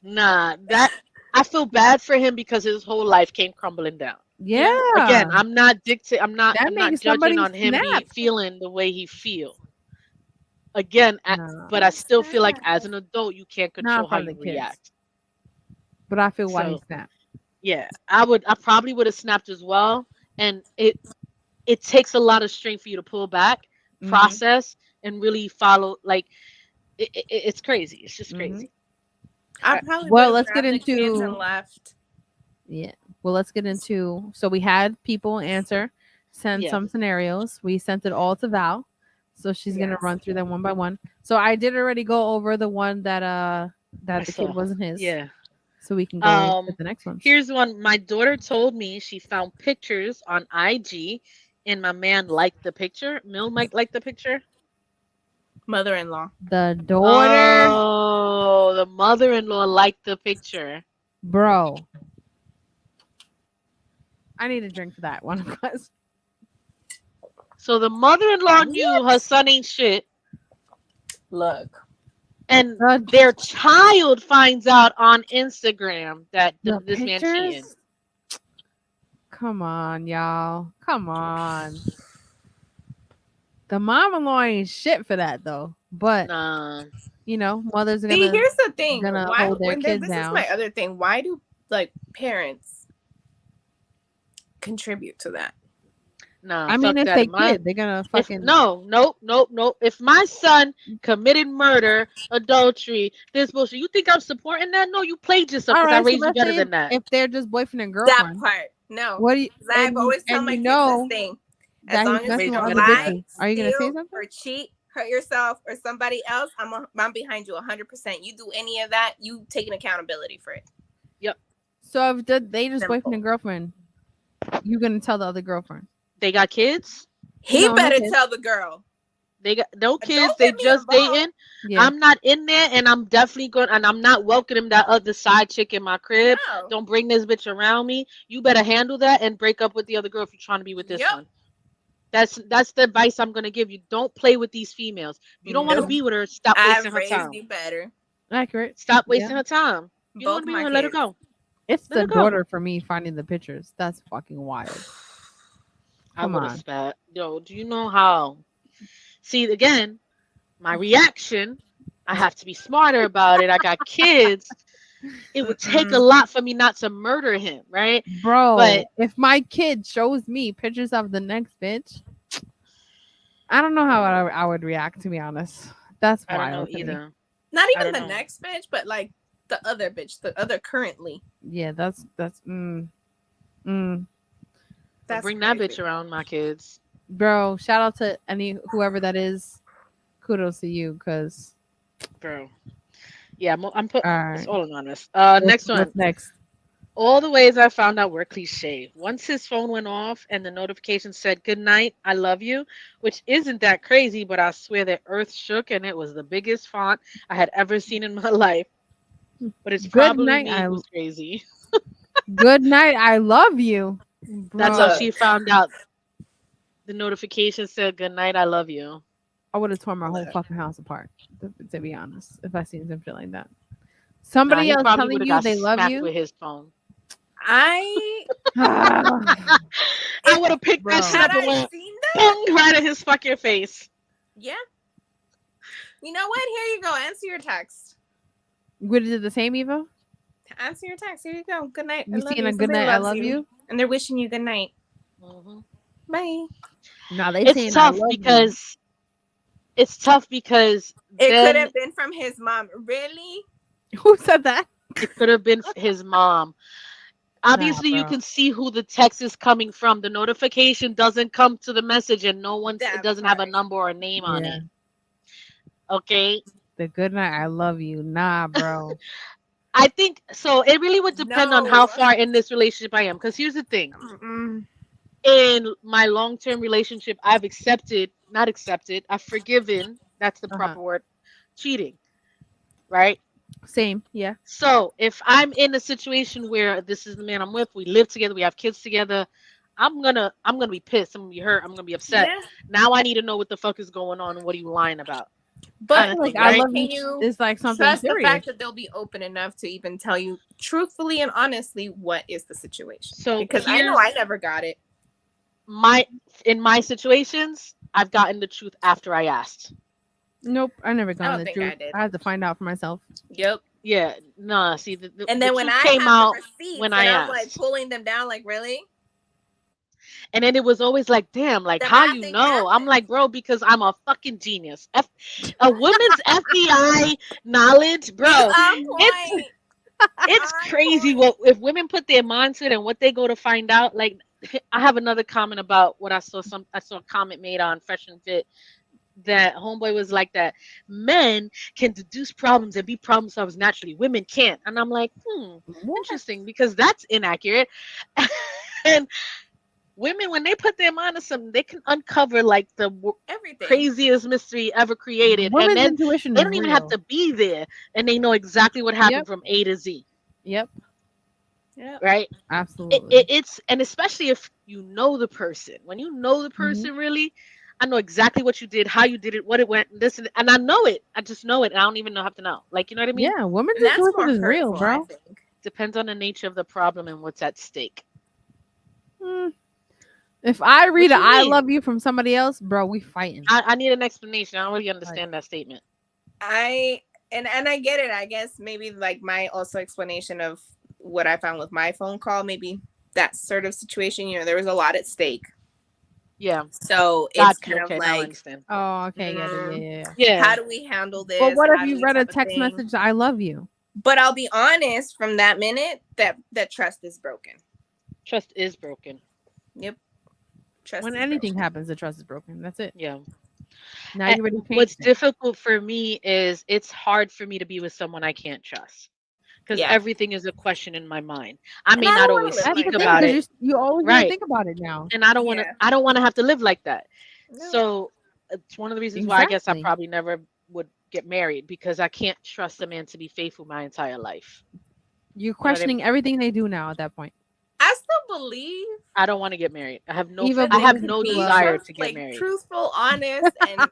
B: Nah, that I feel bad for him because his whole life came crumbling down.
D: Yeah.
B: Again, I'm not dictating.
D: That
B: I'm not
D: makes
B: judging
D: somebody
B: on him
D: snap.
B: feeling the way he feel. Again,
D: Nah,
B: but I still feel like
C: sad.
B: as an adult, you can't
D: not
B: control
D: in
B: how
D: front of
B: you
D: the kids.
B: react.
D: But I feel why he
B: So
D: snapped.
B: yeah, I probably would have snapped as well, and it takes a lot of strength for you to pull back,
D: Mhm.
B: process, and really follow. Like it's crazy. It's just
D: Mhm.
B: crazy.
C: I probably
D: Well,
C: would
D: let's
C: have
D: get
C: grabbed the kids
D: into-
C: and left.
D: Yeah. Well, let's get into. So we had people answer, send
B: Yeah.
D: some scenarios. We sent it all to Val. So she's gonna
C: Yes.
D: run through them one by one. So I did already go over the one that
B: I
D: the kid
B: saw.
D: wasn't his.
B: Yeah.
D: So we can go to the next ones.
B: Here's one. My daughter told me she found pictures on IG, and my man liked the picture. Mil might like the picture.
C: Mother-in-law.
D: The daughter,
B: Oh, the mother-in-law liked the picture.
D: bro. I need a drink for that one, guys.
B: So the mother-in-law knew her son ain't shit,
C: Look.
B: and
D: The,
B: their child finds out on Instagram that
D: the
B: this man cheating.
D: pictures. Come on, y'all. Come on. The mom-in-law ain't shit for that though. But
B: Nah,
D: mothers are
C: See,
D: gonna
C: here's the thing. Why
D: hold their
C: when
D: kids
C: this
D: down.
C: is my other thing. Why do like parents contribute to that?
B: nah.
D: I mean,
B: Fuck
D: if
B: that.
D: they kid, they're gonna fucking
B: No. If my son committed murder, adultery, this bullshit, you think I'm supporting that? No, you played yourself
D: all
B: because I
D: right. So
B: raised you
D: let's
B: better
D: say
B: than that.
D: if they're just boyfriend and
C: That
D: girlfriend,
C: part. No.
D: what do you?
C: 'Cause I've always told my kids this thing. As
D: That
C: long
D: he's
C: as
D: messing
C: you
B: with
C: don't
B: other
C: lie,
B: bitches.
D: Are you gonna say
C: steal,
D: something?
C: or cheat, hurt yourself or somebody else, I'm behind you 100%. You do any of that, you taking accountability for it.
B: Yep.
D: So if they just
C: Simple.
D: boyfriend and girlfriend, you gonna tell the other girlfriend?
B: They got kids.
C: He
D: No
C: better
D: kids.
C: tell the girl.
B: They got no kids.
C: Don't
B: They
C: get me
B: just
C: involved.
B: dating.
D: Yeah.
B: I'm not in there, and I'm definitely going. And I'm not welcoming that other side chick in my crib.
C: No.
B: Don't bring this bitch around me. You better handle that and break up with the other girl if you're trying to be with this
C: Yep.
B: one. That's the advice I'm gonna give you. Don't play with these females. If you don't want to
C: Nope.
B: be with her, stop
C: I've
B: wasting her
C: raised
B: time.
C: you better.
D: Accurate.
B: Stop wasting her time. You don't
C: Both
B: want to be
C: my
B: with her, let her
C: kids.
B: go.
D: It's
B: Let
D: the
B: her go.
D: daughter for me finding the pictures. That's fucking wild.
B: I
D: Come
B: would have
D: on.
B: spat. Yo, do you know how? See, again, my reaction, I have to be smarter about it. I got kids. It would take a lot for me not to murder him, right?
D: Bro,
B: But
D: if my kid shows me pictures of the next bitch, I don't know how I would react, to be honst. That's
B: I don't know
D: wild to me.
B: either.
C: Not
B: I
C: even
B: don't
C: the
B: know.
C: next bitch, but like the other bitch, the other currently.
D: Yeah, that's
B: But
C: That's
B: bring that
C: crazy.
B: bitch around my kids.
D: bro. Shout out to whoever that is. Kudos to you, cause
B: Bro. Yeah, I'm put.
D: all
B: It's
D: right.
B: all anonymous. Next one.
D: What's next?
B: All the ways I found out were cliche. Once his phone went off and the notification said "Good night, I love you," which isn't that crazy, but I swear the earth shook and it was the biggest font I had ever seen in my life. But it's
D: Good
B: probably
D: night.
B: me who's crazy.
D: Good night. I love you, bro.
B: That's how she found out. The notification said "Good night, I love you."
D: I would have torn my whole
C: Look.
D: fucking house apart. To be honest, if I seen some shit like that.
B: Nah,
D: Somebody
B: he
D: else
B: probably
D: telling
B: would have
D: you
B: got
D: they love
B: smacked
D: you.
B: with his phone.
C: I
B: I would have picked
D: Bro.
B: that shit
C: had
B: up and
C: I
B: went
C: seen that.
B: boom right in his fucking face.
C: Yeah. You know what? Here you go. Answer your text.
D: Would it do the same, Eva?
C: Answer your text. Here you go. Good night. I
D: You
C: love
D: seen
C: you.
D: a good
C: Somebody
D: night? I
C: loves
D: love you.
C: And they're wishing you good night.
B: Mhm.
C: Bye.
D: No, they
B: It's
D: saying I
B: tough
D: love
B: because it's tough because
C: It could
B: then
C: have been from his mom. Really?
D: you. Who said that?
B: it could have been his mom. Obviously, you
D: bro.
B: can see who the text is coming from. The notification doesn't come to the message, and it
C: That
B: doesn't have a
C: part.
B: number or a name on
D: Yeah.
B: it. Okay,
D: The good night. I love you. Nah, bro.
B: I think so. It really would depend on how
C: No.
B: far in this relationship I am. Because here's the thing:
C: Mm-mm.
B: in my long-term relationship, I've not accepted, I've forgiven. That's the proper word. Cheating, right?
D: Same. Yeah.
B: So if I'm in a situation where this is the man I'm with, we live together, we have kids together, I'm gonna be pissed. I'm gonna be hurt. I'm gonna be upset.
C: Yeah.
B: Now I need to know what the fuck is going on and what are you lying about,
C: But
B: kind of
D: Like
B: thing,
D: I
B: right?
D: love
C: can
D: you.
C: you
D: It's like something
C: trust the
D: serious.
C: fact that they'll be open enough to even tell you truthfully and honestly what is the situation?
B: So
C: because I know I never got it.
B: In my situations, I've gotten the truth after I asked.
D: Nope. I never got
C: don't
D: the
C: think
D: truth.
C: I did.
D: I had to find out for myself.
C: Yep.
B: Yeah, nah. See,
C: And
B: the
C: then when
B: truth
C: I
B: came
C: have
B: out
C: the receipts
B: when
C: and
B: I
C: I'm like
B: asked,
C: pulling them down, like really?
B: and then it was always like, damn, like
C: The
B: how
C: math
B: you
C: ain't
B: know? I'm
C: mathing.
B: like, bro, because I'm a fucking genius. A woman's FBI knowledge, bro.
C: On
B: It's
C: point.
B: it's
C: On
B: crazy
C: point.
B: what if women put their mind to it and what they go to find out. Like, I have another comment about what I saw. I saw a comment made on Fresh and Fit. that homeboy was like that men can deduce problems and be problem solvers naturally. Women can't. And I'm like,
D: What?
B: interesting, because that's inaccurate. And women, when they put their mind to something, they can uncover like the
C: Everything.
B: craziest mystery ever created.
D: Women's
B: And then
D: intuition
B: they
D: is
B: don't even
D: real.
B: have to be there, and they know exactly what happened
D: Yep.
B: from A to Z.
D: Yep.
C: Yeah.
B: Right?
D: Absolutely.
B: It's, and especially if you know the person. When you know the person really, I know exactly what you did, how you did it, what it went, this and I know it. I just know it. And I don't even have to know. Like, you know what I mean?
D: Yeah, women's
C: And that's
D: intuition
C: more
D: is real,
C: hurtful, I
D: bro.
C: think.
B: Depends on the nature of the problem and what's at stake.
D: If I read
B: What
D: a
B: you
D: "I
B: mean?
D: love you" from somebody else, bro, we fighting.
B: I need an explanation. I don't really understand that statement.
C: I get it. I guess maybe like my also explanation of what I found with my phone call, maybe that sort of situation, there was a lot at stake.
B: Yeah.
C: So
B: Gotcha.
C: it's kind
B: Okay,
C: of
B: now I
C: like,
B: understand.
D: Oh, okay, yeah.
B: Yeah.
C: how do we handle this?
D: But what
C: How
D: if
C: do
D: you
C: we
D: read a
C: type of
D: text
C: thing?
D: message, "I love you"?
C: But I'll be honest, from that minute, that trust is broken.
B: Trust is broken.
C: Yep. Trust
D: When
C: is
D: anything
C: broken.
D: happens, the trust is broken. That's it.
B: Yeah.
D: Now you already
B: What's
D: changed it.
B: difficult for me is it's hard for me to be with someone I can't trust, because
C: Yeah.
B: everything is a question in my mind. I
C: And
B: may
C: I
B: not
C: don't wanna
B: always
C: live
D: That's
B: speak
C: like
D: the thing,
B: about
D: because
B: it,
D: you always gonna
B: right?
D: think about it now.
B: And I don't want to.
C: Yeah.
B: I don't want to have to live like that.
C: No.
B: So it's one of the reasons why I guess I
D: Exactly.
B: probably never would get married, because I can't trust a man to be faithful my entire life.
D: You're
B: You know what I mean?
D: questioning everything they do now at that point.
C: I still believe
B: I don't want to get married. I have no.
D: Eva
C: that
B: I
C: they
B: have
D: believes
C: could
B: no
D: in
C: be
D: love.
B: desire to get
C: like
B: married.
C: truthful, honest, and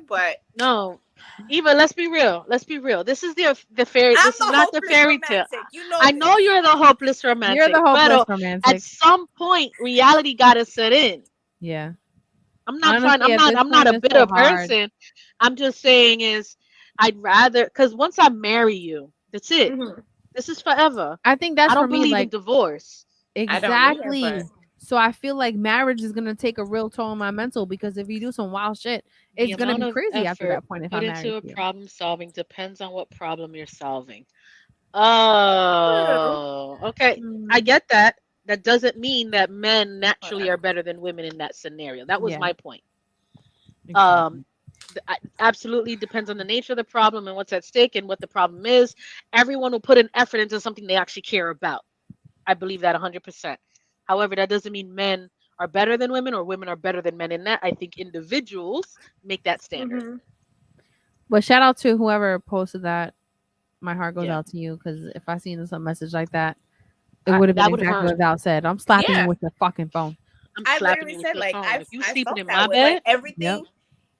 C: but
B: No, Eva. Let's be real. Let's be real. This is the fairy.
C: I'm
B: This is
C: the
B: not the
C: hopeless
B: fairy tale.
C: romantic. You know
B: I
C: this.
B: know you're the hopeless
D: You're
B: romantic,
D: the hopeless
B: but at
D: romantic.
B: some point, reality got to set in.
D: Yeah.
B: I'm not trying.
D: Honestly, at this
B: I'm not
D: point,
B: a
D: it's so
B: bitter
D: hard.
B: person. I'm just saying is, I'd rather, because once I marry you, that's it.
C: Mhm.
B: This is forever.
D: I think
B: I
D: that's for
B: don't
D: me,
B: believe in
D: like,
B: divorce.
C: I don't either,
D: exactly.
C: but
D: So I feel like marriage is gonna take a real toll on my mental, because if you do some wild shit,
B: The
D: it's gonna
B: amount
D: be
B: of
D: crazy after
B: effort
D: that point if
B: put
D: I'm married
B: into a
D: to you.
B: problem solving depends on what problem you're solving.
C: true.
B: Oh, okay. I
D: Mm,
B: get that. That doesn't mean that men naturally are better than women in that scenario. That was
D: yeah,
B: my point.
D: exactly.
B: Absolutely depends on the nature of the problem and what's at stake and what the problem is. Everyone will put an effort into something they actually care about. I believe that 100%. However, that doesn't mean men are better than women or women are better than men in that. I think individuals make that standard.
C: Mhm.
D: But shout out to whoever posted that. My heart goes
B: Yeah.
D: out to you, because if I seen some message like that, it would have been
B: That would
D: exactly
B: hurt.
D: what Val said. I'm slapping
C: Yeah.
D: you with the fucking phone.
B: I'm
C: I
B: slapping
C: literally
B: you with
C: said
B: your
C: like
B: phone. If you
C: I
B: sleeping
C: felt
B: in
C: that
B: my
C: way. Like
B: bed,
C: everything,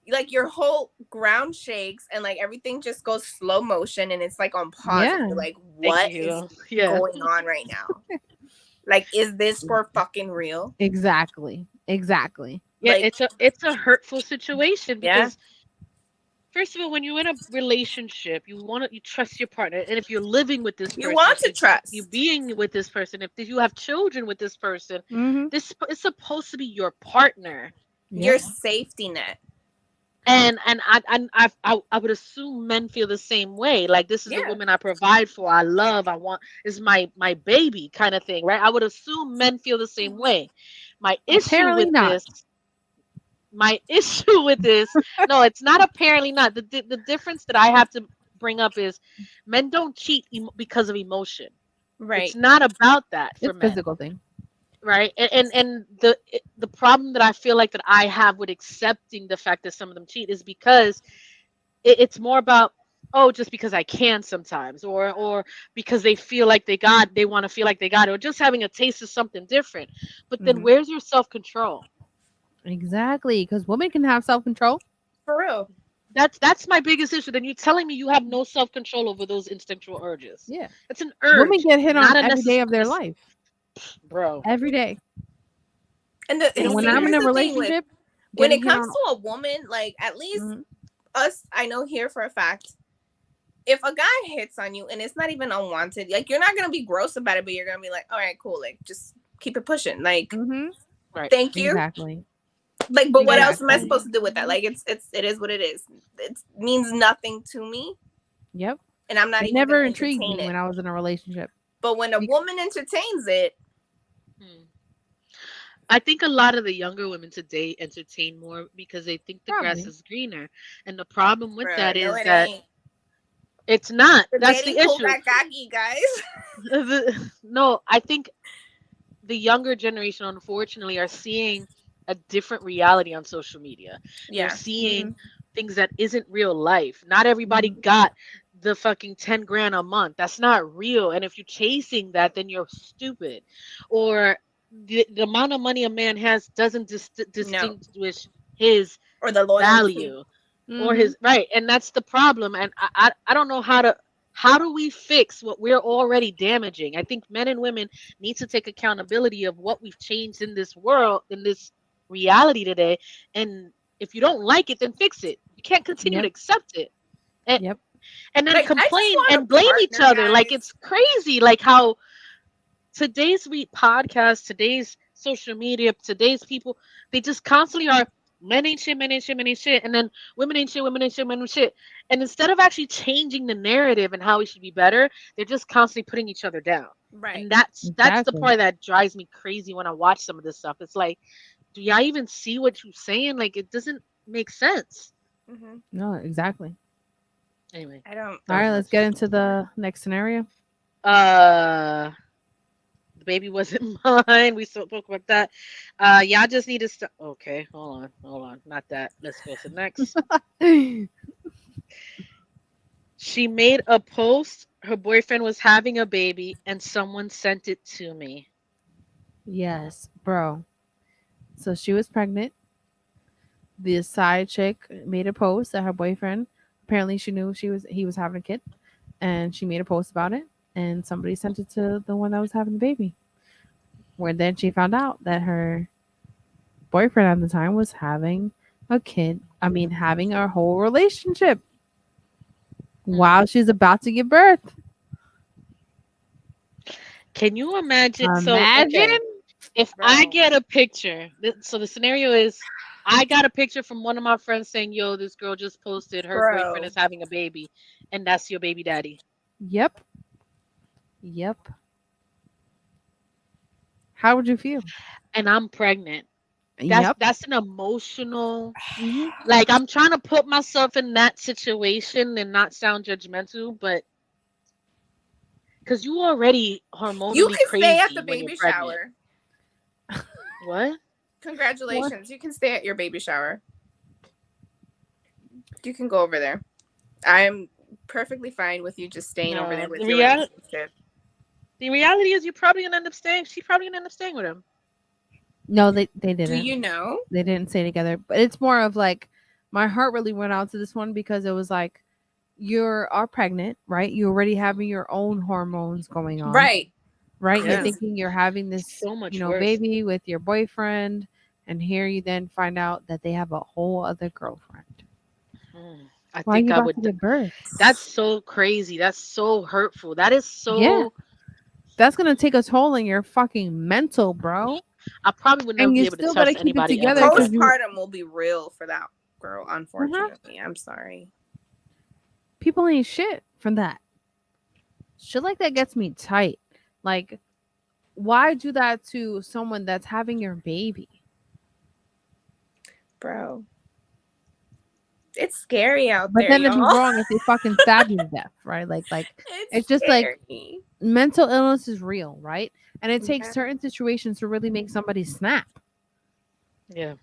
C: like your whole ground shakes and like everything just goes slow motion and it's like on pause. And
D: Yeah.
C: you're like,
B: thank
C: what is
B: you. Yeah.
C: going on right now? Like, is this for fucking real?
D: Exactly. Exactly.
B: Yeah,
C: Like,
B: it's a hurtful situation,
C: yeah.
B: because first of all, when you're in a relationship, you trust your partner, and if you're living with this
C: You
B: person,
C: want
B: if
C: to
B: you
C: trust.
B: being with this person, if you have children with this person,
D: Mm-hmm.
B: this is supposed to be your partner.
C: Your
D: Yeah.
C: safety net.
B: And I would assume men feel the same way. Like, this is the
C: Yeah.
B: woman I provide for, I love, I want, is my baby kind of thing, right? I would assume men feel the same way. My issue
D: Apparently
B: with
D: not.
B: this my issue with this, no, it's not, apparently not. The difference that I have to bring up is men don't cheat because of emotion. It's
C: Right.
B: not about that for
D: It's
B: men,
D: physical thing.
B: right? And the problem that I feel like that I have with accepting the fact that some of them cheat is because it's more about, oh, just because I can sometimes, or because they feel like they want to feel like they got it, or just having a taste of something different. But then
D: Mhm.
B: where's your self-control?
D: Exactly, because women can have self control.
C: For real.
B: That's my biggest issue. Then you're telling me you have no self-control over those instinctual urges.
D: Yeah,
B: It's an
D: women
B: urge,
D: get hit on
B: not a
D: every day of their
B: necessary.
D: life,
B: Bro,
D: every day.
C: And
B: they
D: And
B: don't
D: when
C: see,
D: I'm
B: care.
D: in
C: here's
D: a
C: the thing with
D: relationship,
C: when it
D: getting hit
C: comes
D: on.
C: to a woman, like at least
D: Mhm.
C: us, I know here for a fact, if a guy hits on you and it's not even unwanted, like you're not gonna be gross about it, but you're gonna be like, all right, cool, like just keep it pushing. Like,
D: Mhm.
B: Right.
C: thank you.
D: Exactly.
C: Like, but what else am I
D: Exactly.
C: supposed to do with that? Like, it is what it is. It means nothing to me,
D: Yep.
C: and I'm not
D: It
C: even gonna
D: never intrigued
C: entertain
D: me
C: it.
D: when I was in a relationship.
C: But when a woman entertains it,
B: Hmm. I think a lot of the younger women today entertain more because they think the grass
D: Probably.
B: is greener. And the problem with
C: Bro,
B: that
C: no,
B: is
C: it
B: that
C: ain't.
B: it's not.
C: The
B: That's the
C: dating pool
B: issue.
C: got cocky, guys.
B: No, I think the younger generation, unfortunately, are seeing a different reality on social media. They're
C: Yeah.
B: seeing
D: Mhm.
B: things that isn't real life. Not everybody
D: Mhm.
B: got the fucking 10 grand a month. That's not real. And if you're chasing that, then you're stupid. Or the amount of money a man has doesn't
C: No.
B: distinguish his
C: Or the loyalty.
B: value or
D: Mhm.
B: his right. And that's the problem. And I don't know how do we fix what we're already damaging. I think men and women need to take accountability of what we've changed in this world, in this reality today. And if you don't like it, then fix it. You can't continue to
D: Yep.
B: accept it. And
D: Yep.
B: and then
C: Like, I just
B: complain
C: want
B: and
C: a
B: blame each
C: partner,
B: other. Like
C: guys.
B: it's crazy. Like how today's podcast, today's social media, today's people, they just constantly are men ain't shit, men ain't shit, men ain't shit, and then women ain't shit, women ain't shit, men ain't shit. And instead of actually changing the narrative and how we should be better, they're just constantly putting each other down.
C: Right.
B: And that's the
D: Exactly.
B: part that drives me crazy when I watch some of this stuff. It's like, do y'all even see what you're saying? Like it doesn't make sense.
C: Hmm.
D: No, exactly.
B: Anyway,
C: I don't.
B: that
D: All
B: was
D: right,
B: my
D: let's get
B: 2 cents
D: into
B: on that.
D: the next scenario.
B: The baby wasn't mine. We spoke about that. Y'all just need to stop. Okay, hold on. Not that. Let's go to the next. She made a post. Her boyfriend was having a baby, and someone sent it to me.
D: Yes, bro. So she was pregnant. The side chick made a post that her boyfriend, apparently she knew he was having a kid, and she made a post about it, and somebody sent it to the one that was having the baby. Where then she found out that her boyfriend at the time was having a kid. I mean, having a whole relationship
B: Hmm.
D: while she's about to give birth.
B: Can you imagine? So, okay,
D: Imagine.
B: if I
C: Bro.
B: get a picture, so the scenario is I got a picture from one of my friends saying, "Yo, this girl just posted her boyfriend
C: Bro.
B: is having a baby, and that's your baby daddy."
D: Yep. Yep. How would you feel?
B: And I'm pregnant.
D: Yep.
B: That's an emotional.
D: Hmm.
B: Like I'm trying to put myself in that situation and not sound judgmental, but because you already
C: You
B: hormonally
C: can stay at the
B: crazy when you're
C: baby
B: pregnant.
C: shower.
B: What?
D: What?
C: Congratulations. You can stay at your baby shower. You can go over there. I'm perfectly fine with you just staying over there
B: No,
C: with your relationship.
B: the reality is you're probably gonna end up staying. She's probably gonna end up staying with him.
D: No, they
C: Do
D: didn't.
C: you know?
D: They didn't stay together. But it's more of like my heart really went out to this one because it was like you are pregnant, right? You're already having your own hormones going on,
C: Right.
D: right? You're
B: Yeah,
C: Crazy.
D: thinking you're having this,
B: so much worse.
D: baby with your boyfriend, and here you then find out that they have a whole other girlfriend.
B: I
D: Why are
B: think
D: you
B: I
D: about to
B: would.
D: give birth?
B: That's so crazy. That's so hurtful. That is
D: Yeah,
B: so.
D: that's gonna take a toll on your fucking mental, bro.
B: I probably would never
D: And
B: be
D: you
B: able to
D: still gotta
B: trust
D: keep it
B: anybody ever
D: together because
B: again.
C: Postpartum will be real for that girl,
D: uh
C: unfortunately. I'm sorry.
D: people ain't shit from that. Shit like that gets me tight. Like, why do that to someone that's having your baby?
C: Bro. It's scary out
D: But
C: there,
D: then it'd be
C: y'all.
D: wrong if they fucking stab you to death, right? Like
C: It's
D: it's just like
C: scary.
D: mental illness is real, right? And it takes
C: Yeah.
D: certain situations to really make somebody snap.
B: Yeah.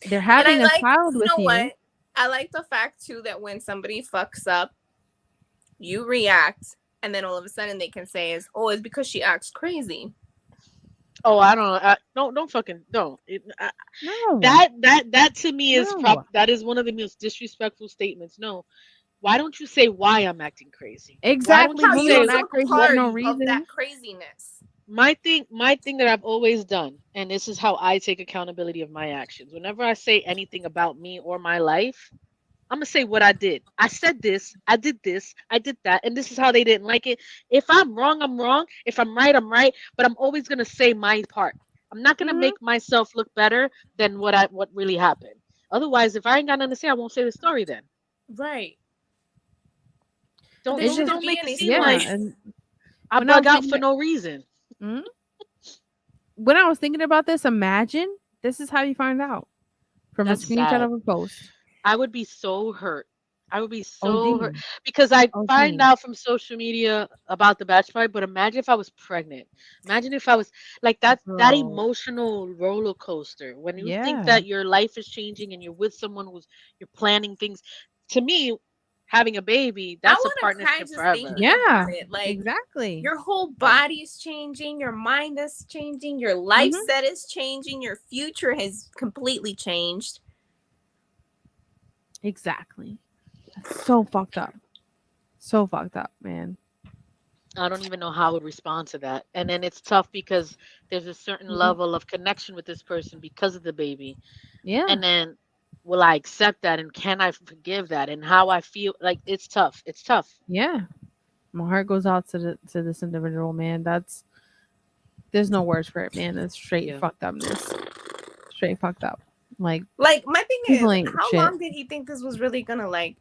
D: They're
C: And I
D: having a
C: like,
D: child
C: you
D: with
C: know
D: you.
C: what? I like the fact too that when somebody fucks up, you react, and then all of a sudden they can say is, "Oh, it's because she acts crazy."
B: Oh, I don't. Don't fucking don't.
D: No,
B: That to me is
D: no.
B: that is one of the most disrespectful statements. No, why don't you say why I'm acting crazy? Why don't
D: Exactly.
B: you
C: How
D: Women
C: you
D: don't
B: say
D: act
C: took
D: crazy for
B: what
C: part
D: no
C: of that
D: reason.
C: craziness.
B: my thing that I've always done, and this is how I take accountability of my actions. Whenever I say anything about me or my life, I'm gonna say what I did. I said this, I did that, and this is how they didn't like it. If I'm wrong, I'm wrong. If I'm right, I'm right. But I'm always gonna say my part. I'm not gonna
D: Hmm.
B: make myself look better than what really happened. Otherwise, if I ain't got nothing to say, I won't say the story then.
C: Right. There
D: It's
B: Don't
D: just
C: shouldn't
B: don't
C: be
B: make it
C: any
B: seem
D: yeah.
B: like
C: stories.
D: And
B: I
D: when I
B: bug
D: was
B: out
D: thinking
B: for
D: that,
B: no reason.
D: mhm. when I was thinking about this, imagine this is how you find out from a
B: That's
D: screenshot
B: sad.
D: of a post.
B: I would be so hurt. I would be so hurt
D: OD.
B: because I find
D: OD.
B: out from social media about the bachelor party. But imagine if I was pregnant. Imagine if I was like that
D: Bro.
B: emotional roller coaster when you think
D: Yeah.
B: that your life is changing and you're with someone who's you're planning things. To me, having a baby,
C: I
B: that's a
C: want to cry
B: partnership
C: just
B: forever.
C: thinking about
D: Yeah.
C: it. Like
D: Exactly.
C: your whole
B: Yeah.
C: body is changing, your mind is changing, your life
D: Mhm.
C: set is changing, your future has completely changed.
D: Exactly. That's so fucked up. So fucked up, man.
B: I don't even know how I would respond to that. And then it's tough because there's a certain
D: Mhm.
B: level of connection with this person because of the baby.
D: Yeah.
B: And then will I accept that and can I forgive that and how I feel like it's tough. It's tough.
D: Yeah. My heart goes out to this individual, man. That's there's no words for it, man. That's straight
B: Yeah.
D: fucked upness. Straight fucked up. Like
C: Like my thing
D: people
C: is,
D: ain't
C: how
D: shit.
C: long did he think this was really gonna like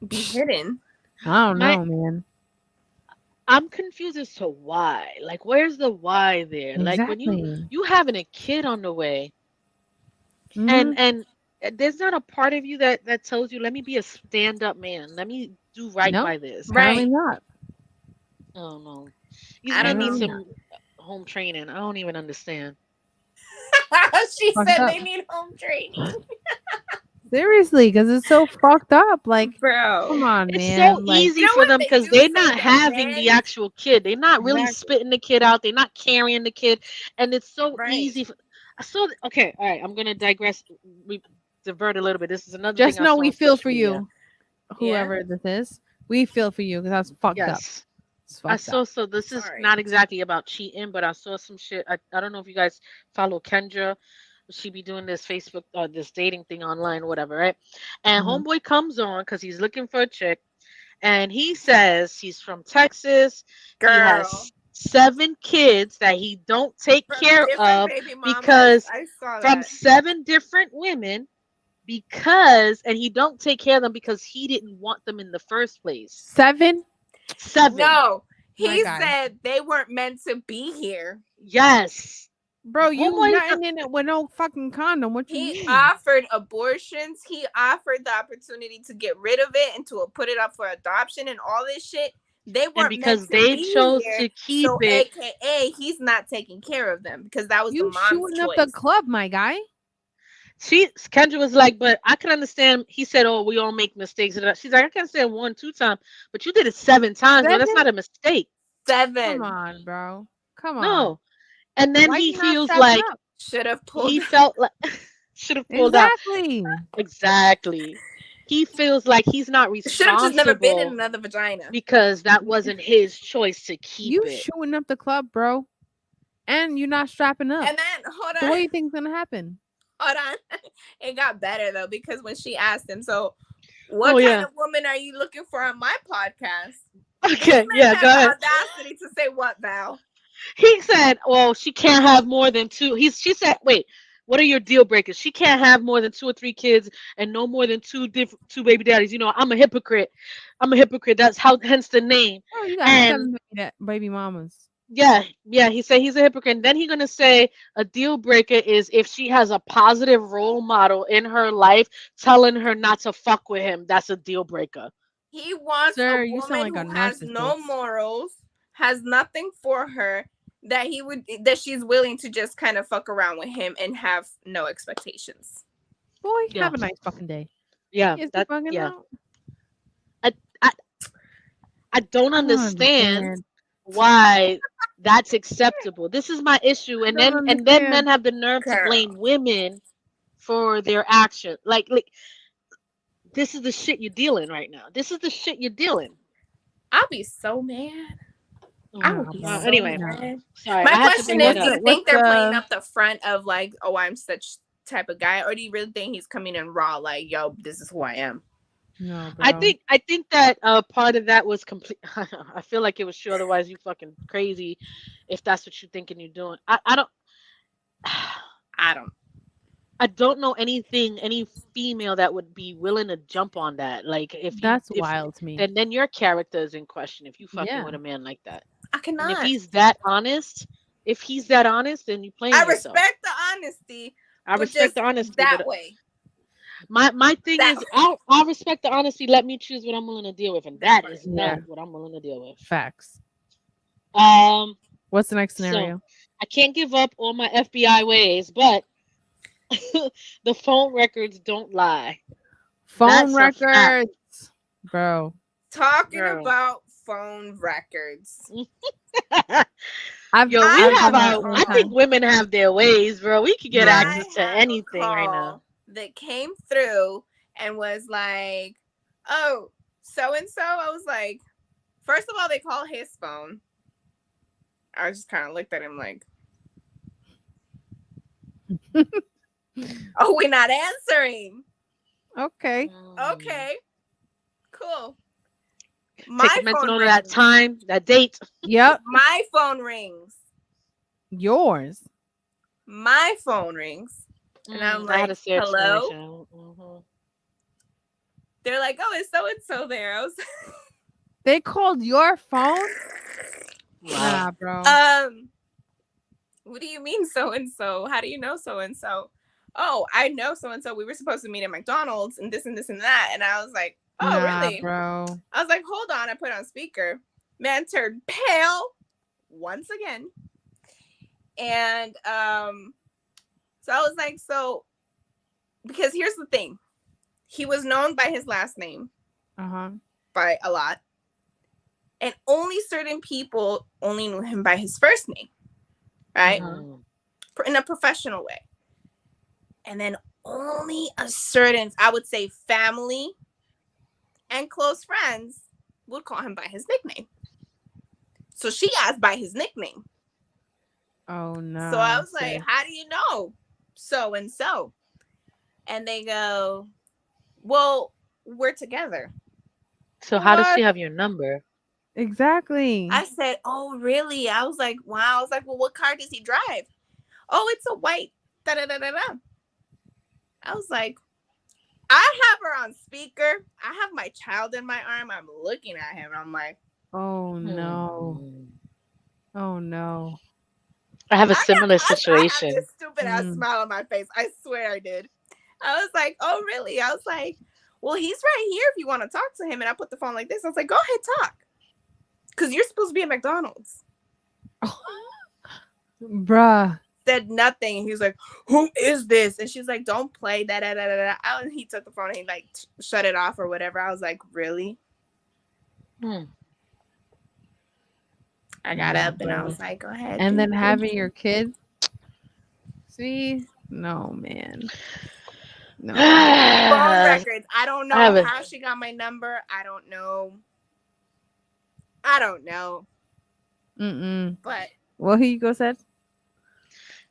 C: be hidden?
D: I don't
B: My
D: know, man.
B: I'm confused as to why. Like where's the why there? Like when
D: Exactly.
B: you having a kid on the way
D: Mm-hmm.
B: and there's not a part of you that tells you let me be a stand-up man. Let me do right
D: No,
B: by this.
D: apparently
C: Right.
D: not.
B: Oh no. These
C: I don't
B: men need
C: know.
D: Apparently not.
B: some home training. I don't even understand.
C: She
D: Fucked
C: said
D: up.
C: they need home training.
D: Seriously, because it's so fucked up. Like, come
C: Bro.
D: on,
B: It's so
D: man. Like,
C: You
B: easy
C: know
B: for
C: what
B: them
C: they
B: because
C: do
B: they're
C: say
B: not
C: that
B: having the
C: men
B: actual kid. They're not really
D: exactly.
B: spitting the kid out. They're not carrying the kid, and it's so
C: right.
B: easy. I saw. Okay, all right. I'm gonna digress. We divert a little bit. This is another thing
D: Just
B: I
D: know
B: saw
D: we
B: on
D: feel
B: social
D: for
B: media.
D: you,
C: Yeah.
D: whoever this is. We feel for you because that's fucked up.
B: Yes,
D: It's
B: I
D: fucked up.
B: saw. So this is
C: Sorry.
B: not exactly about cheating, but I saw some shit. I don't know if you guys follow Kendra. She be doing this Facebook this dating thing online, whatever, right? And
D: Hmm.
B: homeboy comes on because he's looking for a chick. And he says he's from Texas. He
C: Girl.
B: has 7 kids that he don't take
C: From
B: care
C: different
B: of
C: baby mamas.
B: because
C: I saw
B: from
C: that.
B: 7 different women because and he don't take care of them because he didn't want them in the first place.
D: 7,
B: 7.
C: No.
D: my
C: He
D: guy.
C: said they weren't meant to be here.
B: Yes.
D: Bro, you
B: Homeboy,
D: nothing in it with no fucking condom. What you
C: He
D: mean?
C: offered abortions. He offered the opportunity to get rid of it and to put it up for adoption and all this shit. They
B: and
C: weren't meant
B: because
C: to
B: they
C: be
B: chose
C: here.
B: to keep
C: So,
B: it.
C: AKA, he's not taking care of them because that was the
D: You
C: mom's
D: shooting up the
C: choice.
D: club, my guy.
B: Kendra was like, but I can understand. He said, "Oh, we all make mistakes." And she's like, "I can understand 1, 2 times, but you did it 7 times. No, that's
D: 7?
B: not a mistake.
D: Come
C: 7.
D: on, bro. Come on.
B: No." And then
D: Why
B: he
D: you not
B: feels
D: strapping
B: like
D: up?
C: Should have pulled.
B: he felt like should have pulled out.
D: Exactly.
B: Exactly. He feels like he's not
C: Should have just never been in
B: responsible
C: another vagina.
B: because that wasn't his choice to keep
D: You
B: it.
D: shooting up the club, bro. And you're not strapping up.
C: And then, hold
D: So what
C: on.
D: do you think's gonna happen?
C: Hold on. It got better though because when she asked him, so
B: Oh
C: what kind
B: yeah.
C: of woman are you looking for on my podcast? This
B: Okay.
C: man
B: Yeah. Go
C: had the
B: ahead.
C: audacity to say what, Val?
B: He said, "Well, she can't have more than two." She said, "Wait, what are your deal breakers? She can't have more than 2 or 3 kids and no more than two baby daddies. You know, I'm a hypocrite. I'm a hypocrite. That's how, hence the name."
D: Oh, you got
B: And
D: 7 baby mamas.
B: yeah, yeah, he said he's a hypocrite. And then he's gonna say a deal breaker is if she has a positive role model in her life telling her not to fuck with him. That's a deal breaker.
C: He wants a
D: Sir, you sound
C: woman
D: like a
C: who has no
D: narcissist.
C: morals, has nothing for her, that she's willing to just kind of fuck around with him and have no expectations.
D: Boy,
B: Yeah,
D: have a nice fucking day.
B: yeah,
D: Is he
B: that
D: fucking
B: yeah.
D: out?
B: I I, I don't
D: I don't
B: understand
D: understand.
B: why that's acceptable. This is my issue.
D: I
B: And
D: don't
B: then men
D: understand.
B: have the nerve to
C: Girl,
B: blame women for their action. Like this is the shit you're dealing right now. This is the shit you're dealing.
C: I'll be so mad. I
B: Mm.
C: would
D: Nah,
C: be
D: bro.
C: so
B: Anyway,
D: Nah.
C: mad.
B: sorry,
C: My
B: I had to
C: question
B: bring
C: is,
B: that
D: What's
C: do
B: up.
D: the
C: you
D: what's
C: think they're playing
D: the
C: up the front of like, oh, I'm such type of guy, or do you really think he's coming in raw, like, yo, this is who I am?
D: no,
B: I
D: bro.
B: think I think that part of that was complete. I feel like it was true. Otherwise, you fucking crazy. If that's what you're thinking you're doing, I don't.
C: I don't.
B: I don't know any female that would be willing to jump on that. Like
D: That's
B: if
D: wild to me.
B: then your character is in question if you fucking
D: Yeah.
B: with a man like that.
C: I
B: And if
C: cannot.
B: he's that honest, If he's that honest, then you playing
C: I
B: yourself.
C: respect the honesty,
B: I
C: but
B: respect
C: just
B: the honesty,
C: that
B: but
C: way.
B: my thing
C: That
B: is, I respect the honesty. Let me choose what I'm willing to deal with, and
C: that
B: that
C: part.
B: is
D: Yeah.
B: not what I'm willing to deal with.
D: Facts.
B: Um,
D: What's the next
B: so
D: scenario?
B: I can't give up on my FBI ways, but the phone records don't lie.
D: Phone
B: That's a fact,
D: records, bro.
C: Talking
B: girl.
C: about phone records.
D: I've
B: Yo, we
C: I
B: have
C: have a
B: our. I think
C: call.
B: women have their ways, bro. We could get
D: Yeah.
C: I
B: access to
C: have a
B: anything right now.
C: call that came through and was like, "Oh, so and so." I was like, first of all, they call his phone. I just kind of looked at him like, "Oh, we're not answering."
D: Okay.
C: Okay, cool.
B: Take
C: My
B: a mental
C: phone
B: note of that
C: rings.
B: time, that date.
D: Yep.
C: My phone rings.
D: Yours.
C: My phone rings. And I'm
B: I had a
C: like,
B: shared
C: "Hello?"
B: situation. Mhm.
C: They're like, "Oh, is so and so there?" I was
D: They called your phone?
B: Wow.
D: Nah, bro.
C: what do you mean so and so? How do you know so and so? Oh, I know so and so. We were supposed to meet at McDonald's and this and this and that. And I was like, "Oh,
D: Nah,
C: really?"
D: bro.
C: I was like, "Hold on." I put it on speaker. Man turned pale once again. And so I was like, so because here's the thing. He was known by his last name
D: Uh-huh.
C: by a lot. And only certain people only knew him by his first name, right?
B: Mm.
C: In a professional way. And then only a certain, I would say, family and close friends would call him by his nickname. So she asked by his nickname.
D: Oh no.
C: So I was like,
D: sis.
C: "How do you know so and so?" And they go, "Well, we're together."
B: So how does
D: What?
B: she have your number?
D: Exactly.
C: I said, "Oh, really?" I was like, "Wow." I was like, "Well, what car does he drive?" "Oh, it's a white da da da da da." I was like, I have her on speaker. I have my child in my arm. I'm looking at him. I'm like,
D: Oh no.
B: Hmm.
D: Oh no.
B: I have a
C: I
B: similar
C: have
B: situation.
C: this stupid ass smile on my face. I swear I did. I was like, "Oh, really?" I was like, "Well, he's right here if you want to talk to him." And I put the phone like this. I was like, "Go ahead, talk." Because you're supposed to be at McDonald's.
D: Bruh.
C: Said nothing. He was like, "Who is this?" And she's like, "Don't play that." Da, da, da, da. And he took the phone and he like shut it off or whatever. I was like, "Really?"
B: Hmm.
C: I got
D: Nah,
C: up and I
D: bro.
C: was like, "Go ahead."
D: And
C: do
D: then
C: you
D: having
C: think?"
D: your kid. See? No, man. No.
C: Phone
B: I
C: records. I don't
B: have
C: know
B: a
C: how she got my number. I don't know. I don't know.
D: Mm-mm.
C: But
D: What he go said?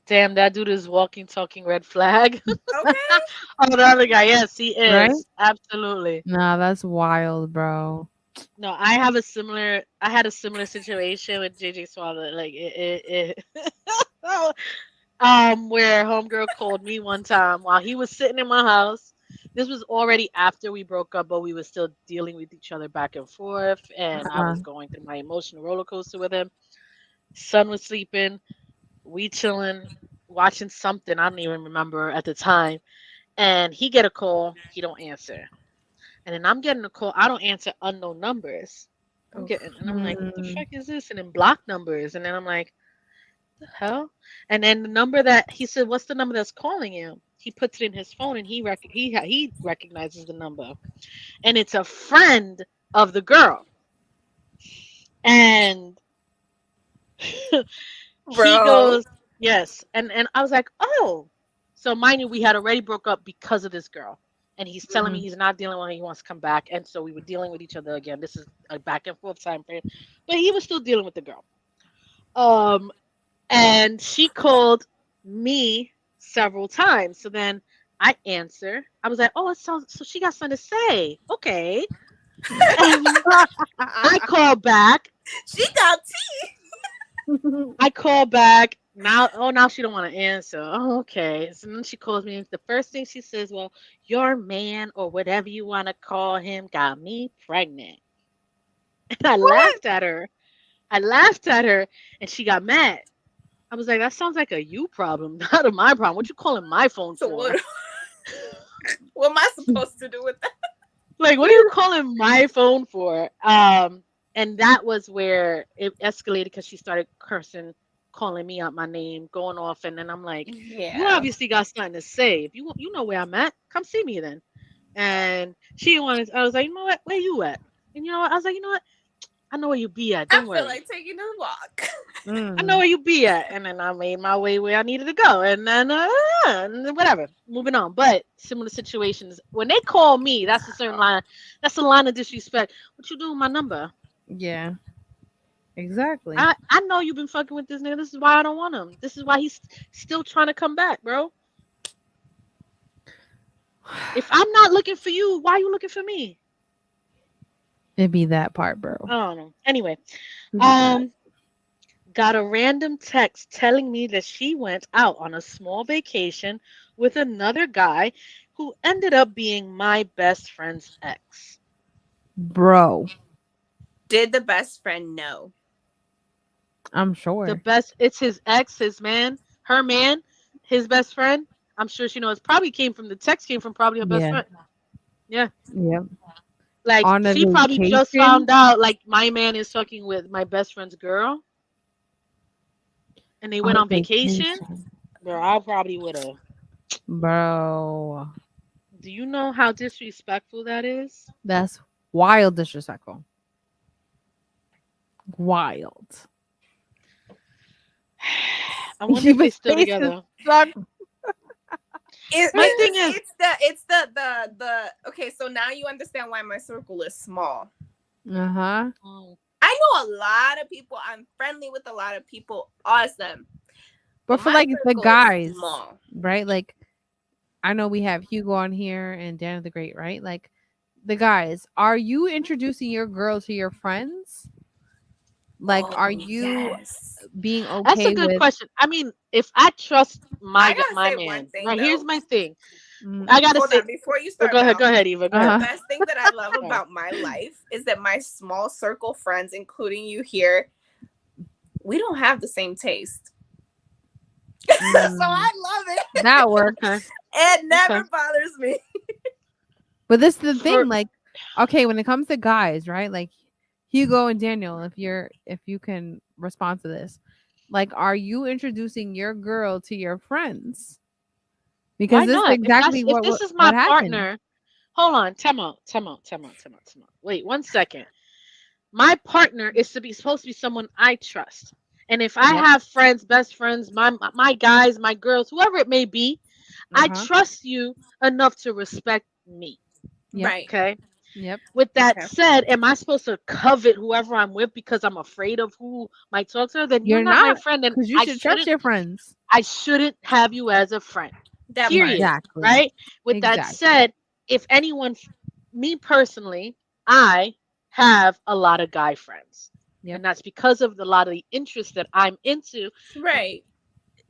B: damn. That dude is walking, talking red flag.
C: okay.
B: Oh, the other guy. Yes, he
D: Right?
B: is. Absolutely.
D: Nah, that's wild, bro.
B: No, I have a similar. I had a similar situation with JJ Swallow. Like where homegirl called me one time while he was sitting in my house. This was already after we broke up, but we were still dealing with each other back and forth, and I
D: Uh-huh.
B: was going through my emotional roller coaster with him. Son was sleeping, we chilling, watching something I don't even remember at the time, and he get a call, he don't answer, and then I'm getting a call, I don't answer unknown numbers. And I'm like, what the
D: Mm.
B: fuck is this? And then block numbers, and then I'm like, the hell? And then the number that he said, what's the number that's calling you? He puts it in his phone, and he recognizes the number, and it's a friend of the girl, and he
C: Bro.
B: goes, yes, and I was like, oh, so mind you, we had already broke up because of this girl, and he's telling me
D: Mhm.
B: he's not dealing with her, he wants to come back, and so we were dealing with each other again. This is a back and forth time frame, but he was still dealing with the girl. Um, and she called me several times. So then I answer. I was like, oh, so she got something to say. Okay. And I call back.
C: She got
B: I call back. Now she don't want to answer. Oh, okay. So then she calls me. The first thing she says, well, your man or whatever you want to call him got me pregnant. And I
C: what?
B: laughed at her. I laughed at her and she got mad. I was like, that sounds like a you problem, not a my problem. What you calling my phone
C: So
B: for?
C: what am I supposed to do with that?
B: Like, what are you calling my phone for? And that was where it escalated because she started cursing, calling me out my name, going off, and then I'm like, you
C: Yeah.
B: obviously got something to say. If you know where I'm at, come see me then. And she wanted, I was like, you know what, where you at? And you know what, I was like, you know what, I know where you be at.
C: I
B: Don't
C: feel
B: worry.
C: like taking a walk.
B: I know
D: Mm.
B: where you be at. And then I made my way where I needed to go. And then, whatever, moving on. But similar situations, when they call me, that's a certain line. That's a line of disrespect. What you doing with my number?
D: Yeah, exactly.
B: I know you've been fucking with this nigga. This is why I don't want him. This is why he's still trying to come back, bro. If I'm not looking for you, why are you looking for me?
D: It'd be that part, bro.
B: I don't know. Anyway,
D: It'd be that.
B: um, got a random text telling me that she went out on a small vacation with another guy who ended up being my best friend's ex.
D: Bro,
C: Did the best friend know?
D: I'm
B: The
D: sure.
B: best, it's his ex, his man, her man, his best friend. I'm sure she knows. Probably came from the text, came from probably her best
D: Yeah.
B: friend. Yeah.
D: Yep.
B: Like
D: On a
B: she probably just
D: vacation.
B: found out like my man is fucking with my best friend's girl and they
D: On
B: went
D: a
B: on vacation.
D: vacation.
B: Girl, I probably would have.
D: Bro.
B: Do you know how disrespectful that is?
D: That's wild disrespectful. Wild.
B: I wonder if
D: Your
B: they still
D: face is
B: together.
D: stuck.
B: My thing is,
C: It's the okay, so now you understand why my circle is small.
D: Uh-huh.
B: oh,
C: I know a lot of people. I'm friendly with a lot of people. Awesome.
D: But for
C: my
D: like the
C: circle is
D: guys,
C: small.
D: right? Like I know we have Hugo on here and Dana the Great, right? Like the guys, are you introducing your girl to your friends? Like, are
C: Oh,
D: you
C: yes.
D: being
B: that's a
D: okay
B: good
D: with?
B: question. I mean, if I trust
C: I
B: my
C: gotta
B: my
C: say one
B: man,
C: thing
B: right? Here's
C: though.
B: my thing.
D: Mm,
B: I gotta
C: Hold
B: say,
C: on, before you
B: oh,
C: start, Mel.
B: go ahead, Eva, go
C: The
D: uh-huh.
B: ahead.
C: best thing that I love
B: Sorry.
C: about my life is that my small circle friends, including you here, we don't have the same taste. So I love it.
D: That works.
B: Okay,
C: It
B: okay.
C: never bothers me.
D: But this is the
B: For
D: thing, like, okay, when it comes to guys, right? Like Hugo and Daniel, if you can respond to this, like, are you introducing your girl to your friends? Because
B: why
D: this is
B: not?
D: exactly
B: If
D: what
B: this is my
D: what happened.
B: partner, hold on, time out. Wait 1 second. My partner is to be supposed to be someone I trust. And if I
D: Yep.
B: have friends, best friends, my guys, my girls, whoever it may be, I
D: Uh-huh.
B: trust you enough to respect me.
D: Yep.
C: Right.
B: Okay.
D: Yep.
B: With that
C: Okay.
B: said, am I supposed to covet whoever I'm with because I'm afraid of who might talk to her? Then you're
D: You're
B: not my
D: not,
B: friend, and
D: because you should trust your friends.
B: I shouldn't have you as a friend.
C: That part.
B: Period.
D: Exactly.
B: Right? With that
D: Exactly.
B: said, if anyone, me personally, I have a lot of guy friends.
D: Yep.
B: And that's because of a lot of the interests that I'm into,
C: Right.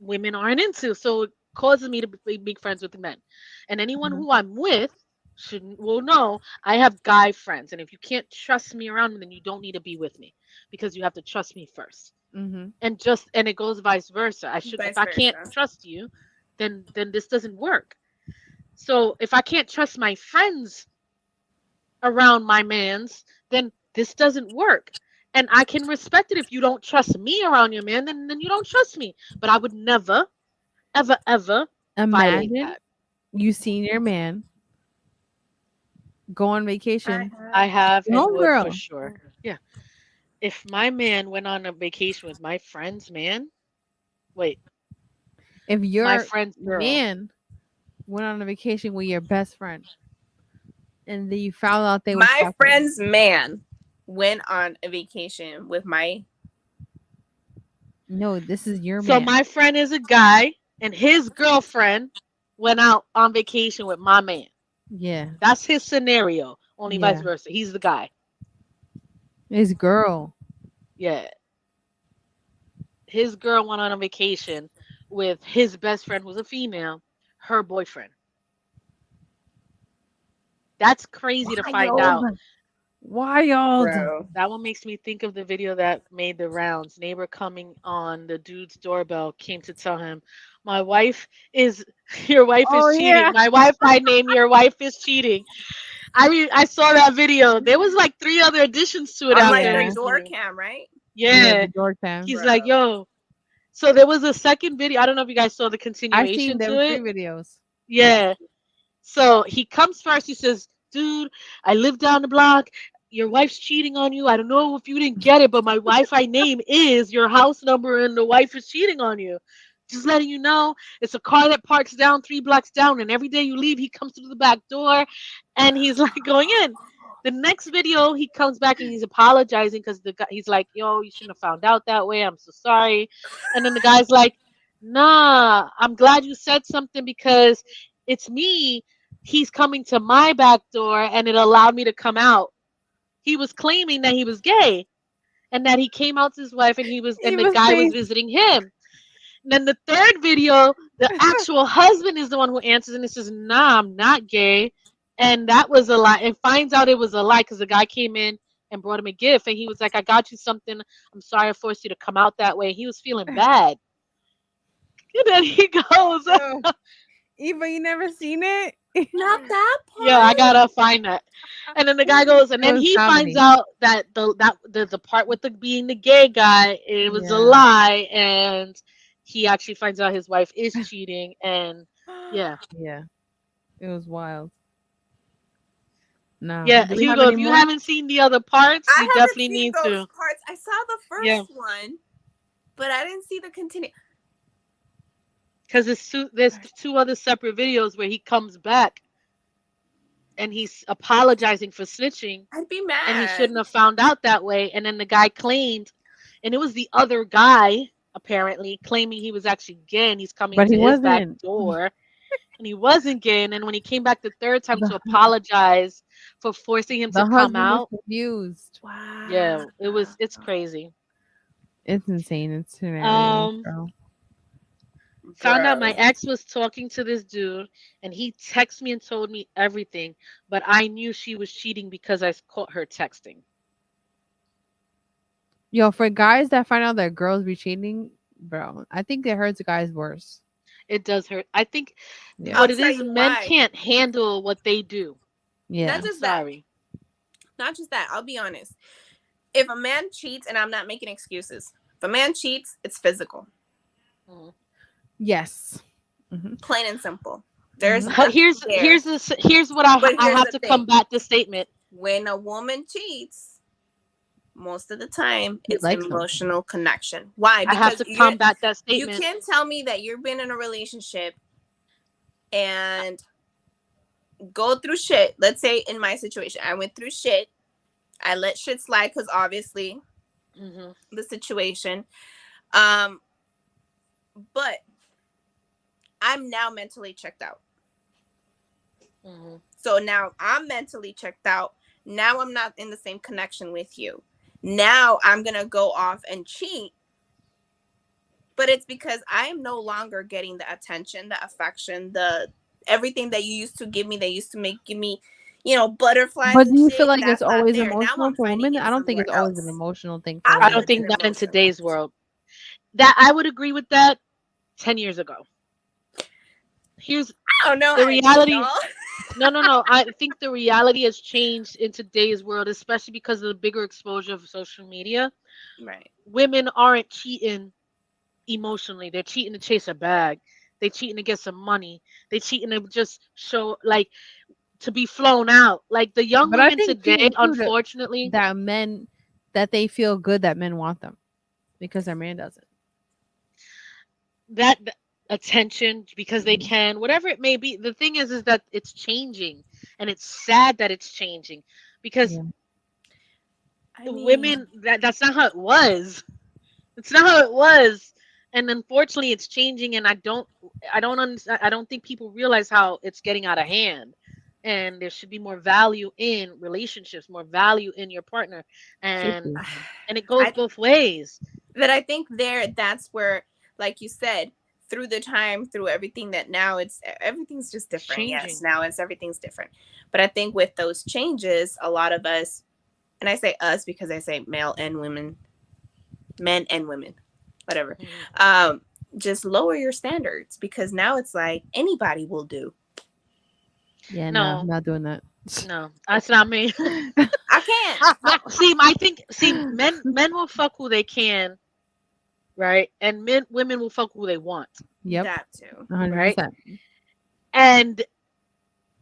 B: women aren't into. So it causes me to be friends with men. And anyone
D: Mhm.
B: who I'm with will know I have guy friends. And if you can't trust me around me, then you don't need to be with me because you have to trust me first.
D: Mhm.
B: And it goes vice versa. If
C: Vice
B: I can't
C: versa.
B: trust you, then this doesn't work. So if I can't trust my friends around my man's, then this doesn't work. And I can respect it if you don't trust me around your man, then you don't trust me. But I would never, ever, ever violate
D: Imagine
B: that.
D: you seen your man go on
C: I
D: vacation.
B: I
C: have.
B: have
D: Your
B: and would for
D: homegirl.
B: sure. Yeah. If my man went on a vacation with my friend's man, wait,
D: If
B: my
D: your
B: friend's girl.
D: man went on a vacation with your best friend and then you found out they was
C: My
D: fucking.
C: friend's man went on a vacation with my.
D: No, this is your
B: So
D: man.
B: my friend is a guy and his girlfriend went out on vacation with my man.
D: Yeah.
B: That's his scenario. Only vice
D: Yeah.
B: versa. He's the guy.
D: His girl.
B: Yeah. His girl went on a vacation with his best friend, who's a female, her boyfriend. That's crazy to find out.
D: Wild. Wild.
C: Bro.
B: That one makes me think of the video that made the rounds. Neighbor coming on the dude's doorbell came to tell him, "My wife is your wife
D: Oh
B: is
D: yeah.
B: cheating. My Wi-Fi name, your wife is cheating." I saw that video. There was like 3 other additions to it
C: On like
B: after
C: the
D: Yeah.
C: door
B: recently.
C: cam, right?
D: Yeah,
B: Yeah.
D: the door cam.
B: He's
C: Bro.
B: like, "Yo." So there was a second video. I don't know if you guys saw the
D: I seen
B: continuation
D: there
B: to
D: was 3
B: it.
D: videos.
B: Yeah. So he comes first. He says, "Dude, I live down the block. Your wife's cheating on you. I don't know if you didn't get it, but my Wi-Fi name is your house number, and the wife is cheating on you. Just letting you know, it's a car that parks down 3 blocks down, and every day you leave, he comes through the back door, and he's like going in." The next video, he comes back and he's apologizing because the guy, he's like, "Yo, you shouldn't have found out that way. I'm so sorry." And then the guy's like, "Nah, I'm glad you said something because it's me. He's coming to my back door and it allowed me to come out." He was claiming that he was gay and that he came out to his wife
D: He
B: and the
D: was
B: guy was
D: paying.
B: visiting him. And then the third video, the actual husband is the one who answers and he says, "Nah, I'm not gay." And that was a lie. And finds out it was a lie because the guy came in and brought him a gift and he was like, "I got you something. I'm sorry I forced you to come out that way." He was feeling bad. And then he goes,
D: Yo, Eva, you never seen it? It
C: Not that
B: "Yo, I
C: part.
B: gotta find that." And then the guy goes, and then
D: was
B: he finds
D: comedy.
B: out that the part with the being the gay guy, it was a
D: Yeah.
B: lie, and he actually finds out his wife is cheating, and yeah,
D: Yeah. It was wild. No.
B: yeah,
D: Do we have
B: Hugo,
D: any
B: if you
D: more?
B: haven't seen the other parts,
C: I
B: you
C: haven't
B: definitely
C: seen
B: need
C: those
B: to.
C: parts. I saw the
B: Yeah,
C: first one, but I didn't see the continue.
B: because there's 2 other separate videos where he comes back and he's apologizing for snitching,
C: I'd be
B: and he
C: mad.
B: shouldn't have found out that way. And then the guy claimed, and it was the other guy apparently claiming he was actually gay, and he's coming
D: But
B: to
D: he
B: his back
D: wasn't.
B: door, and he wasn't gay. And then when he came back the third time
D: The
B: to apologize for forcing him to
D: the
B: come
D: husband was
B: out,
D: confused.
C: Wow.
B: yeah, it's crazy.
D: It's insane. It's hilarious,
B: Um,
D: bro.
B: Found out
C: Bro.
B: my ex was talking to this dude, and he texted me and told me everything, but I knew she was cheating because I caught her texting.
D: Yo, for guys that find out that girls be cheating, bro, I think it hurts guys worse.
B: It does hurt. I think
D: Yeah.
B: what
C: I'll
B: it
C: tell
B: is,
C: you
B: men
C: why.
B: can't handle what they do.
C: Not
D: Yeah.
B: I'm
C: just that.
B: sorry.
C: Not just that. I'll be honest. If a man cheats, and I'm not making excuses, if a man cheats, it's physical.
B: Mhm.
D: Yes. Hmm.
C: Plain and simple. There's
D: Hmm.
C: nothing there.
B: Here's what
C: But
B: I
C: here's
B: have
C: the
B: to
C: thing.
B: combat this statement.
C: When a woman cheats, most of the time
D: He
C: it's
D: likes them.
C: emotional connection. Why?
B: I have
C: Because
B: to combat that
C: you
B: statement.
C: can't tell me that you've been in a relationship and go through shit. Let's say in my situation, I went through shit. I let shit slide because obviously
B: Hmm.
C: the situation. Um, but I'm now mentally checked out.
B: Hmm.
C: So now I'm mentally checked out. Now I'm not in the same connection with you. Now I'm gonna go off and cheat. But it's because I am no longer getting the attention, the affection, the everything that you used to give me, that used to give me, butterflies
D: But
C: and
D: do you feel
C: shit.
D: like it's
C: That's not
D: always
C: there. Now
D: emotional
C: I'm
D: for
C: finding
D: women?
C: it
D: I don't think
C: somewhere
D: it's always an
C: else.
D: emotional thing for
C: I
B: I
C: feel
B: don't
D: women.
C: it's an
B: think not in
C: emotional.
B: today's world. That I would agree with that 10 years ago. Here's
C: I don't know
B: the
C: how I feel,
B: reality.
C: y'all.
B: No, no, no. I think the reality has changed in today's world, especially because of the bigger exposure of social media.
C: Right.
B: Women aren't cheating emotionally. They're cheating to chase a bag. They cheating to get some money. They cheating to just show like to be flown out. Like the young
D: But I
B: women
D: think
B: today,
D: cheating too
B: unfortunately,
D: that men that they feel good that men want them because their man doesn't.
B: that attention because they
D: Mhm.
B: can, whatever it may be. The thing is that it's changing, and it's sad that it's changing because
D: Yeah.
C: I mean,
B: women that's not how it was. It's not how it was. And unfortunately it's changing, and I don't think people realize how it's getting out of hand. And there should be more value in relationships, more value in your partner.
D: Should
B: And
D: be.
B: it goes
C: I
B: both ways.
C: I think that's where, like you said, through the time, through everything that now everything's just
B: It's
C: different. Yes,
B: changing.
C: now everything's different. But I think with those changes, a lot of us and I say us because I say male and women, men and women, whatever. Just lower your standards, because now it's like anybody will do.
D: Yeah, no,
B: No.
D: I'm not doing that.
B: No, that's not me.
C: I can't.
B: No, see, I think men will fuck who they can, right? And women will fuck who they want,
D: Yep,
C: That too.
D: 100%.
B: and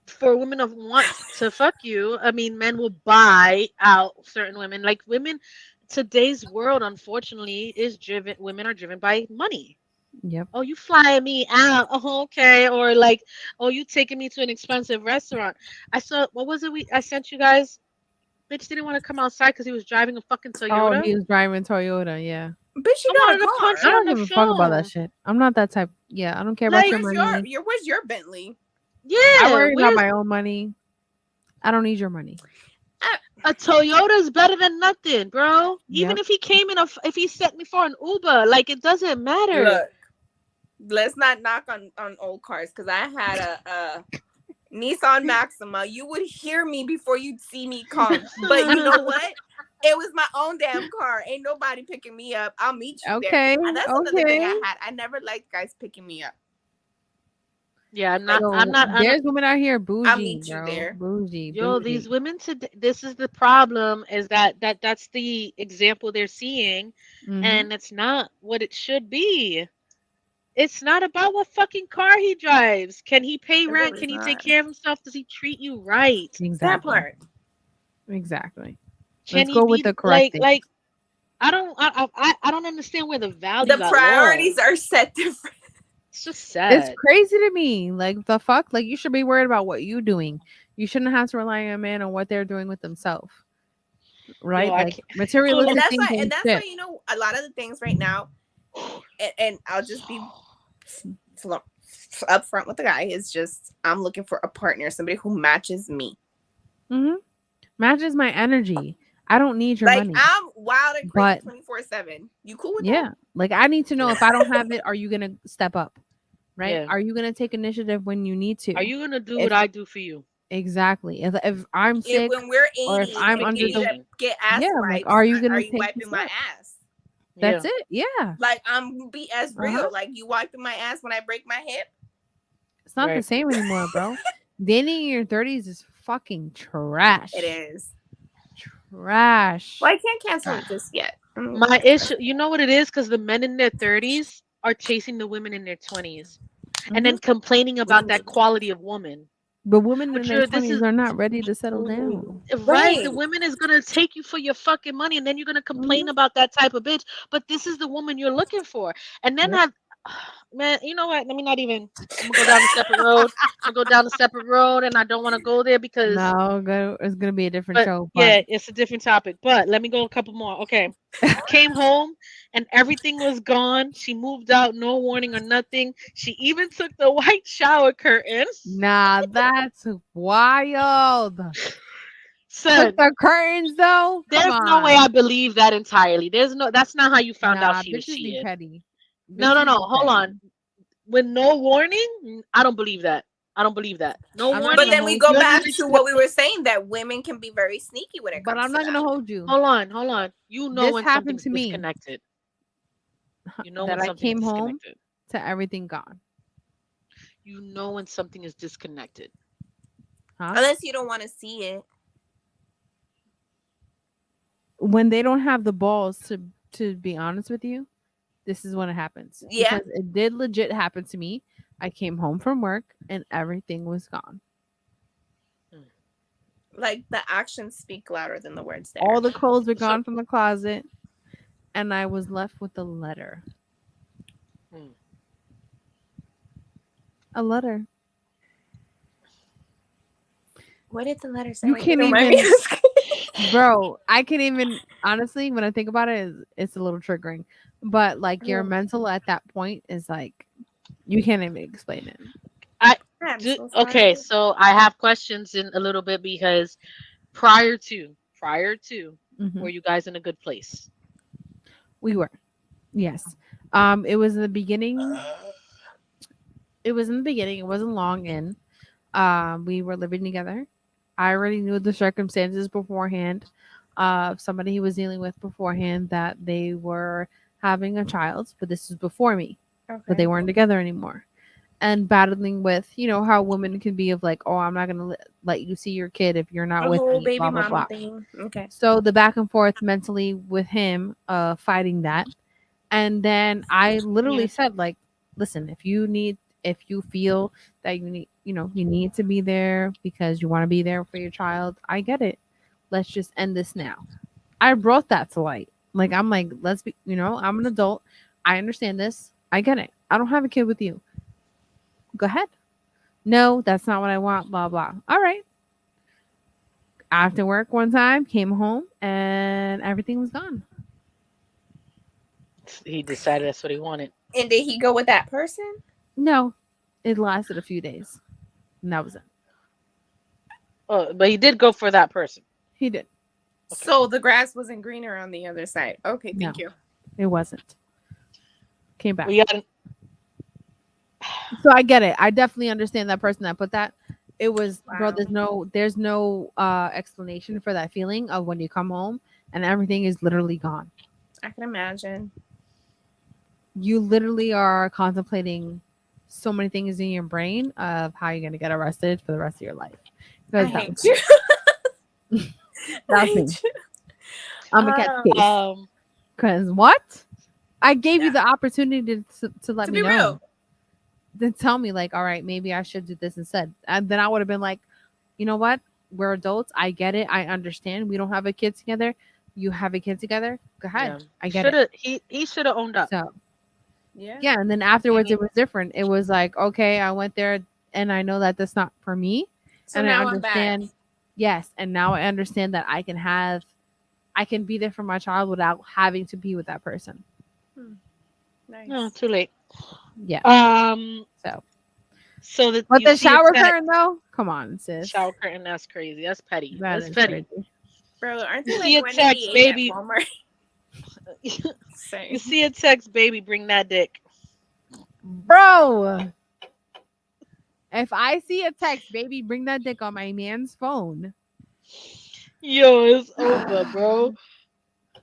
B: for women of want to fuck you, I mean, men will buy out certain women. Like women, today's world, unfortunately, is driven. Women are driven by money.
D: Yep.
B: Oh, you flying me out? Oh, okay. Or like, oh, you taking me to an expensive restaurant? I saw. What was it? I sent you guys. Bitch didn't want to come outside because he was driving a fucking
D: Oh,
B: Toyota.
D: he was driving Toyota. Yeah.
C: Bitch, you
B: I
C: got a
B: wanted to punch
D: I
B: her
C: car.
B: on
D: don't
B: the
D: give a fuck about that
B: phone.
D: shit. I'm not that type. Yeah, I don't care about
B: Like,
D: your money.
C: Where's your Bentley?
D: I
B: Yeah,
D: worry about
B: where's
D: my own money. I don't need your money.
B: a Toyota's better than nothing, bro. Even
D: Yep.
B: if he came in if he sent me for an Uber, like it doesn't matter.
C: Look, let's not knock on old cars, because I had a Nissan Maxima. You would hear me before you'd see me come. But you know what? It was my own damn car. Ain't nobody picking me up. I'll meet you there.
D: Okay.
C: And that's another thing I
D: Okay.
C: had. I never liked guys picking me up.
B: Yeah, I'm
C: Like,
B: not. I'm
D: Yo,
B: not. I'm not
D: there's women out here
C: I'll
D: bougie,
C: meet you
D: bro.
C: there.
D: Bougie,
B: yo, these
D: bougie.
B: women today. This is the problem. Is that's the example they're seeing,
D: Mm-hmm.
B: and it's not what it should be. It's not about what fucking car he drives. Can he pay
C: It
B: rent?
C: really is
B: Can he take
C: not.
B: care of himself? Does he treat you right?
C: That
D: Exactly.
C: part.
D: Exactly.
B: Can
D: Let's
B: he
D: go with
B: be
D: the correct thing.
B: like I don't understand where the value
C: The
B: got
C: priorities
B: lost.
C: are set different.
B: It's just
D: It's
B: sad.
D: crazy to me. Like the fuck? Like you should be worried about what you're doing. You shouldn't have to rely on a man on what they're doing with themselves.
B: Yo,
D: Right?
B: I
D: Like
B: can't. Hold
C: And
D: materialistic
B: on.
C: that's
D: things
C: why,
D: ain't
C: and
D: shit.
C: you know, a lot of the things right now, and I'll just be upfront with the guy, is just I'm looking for a partner, somebody who matches me.
D: Mm-hmm. Matches my energy. I don't need your
C: Like,
D: money.
C: I'm wild and crazy
D: But
C: 24/7. You cool with
D: yeah, like I need to know if I don't have it, are you gonna step up? Right?
B: Yeah.
D: Are you gonna take initiative when you need
B: Are
D: to?
B: you gonna do
D: If
B: what I do for you?
D: exactly. If I'm
C: that? If
D: sick
C: when we're
D: or if
C: 80
D: I'm
C: and we
D: under
C: need
D: the
C: to get ass
D: yeah, like
C: wipes,
D: are you
C: are
D: gonna
C: you
D: take the
C: wiping my
D: step?
C: ass?
D: That's
B: Yeah.
D: it. Yeah.
C: Like, I'm be as real.
D: Uh-huh.
C: Like, you wiping my ass when I break my hip?
D: It's not the
B: Right.
D: same anymore, bro. Dating in your 30s is fucking trash.
C: It is.
D: Trash.
C: Well, I can't cancel
D: Trash.
C: it just yet.
B: My issue, you know what it is? Because the men in their 30s are chasing the women in their 20s and
D: Hmm.
B: then complaining about that quality of woman.
D: But women in
B: But
D: their
B: this
D: 20s
B: is
D: are not ready to settle down.
B: right. The
C: Right.
B: woman is gonna take you for your fucking money, and then you're gonna complain
D: Hmm.
B: about that type of bitch. But this is the woman you're looking for, and then
D: Yep.
B: man, you know what? Let me not even. I'm gonna go down a separate road. I'm gonna go down a separate road, and I don't want to go there because.
D: No, it's gonna be a different
B: But
D: show. But
B: yeah, it's a different topic. But let me go a couple more. Okay, came home and everything was gone. She moved out, no warning or nothing. She even took the white shower curtain.
D: nah, that's wild. Took
B: Son,
D: the curtains though. Come
B: there's no way I
D: on.
B: believe that entirely. There's no. That's not how you found out
D: Nah,
B: she was
D: bitches be
B: cheating.
D: petty.
B: No, no,
D: Bitches
B: no.
D: be
B: Hold
D: petty.
B: on. With no warning, I don't believe that. I don't believe that. No
D: I'm not
C: But
B: warning.
D: gonna
C: then we
D: hold
C: go
B: You're
D: you.
C: back
B: not
C: to what
B: accept-
C: we were saying, that women can be very sneaky when it
D: But
C: comes
D: I'm
C: to
D: not gonna
C: that.
D: hold you.
B: Hold on, hold on. You know
D: This
B: when
D: happened
B: something's
D: to me.
B: disconnected. You know
D: That
B: when
D: I
B: something is
D: came home
B: disconnected.
D: to everything gone.
B: You know when something is disconnected.
D: Huh?
C: Unless you don't want to see it.
D: When they don't have the balls to be honest with you, this is when it happens.
C: Yeah.
D: Because it did legit happen to me. I came home from work and everything was gone.
C: Like, the actions speak louder than the words there.
D: All the clothes were
B: So-
D: gone from the closet, and I was left with a letter.
B: Hmm.
D: A letter.
C: What did the letter say?
D: You can't
C: Don't mind
D: even,
C: me asking.
D: bro. I can't even. Honestly, when I think about it, it's a little triggering. But like your
C: Mm.
D: mental at that point is like, you can't even explain it.
C: I'm
B: Do,
C: so sorry.
B: okay, so I have questions in a little bit because prior to,
D: Mhm.
B: were you guys in a good place?
D: We were, yes. It was in the beginning. It was in the beginning. It wasn't long in. We were living together. I already knew the circumstances beforehand. of somebody he was dealing with beforehand that they were having a child, but this was before me, but they weren't together anymore. And battling with, how women can be of like, oh, I'm not going to let you see your kid if you're not
C: A
D: with
C: whole
D: me,
C: baby
D: blah, blah,
C: mama
D: blah.
C: thing. Okay.
D: So the back and forth mentally with him, fighting that. And then I literally
B: Yeah.
D: said, like, listen, if you feel that you need to be there because you want to be there for your child, I get it. Let's just end this now. I brought that to light. Like, I'm like, let's be, I'm an adult. I understand this. I get it. I don't have a kid with you. Go ahead. No, that's not what I want. Blah, blah. All right. After work one time, came home and everything was gone.
B: He decided that's what he wanted.
C: And did he go with that person?
D: No, it lasted a few days. And that was it.
B: Oh, but he did go for that person.
D: He did.
B: Okay.
C: So the grass wasn't greener on the other side. Okay, thank
D: No.
C: you.
D: It wasn't. Came back.
B: Well, yeah,
D: So I get it. I definitely understand that person that put that. It was, bro,
C: Wow.
D: there's no explanation for that feeling of when you come home and everything is literally gone.
C: I can imagine.
D: You literally are contemplating so many things in your brain of how you're gonna get arrested for the rest of your life.
C: I
D: Because
C: hate you.
D: that's me.
C: hate you.
D: I'm a catch case. Because what? I gave you the opportunity to let
C: To
D: me
C: be
D: know.
C: real.
D: Then tell me, like, all right, maybe I should do this instead. And then I would have been like, you know what? We're adults. I get it. I understand. We don't have a kid together. You have a kid together. Go ahead.
B: yeah.
D: I get it.
B: He should have owned up.
D: So
C: Yeah.
D: yeah, and then afterwards it was different. It was like, okay, I went there and I know that that's not for me.
C: So
D: And I
C: now I'm back.
D: understand. Yes, and now I understand that I can be there for my child without having to be with that person.
C: Nice.
B: No, too late.
D: Yeah.
B: So that
D: But
B: you
D: the
B: see a
D: shower
B: text-
D: curtain though, come on, sis.
B: shower curtain, that's crazy. That's petty.
D: That
B: That's
D: is
B: petty.
D: crazy.
C: Bro, aren't
B: You
C: they
B: see
C: like
B: a text,
C: 188
B: baby.
C: at Walmart?
B: You
C: Same.
B: see a text, baby, bring that dick.
D: Bro. If I see a text, baby, bring that dick on my man's phone.
B: Yo, it's over, bro.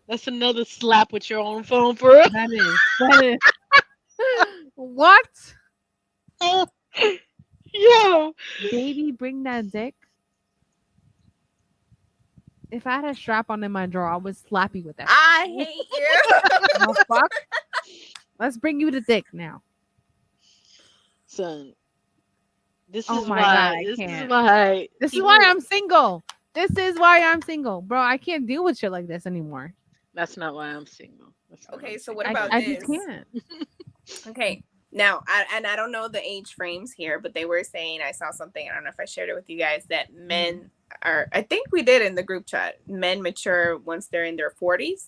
B: That's another slap with your own phone for real.
D: That is. What?
B: Yo.
D: Baby, bring that dick. If I had a strap on in my drawer, I would slap you with that.
C: I hate you.
D: The fuck? Let's bring you the dick now.
B: Son. This
D: Oh
B: is
D: my
B: why.
D: God, I
B: This
D: can't.
B: is why.
D: This is why I'm single. This is why I'm single. Bro, I can't deal with shit like this anymore.
B: That's not why I'm single. That's not why
C: Okay,
B: I'm
C: so
B: single.
C: what about
D: I
C: this?
D: just can't.
C: Okay. Now, I don't know the age frames here, but they were saying, I saw something, I don't know if I shared it with you guys, that men are, I think we did in the group chat, men mature once they're in their 40s.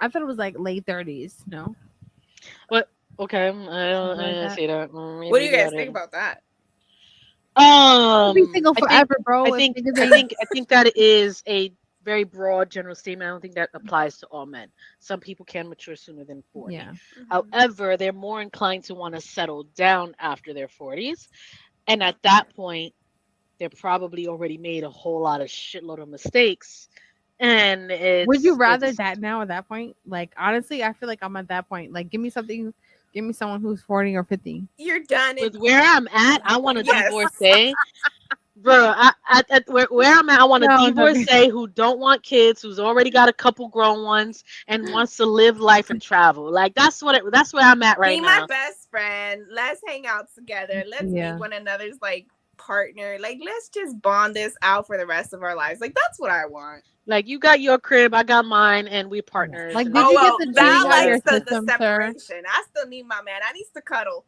D: I thought it was like late 30s. No.
B: What? Okay, I
D: Something
B: don't
D: like
B: say that.
C: What do you guys think about that?
D: I'll be single
B: I think-
D: forever, bro.
B: I
D: If
B: think
D: niggas
B: I
D: ain't-
B: think I think that is a very broad general statement. I don't think that applies to all men. Some people can mature sooner than 40.
D: Yeah.
B: However, they're more inclined to want to settle down after their 40s. And at that point, they're probably already made a whole lot of shitload of mistakes. And
D: Would you rather
B: it's-
D: that now at that point? Like, honestly, I feel like I'm at that point. Like, give me someone who's 40 or 50.
C: You're done.
B: with where I'm at, I want a
C: Yes.
B: divorcee. Bro, where I'm at, I want a
D: No,
B: divorcee who don't want kids, who's already got a couple grown ones, and wants to live life and travel. Like that's where I'm at right
C: Be
B: now.
C: my best friend. Let's hang out together. Let's
D: Yeah.
C: be one another's like partner. Like, let's just bond this out for the rest of our lives. Like, that's what I want.
B: Like you got your crib, I got mine, and we partners.
D: Like,
B: and
D: did
B: that's-
D: you get the
C: that
D: genie out of your
C: likes the
D: system, sir?
C: separation. I still need my man. I need to cuddle.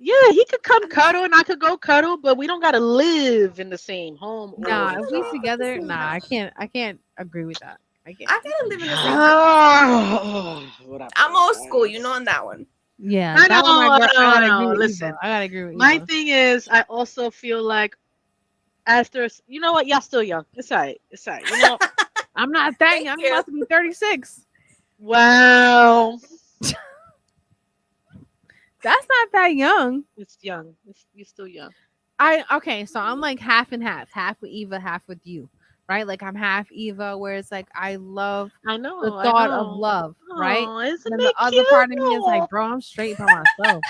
B: Yeah, he could come cuddle and I could go cuddle, but we don't gotta live in the same home. all
D: Nah,
B: the
D: if we
B: time.
D: together, nah, I can't agree with that. I can't.
C: I gotta live in the same.
B: Whatever.
C: I'm old school, you know, on that one.
D: Yeah,
B: I
D: that one
B: know,
D: I gotta
B: I
D: agree
B: know.
D: with
B: Listen,
D: Eva. I gotta agree with
B: My
D: Eva.
B: thing is, I also feel like after you know what, y'all still young. It's alright. It's alright. You know.
D: I'm not that
C: Thank
D: young. I'm
C: you.
D: about to be 36.
B: Wow.
D: That's not that young.
B: It's young. You're still young.
D: Okay, so I'm like half and half with Eva, half with you, right? Like I'm half Eva, where it's like I love
B: I
D: the
B: know, I
D: thought of
B: know.
D: love, right?
B: Oh,
D: And
B: isn't
D: then the
B: it
D: other
B: cute?
D: part of me is like,
B: Oh.
D: bro, I'm straight by myself.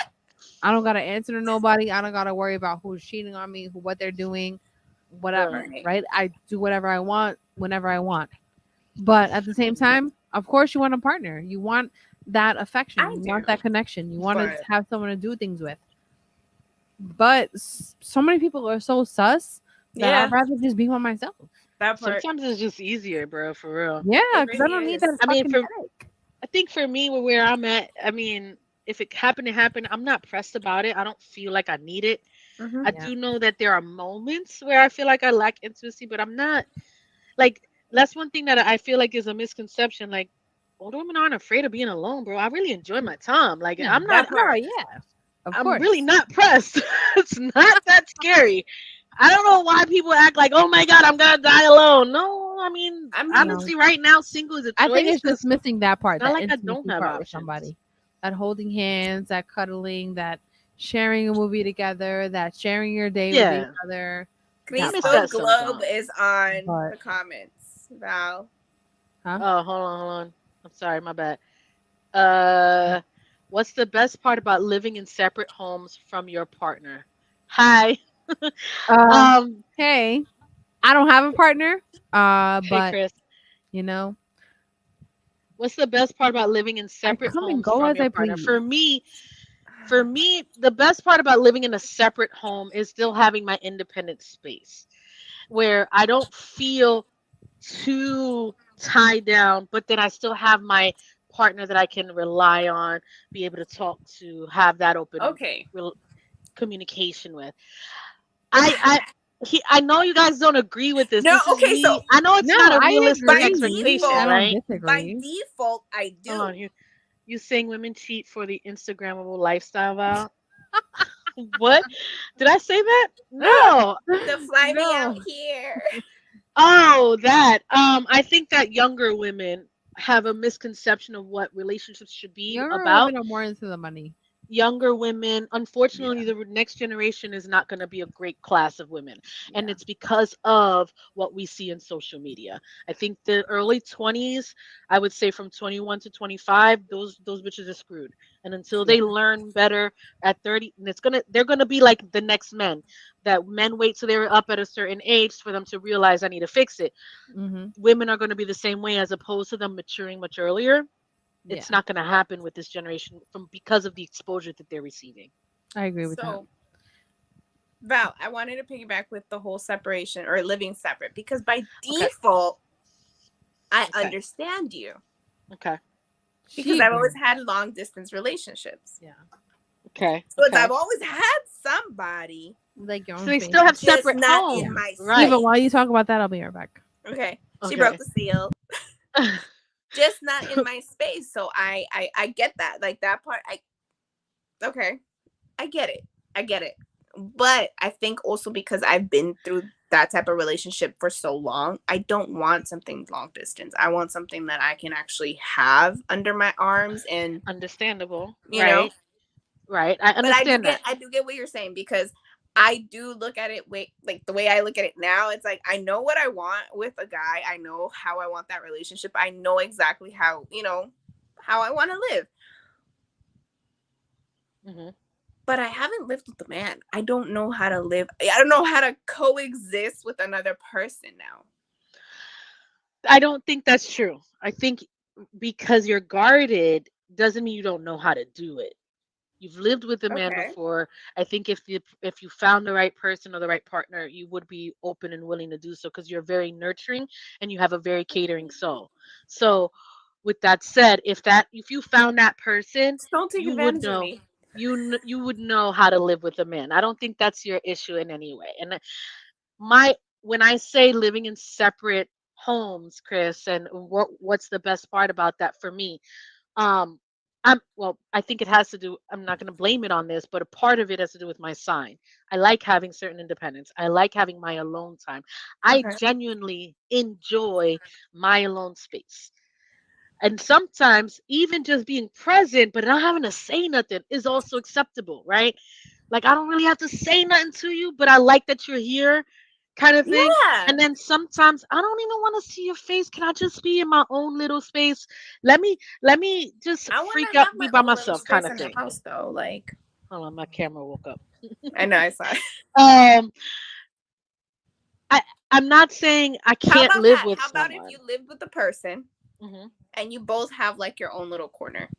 D: I don't gotta answer to nobody. I don't gotta worry about who's cheating on me, what they're doing, whatever,
B: Right.
C: Right.
D: right? I do whatever I want whenever I want. But at the same
B: Mhm.
D: time, of course, you want a partner. You want that affection.
C: I
D: You want
C: do,
D: that connection. You want to
C: but
D: have someone to do things with. But so many people are so sus that
C: yeah,
D: I'd rather just be by myself.
C: that part
B: Sometimes it's just easier, bro, for real.
D: Yeah,
C: it
D: because I
C: really
D: don't need
C: is.
D: that
B: I mean,
D: fucking
B: for
D: headache.
B: I think for me, where I'm at, I mean, if it happened to happen, I'm not pressed about it. I don't feel like I need it.
C: Hmm.
B: I
D: Yeah.
B: do know that there are moments where I feel like I lack intimacy, but I'm not like that's one thing that I feel like is a misconception. Like older women aren't afraid of being alone, bro. I really enjoy my time. Like
D: Yeah.
B: I'm not
C: That
D: Oh,
C: part.
D: yeah. Of
B: I'm really
D: course.
B: not pressed. It's not that scary. I don't know why people act like, oh my God, I'm gonna die alone. No, I mean,
C: I mean,
D: No.
B: honestly, right now, single is a
D: I think
B: choice
D: it's just
B: because
D: missing that
B: it's
D: part,
B: not
D: that
B: like I don't
D: intimacy
B: have
D: part with
B: options.
D: somebody. That holding hands, that cuddling, that sharing a movie together, that sharing your day with each
B: Yeah,
D: other.
B: I
D: That
B: miss
C: Crystal
D: part.
B: that
C: Globe
B: sometimes.
C: is on
D: But,
C: the comments. Val.
D: huh?
B: Oh, hold on. I'm sorry, my bad. Uh, what's the best part about living in separate homes from your partner? Hi.
D: Uh,
B: Um,
D: hey, I don't have a partner.
B: hey
D: But,
B: Chris.
D: you know,
B: What's the best part about living in
D: I
B: separate
D: come and
B: homes
D: go
B: from
D: as
B: your
D: I
B: partner?
D: please.
B: For me, the best part about living in a separate home is still having my independent space where I don't feel too tied down, but then I still have my partner that I can rely on, be able to talk to, have that open
C: Okay.
B: rel communication with. I I know you guys don't agree with this.
C: No,
B: This is
C: okay, so
B: me. I know it's
D: No,
B: not a
D: I
B: realistic
C: by
D: agree. I
B: expectation,
C: default,
D: don't
B: right?
C: by
D: disagree.
C: default, I
B: Hold on,
C: do.
B: you saying women cheat for the Instagrammable lifestyle vow? What? Did I say that? No.
C: To fly me out
D: No.
C: here.
B: Oh, that. I think that younger women have a misconception of what relationships should be
D: Younger
B: about.
D: women are more into the money.
B: Younger women,
D: Yeah.
B: unfortunately, the next generation is not going to be a great class of women. And
D: Yeah.
B: it's because of what we see in social media. I think the early 20s, I would say from 21 to 25, those bitches are screwed. And until
D: Yeah.
B: they learn better at 30, and they're gonna be like the next men. That men wait till they're up at a certain age for them to realize I need to fix it.
D: Mhm.
B: Women are going to be the same way as opposed to them maturing much earlier.
D: Yeah.
B: It's not going to happen with this generation from because of the exposure that they're receiving.
D: I agree with that.
C: So, Val, I wanted to piggyback with the whole separation or living separate because by
B: Okay.
C: default, I
B: Okay.
C: understand you
B: Okay.
C: because
D: She
C: I've always
D: agrees.
C: had long distance relationships.
D: Yeah.
B: Okay.
C: So it's, I've
B: Okay.
C: always had somebody,
D: Like your
B: So
D: own
B: they
D: space.
B: still have
C: just
B: separate
C: not in
D: Yeah.
B: homes,
C: my
D: Eva,
B: right?
C: space.
D: while you talk about that, I'll be right back.
C: Okay. She broke
B: Okay.
C: the seal. Just not in my space. So I get that. Like that part, okay. I get it. I get it. But I think also because I've been through that type of relationship for so long, I don't want something long distance. I want something that I can actually have under my arms and,
B: Understandable,
C: you know,
B: right? Right. I
C: but
B: understand that.
C: I do get what you're saying because I do look at it like the way I look at it now, it's like I know what I want with a guy. I know how I want that relationship. I know exactly how, how I want to live.
B: Hmm.
C: But I haven't lived with a man. I don't know how to live. I don't know how to coexist with another person now.
B: I don't think that's true. I think because you're guarded doesn't mean you don't know how to do it. You've lived with a man
C: Okay.
B: before. I think if you found the right person or the right partner, you would be open and willing to do so because you're very nurturing and you have a very catering soul. So, with that said, if you found that person,
C: Just don't take
B: you would
C: advantage of
B: know
C: me.
B: you would know how to live with a man. I don't think that's your issue in any way. And my when I say living in separate homes, Chris, and what's the best part about that for me? Um, I think it has to do, I'm not going to blame it on this, but a part of it has to do with my sign. I like having certain independence. I like having my alone time. I
C: Okay.
B: genuinely enjoy my alone space. And sometimes even just being present, but not having to say nothing is also acceptable, right? Like I don't really have to say nothing to you, but I like that you're here kind of thing.
C: Yeah.
B: And then sometimes I don't even want to see your face. Can I just be in my own little space? Let me just
C: I want
B: freak
C: to
B: out,
C: have
B: be
C: my
B: by
C: own little
B: myself, kind
C: space
B: of
C: in the
B: thing.
C: house, though. Like,
B: Hold on, my camera woke up.
C: I know, I saw it.
B: Um, I I'm not saying I
C: How
B: can't
C: about
B: live
C: that?
B: with
C: How about if you
B: someone.
C: lived with a person
B: Hmm.
C: and you both have like your own little corner?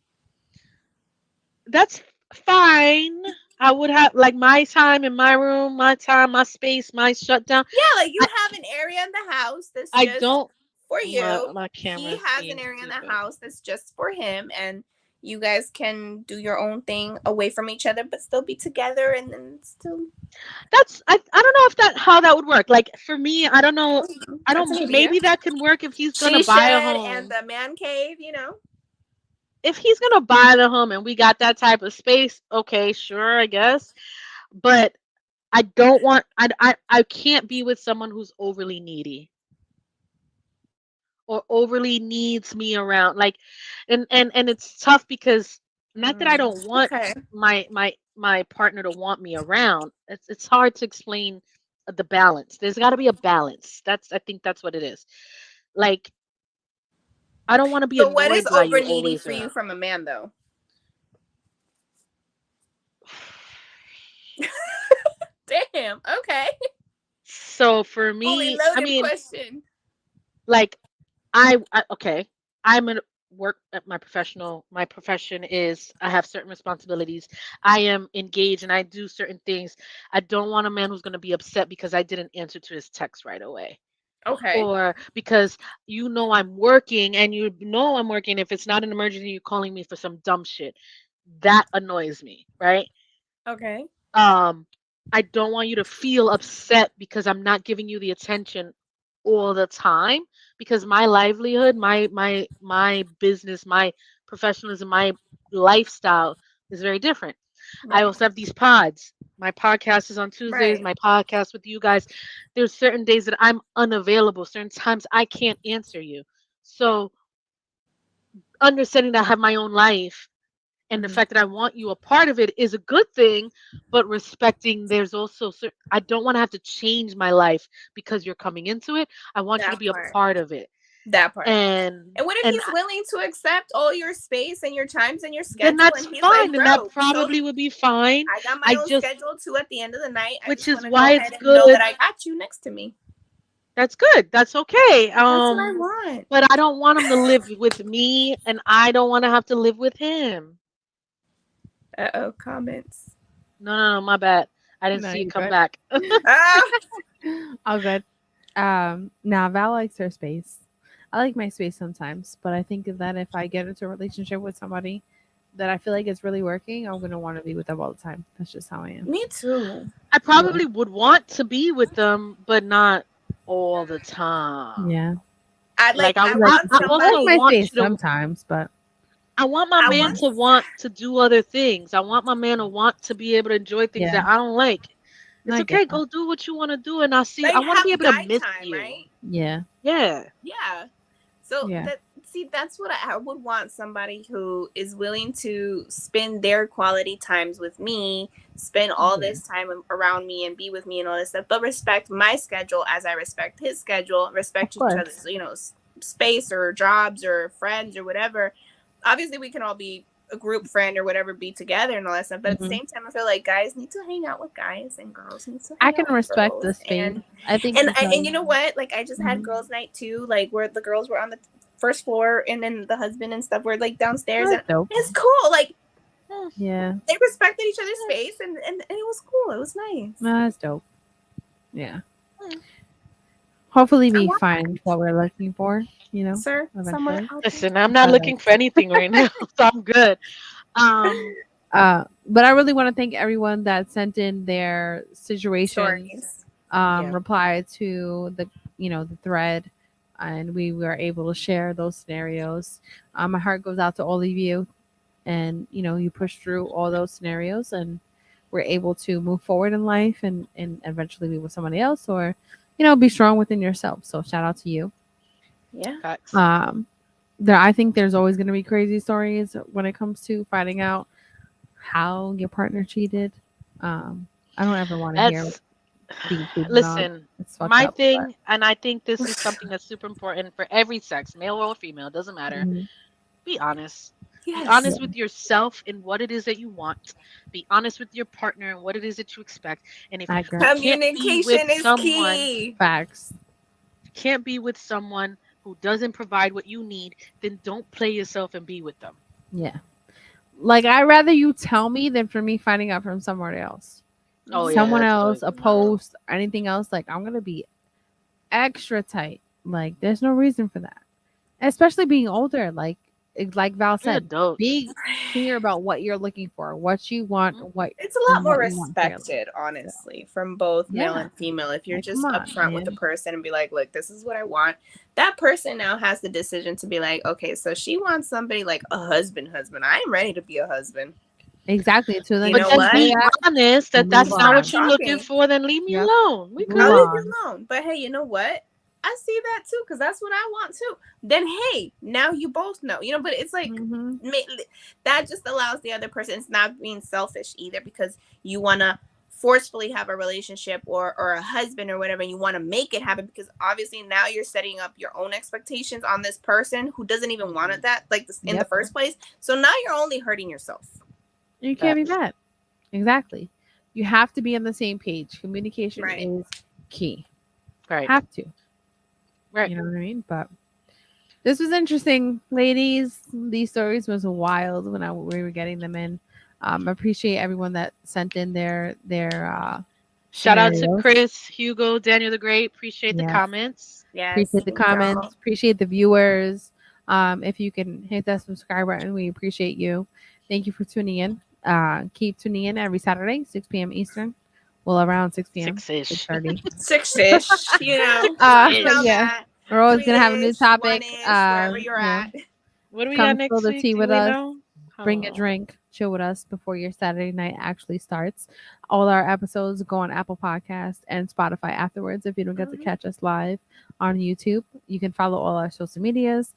B: That's fine. I would have like my time in my room, my time, my space, my shutdown.
C: Yeah, like you
B: I
C: have an area in the house that's
B: I
C: just
B: don't.
C: for
B: My
C: you.
B: my
C: He
B: camera's
C: has an
B: being
C: area in the
B: stupid.
C: house that's just for him, and you guys can do your own thing away from each other, but still be together, and then still.
B: That's I don't know if that how that would work. Like for me, I don't know. I
C: That's an
B: don't.
C: idea.
B: Maybe that can work if he's gonna
C: She
B: buy a
C: shed and
B: home.
C: the man cave, you know.
B: If he's gonna buy the home and we got that type of space, okay, sure, I guess. But I don't want. I can't be with someone who's overly needy or overly needs me around. Like, and it's tough because not that I don't want
C: Okay.
B: my partner to want me around. It's hard to explain the balance. There's got to be a balance. That's I think that's what it is. Like I don't want to be
C: So, what is
B: annoyed by
C: over
B: you
C: needy
B: always
C: for you
B: around.
C: from a man, though? Damn. Okay.
B: So for
C: Fully
B: me, I
C: loaded
B: mean,
C: question.
B: like I okay. I'm gonna work at my profession is I have certain responsibilities. I am engaged and I do certain things. I don't want a man who's gonna be upset because I didn't answer to his text right away.
C: Okay.
B: Or because I'm working and I'm working. If it's not an emergency, you're calling me for some dumb shit. That annoys me, right?
C: Okay.
B: Um, I don't want you to feel upset because I'm not giving you the attention all the time because my livelihood, my business, my professionalism, my lifestyle is very different. I
C: Right.
B: also have these pods. My podcast is on Tuesdays,
C: Right.
B: my podcast with you guys. There's certain days that I'm unavailable, certain times I can't answer you. So, understanding that I have my own life and the
C: Mhm.
B: fact that I want you a part of it is a good thing, but respecting there's also I don't want to have to change my life because you're coming into it. I want you to
C: That
B: be a
C: part.
B: part of it.
C: That part.
B: And
C: And what if
B: and
C: he's willing to accept all your space and your times and your
B: then
C: schedule?
B: that's
C: And he's
B: fine.
C: like,
B: Then that
C: bro, so
B: probably would be fine.
C: I got my
B: I
C: own
B: just
C: schedule too at the end of the night. I
B: which
C: just want
B: is
C: to go
B: why it's
C: ahead and know
B: good.
C: that I got you next to me.
B: That's good. That's okay.
C: That's what I want.
B: But I don't want him to live with me and I don't want to have to live with him.
C: Uh-oh, comments.
B: No, my bad. I didn't
D: No,
B: see it
D: you're
B: come
D: good.
B: back.
C: Ah,
D: All good. Now Val likes her space. I like my space sometimes, but I think that if I get into a relationship with somebody that I feel like it's really working, I'm gonna want to be with them all the time. That's just how I am.
C: me too.
B: I
D: Yeah.
B: probably would want to be with them, but not all the time.
D: Yeah.
B: Like
C: I
D: Like
C: want
B: I
D: I like
B: also
C: somebody.
D: my
B: want
D: space
B: you to.
D: sometimes, but
B: I want my
C: I
B: man
C: want
B: to want to do other things. I want my man to want to be able to enjoy things
D: yeah,
B: that I don't like.
D: no,
B: It's
D: I get
B: okay.
D: that.
B: Go do what you want to do, and I see.
C: like
B: I want to be
C: have
B: able to
C: guy
B: miss
C: time,
B: you.
C: right?
D: Yeah.
B: Yeah.
C: Yeah. So
D: Yeah.
C: that's what I would want, somebody who is willing to spend their quality times with me, spend all
D: Yeah.
C: this time around me and be with me and all this stuff, but respect my schedule as I respect his schedule,
D: Of
C: respect each
D: course.
C: other's, space or jobs or friends or whatever. Obviously we can all be a group friend or whatever, be together and all that stuff, but at the
D: Hmm.
C: same time I feel like guys need to hang out with guys and girls need to
D: I
C: hang
D: can
C: out with
D: respect the
C: girls.
D: space.
C: And
D: I think
C: and
D: because
C: you know what? Like I just had
D: Mhm.
C: girls' night too, like where the girls were on the first floor and then the husband and stuff were like downstairs, and
D: That's dope.
C: it's cool. Like
B: Hmm.
D: Yeah,
C: they respected each other's space, and it was cool. It was nice.
D: that's dope. Yeah.
B: Hmm.
D: Hopefully,
C: I
D: we
C: want
D: find what we're looking for.
C: sir somewhere
D: Eventually.
C: out there.
B: Listen, I'm not
D: But
B: looking for anything right now, so I'm good. Um.
D: but I really want to thank everyone that sent in their situations,
C: Stories.
B: Yeah.
D: reply to the thread, and we were able to share those scenarios. My heart goes out to all of you, and you push through all those scenarios, and we're able to move forward in life, and eventually be with somebody else, or be strong within yourself. So shout out to you.
C: Yeah.
B: Facts.
D: Um, I think there's always going to be crazy stories when it comes to finding out how your partner cheated. I don't ever want to hear
B: That's
D: being cheated on.
B: Listen,
D: It's fucked
B: my
D: up.
B: thing, and I think this is something that's super important for every sex, male or female, doesn't matter.
D: Mhm.
B: Be honest. Be
C: Yes.
B: honest with yourself and what it is that you want. Be honest with your partner and what it is that you expect. And if
D: I
B: you
D: agree.
B: can't be with
C: Communication is
B: someone,
C: key.
D: Facts.
B: can't be with someone who doesn't provide what you need, then don't play yourself and be with them.
D: Yeah. Like I'd rather you tell me than for me finding out from somewhere else.
B: Oh yeah,
D: Someone
B: that's
D: else,
B: what.
D: a
B: No.
D: post, anything else. Like I'm gonna be extra tight. Like there's no reason for that. Especially being older. Like Val
B: We're
D: said,
B: adults.
D: be clear about what you're looking for, what you want,
B: Mhm.
D: what
C: It's a lot
D: and
C: more
D: what you want for your life.
C: respected, honestly, from both male
D: Yeah.
C: and female. If you're
D: Like, come
C: just
D: on,
C: upfront with the
D: man.
C: person and be like, look, this is what I want. That person now has the decision to be like, okay, so she wants somebody like a husband. I am ready to be a husband.
D: Exactly. So then
C: You
B: But
C: know
D: just
B: just
C: what?
D: say
B: be
D: that
B: honest that
D: and move
B: that's
C: Stop
B: not
D: on.
B: what you're looking
C: talking.
B: for. Then leave me
D: Yep.
B: alone. We
D: Move
C: I'll
B: good.
C: leave
D: on.
C: you alone. But hey, you know what? I see that too, because that's what I want too. Then hey, now you both know. But it's like
D: Mhm.
C: that just allows the other person. It's not being selfish either, because you want to forcefully have a relationship or a husband or whatever, and you want to make it happen, because obviously now you're setting up your own expectations on this person who doesn't even want it that like this in the
D: Yep.
C: first place. So now you're only hurting yourself.
D: You can't be
B: Facts.
D: mad. Exactly. You have to be on the same page. Communication
C: Right.
D: is key.
B: Right.
D: Have to.
B: Right.
D: You know what I mean? But this was interesting, ladies. These stories was wild when we were getting them in. I appreciate everyone that sent in their
B: Shout out to
D: scenarios.
B: Chris, Hugo, Daniel the Great. Appreciate the
D: Yes.
B: comments.
C: Yes.
D: Appreciate the
C: thank y'all.
D: comments. Appreciate the viewers. If you can hit that subscribe button, we appreciate you. Thank you for tuning in. Keep tuning in every Saturday, 6 p.m. Eastern. Well, around 6 p.m.
B: 6-ish.
D: 6:30.
C: 6-ish,
B: Around
C: around
D: Yeah.
C: that.
D: We're always gonna have a new
C: 3-ish,
D: topic.
C: 1-ish, wherever you're at.
B: What do we got
D: Come spill
B: next
D: the
B: week?
D: tea
B: Do
D: with
B: we
D: us.
B: know?
D: Bring a
B: Oh.
D: drink, chill with us before your Saturday night actually starts. All our episodes go on Apple Podcasts and Spotify afterwards. If you don't get to catch us live on YouTube, you can follow all our social medias.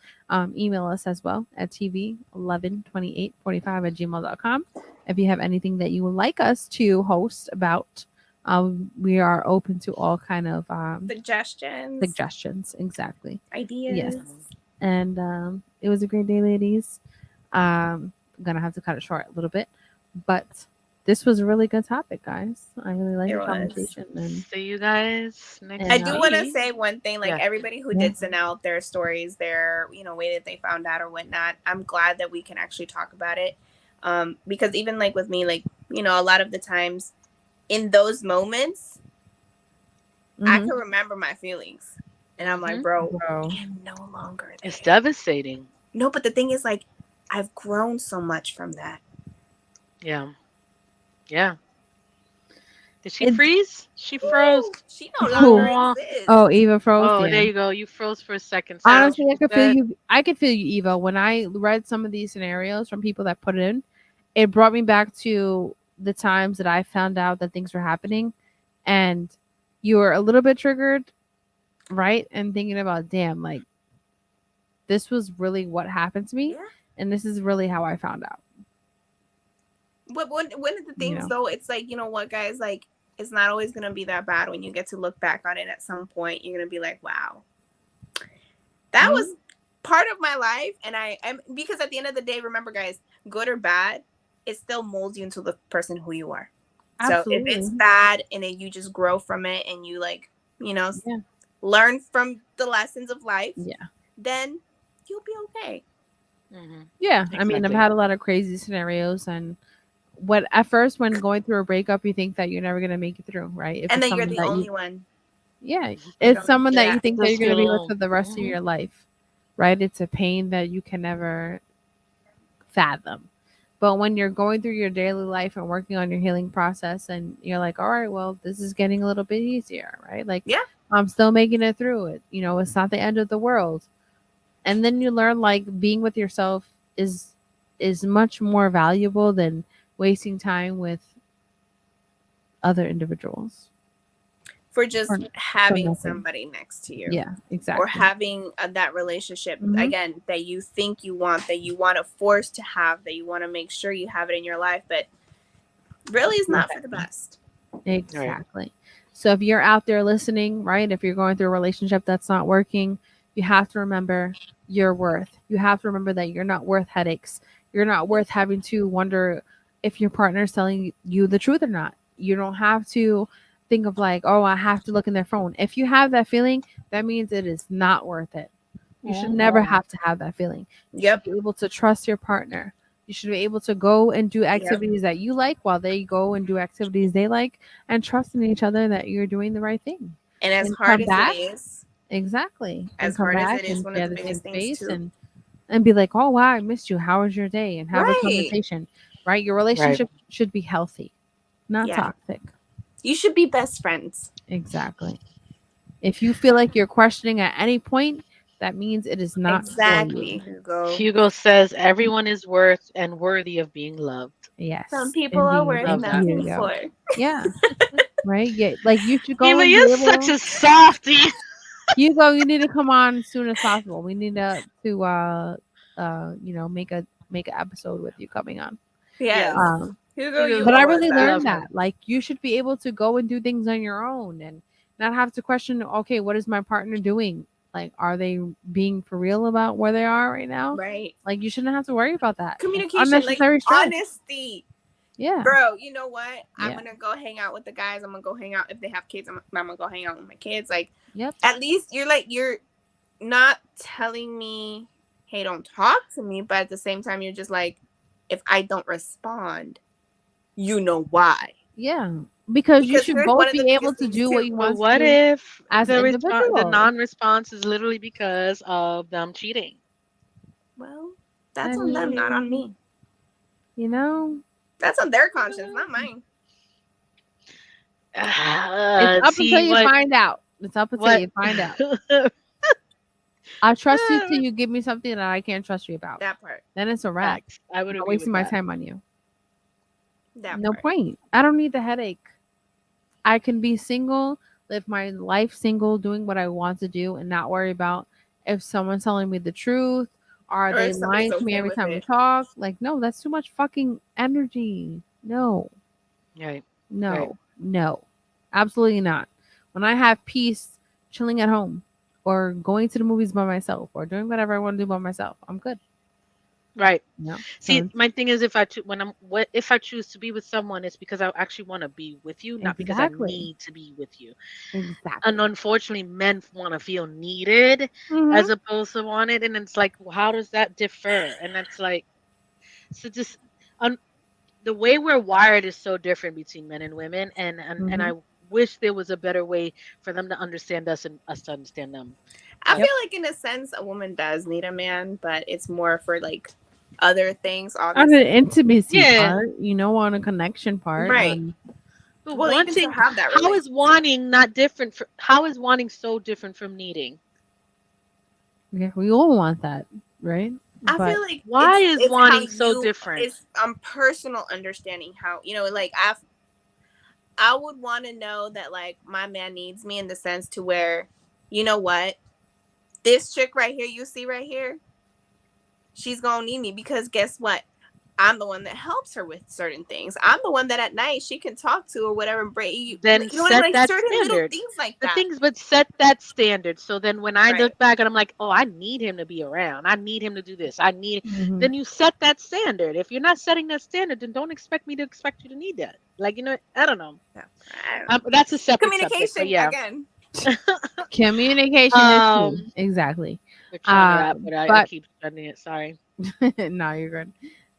D: Email us as well at tv112845@gmail.com. If you have anything that you would like us to host about, we are open to all kind of
C: Suggestions,
D: Exactly.
C: ideas.
D: Yes. And it was a great day, ladies. I'm gonna have to cut it short a little bit, but this was a really good topic, guys. I really like
C: It
D: the
C: was.
D: conversation. And
B: See you guys next
C: I
D: And,
C: do want to
B: week.
C: say one thing, like
B: Yeah.
C: everybody who
D: Yeah.
C: did send out their stories, their way that they found out or whatnot. I'm glad that we can actually talk about it, because even like with me, like a lot of the times in those moments, I
D: Mhm.
C: can remember my feelings, and I'm like, bro, I am no longer there.
B: It's devastating.
C: No, but the thing is, like, I've grown so much from that.
B: Yeah. Yeah. Did she
D: It's-
B: freeze? She froze.
C: Woo! She no longer
B: Aw.
C: exists.
D: Oh, Eva froze.
B: Oh,
D: Yeah.
B: there you go. You froze for a second. Say what
D: Honestly,
B: you
D: I
B: just
D: could feel
B: said.
D: you. I could feel you, Eva. When I read some of these scenarios from people that put it in, it brought me back to the times that I found out that things were happening, and you were a little bit triggered, right? And thinking about, damn, like this was really what happened to me,
C: Yeah.
D: and this is really how I found out.
C: But one of the things,
D: know.
C: though, it's like, what, guys, like, it's not always going to be that bad. When you get to look back on it at some point, you're going to be like, wow, that was part of my life. And because at the end of the day, remember, guys, good or bad, it still molds you into the person who you are.
D: Absolutely.
C: So if it's bad and then you just grow from it and you learn from the lessons of life, then you'll be okay.
B: Mm-hmm.
D: Yeah, I mean, I've
B: Exactly.
D: had a lot of crazy scenarios, and at first when going through a breakup, you think that you're never gonna make it through, right? If
C: And
D: it's
C: then you're
D: someone
C: the
D: that
C: only one.
D: Yeah,
C: don't
D: it's someone that
C: feel
D: you
C: that.
D: think that
B: Just
D: you're gonna be with
B: feel-
D: for the rest of your life, right? It's a pain that you can never fathom. But when you're going through your daily life and working on your healing process, and you're like, all right, well, this is getting a little bit easier, right? Like,
C: Yeah.
D: I'm still making it through it. It's not the end of the world. And then you learn like being with yourself is much more valuable than wasting time with other individuals
C: For just
D: for
C: having
D: nothing.
C: somebody next to you.
D: Yeah, exactly.
C: Or having that relationship,
D: Mhm.
C: again, that you think you want, that you want to force to have, that you want to make sure you have it in your life, but really is not for the best.
D: Exactly. So if you're out there listening, right, if you're going through a relationship that's not working, you have to remember your worth. You have to remember that you're not worth headaches. You're not worth having to wonder if your partner is telling you the truth or not. You don't have to think of like, oh, I have to look in their phone. If you have that feeling, that means it is not worth it. You should never have to have that feeling. You should be able to trust your partner. You should be able to go and do activities that you like while they go and do activities they like, and trust in each other that you're doing the right thing.
C: And as
D: And
C: hard
D: come
C: as
D: back,
C: it is,
D: exactly, and
C: as
D: come
C: hard as
D: back
C: it is,
D: and
C: one of
D: share
C: the
D: the same
C: biggest things
D: space
C: too.
D: and be like, oh wow, I missed you. How was your day? And have a
C: Right.
D: conversation. Right? Your relationship should be healthy, not
C: Yeah.
D: toxic.
C: You should be best friends.
D: Exactly. If you feel like you're questioning at any point, that means it is not
C: Exactly,
D: for you.
C: Hugo.
B: Hugo says everyone is worth and worthy of being loved.
D: Yes.
C: Some people are
D: Indeed.
C: worth
B: Love that.
C: nothing
D: Hugo.
C: for.
D: Yeah. Right? Yeah. Like you should go
B: Eva,
D: and
B: you're
D: be
B: such
D: able
B: a softie.
D: Hugo, you need to come on as soon as possible. We need make an episode with you coming on.
C: Yes.
B: Yeah.
C: Hugo,
B: Hugo's
C: you
D: But I
C: owe us
D: really
B: I
C: that.
D: learned
B: love
D: that.
B: him.
D: Like you should be able to go and do things on your own and not have to question, okay, what is my partner doing? Like, are they being for real about where they are right now?
C: Right.
D: Like you shouldn't have to worry about that. It's
C: Communication, like
D: unnecessary stress.
C: honesty.
D: Yeah.
C: Bro, you know what? I'm
D: Yeah.
C: gonna go hang out with the guys. I'm gonna go hang out if they have kids. I'm gonna go hang out with my kids. Like,
D: Yep.
C: at least you're not telling me, hey, don't talk to me, but at the same time, you're just like, if I don't respond, you know why.
D: Yeah. Because you
C: Because
D: should
C: here's one
D: both
C: of the
D: be able
C: biggest
D: to
C: things
D: do what
C: too.
D: you
B: But
D: want to
B: what
D: do
B: if
D: as
B: the
D: individuals.
B: non-response is literally because of them cheating?
C: Well, that's
D: I
C: on them, not on
D: mean,
C: me.
D: You know,
C: That's on their conscience, not mine.
D: it's up until you find out. It's up until you find out. I trust you till you give me something that I can't trust you about.
C: That part.
D: Then it's a wrap.
B: Facts. I would
D: I'm not
B: agree
D: wasting
B: with
D: my
B: that.
D: time on you.
C: That
D: No
C: part.
D: point. I don't need the headache. I can be single, live my life single, doing what I want to do, and not worry about if someone's telling me the truth. Are
C: Or
D: they
C: if somebody's
D: lying to me
C: okay
D: every
C: with
D: time we
C: it.
D: talk? Like, no, that's too much fucking energy. No.
B: Right.
D: No,
B: Right.
D: no, absolutely not. When I have peace chilling at home or going to the movies by myself or doing whatever I want to do by myself, I'm good.
B: Right.
D: No.
B: See, my thing is, if I choose to be with someone, it's because I actually want to be with you, not because I
D: Exactly.
B: need to be with you.
D: Exactly.
B: And unfortunately, men want to feel needed as opposed to wanted, and it's like, well, how does that differ? And that's like, so just the way we're wired is so different between men and women, and I wish there was a better way for them to understand us and us to understand them.
C: I feel like in a sense a woman does need a man, but it's more for like other things,
D: On
C: obviously.
D: an intimacy
B: Yeah.
D: part, on a connection part.
C: Right.
B: But
C: Well, even to
B: wanting,
C: have that
B: how is wanting not different? How is wanting so different from needing?
D: Yeah, we all want that, right?
C: I
D: But
C: feel like
B: Why is
C: it's
B: wanting
C: how
B: so different?
C: It's personal understanding how like I would want to know that like my man needs me in the sense to where, you know what, this chick right here you see right here, she's gonna need me because guess what? I'm the one that helps her with certain things. I'm the one that at night she can talk to or whatever.
B: Then
C: you know,
B: set
C: like
B: that
C: certain little
B: standard.
C: things like
B: The
C: that.
B: things, but set that standard. So then when I
C: Right.
B: look back and I'm like, oh, I need him to be around. I need him to do this. Then you set that standard. If you're not setting that standard, then don't expect me to expect you to need that. Like, I don't know. That's a separate
C: Communication
B: subject, but yeah.
C: again.
D: communication is key. Exactly.
B: We're trying to wrap, but I keep studying it. Sorry.
D: No, you're good.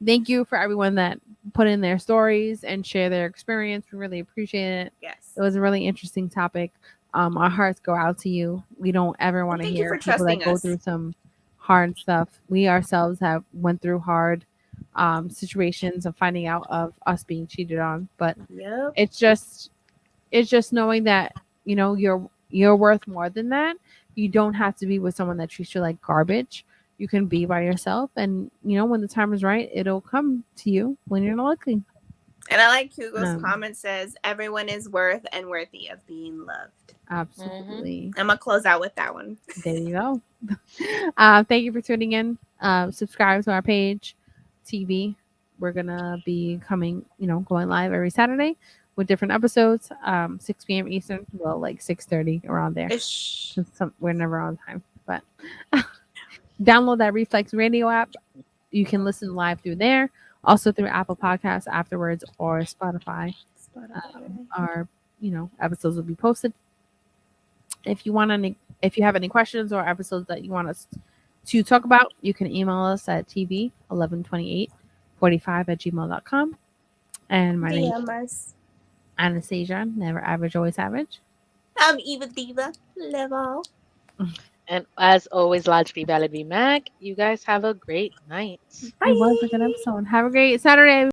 D: Thank you for everyone that put in their stories and share their experience. We really appreciate it.
C: Yes.
D: It was a really interesting topic. Our hearts go out to you. We don't ever want to hear people that go through some hard stuff. We ourselves have went through hard situations of finding out of us being cheated on. But it's just knowing that you're worth more than that. You don't have to be with someone that treats you like garbage. You can be by yourself, and when the time is right, it'll come to you when you're not looking.
C: And I like Hugo's comment says, everyone is worth and worthy of being loved.
D: Absolutely.
C: I'm going to close out with that one.
D: There you go. Thank you for tuning in. Subscribe to our page, TV. We're going to be going live every Saturday. with different episodes. 6 p.m. Eastern, well, like 6:30 around there.
C: Ish.
D: We're never on time, but download that Reflex Radio app. You can listen live through there, also through Apple Podcasts afterwards or Spotify. Our episodes will be posted. If you have any questions or episodes that you want us to talk about, you can email us at tv112845@gmail.com. And my name
C: DM us.
D: is Anastasia, never average, always average.
C: I'm Eva Diva. Level.
B: And as always, Lodge B Ballad B Mac. You guys have a great night.
D: It was a good episode. Have a great Saturday,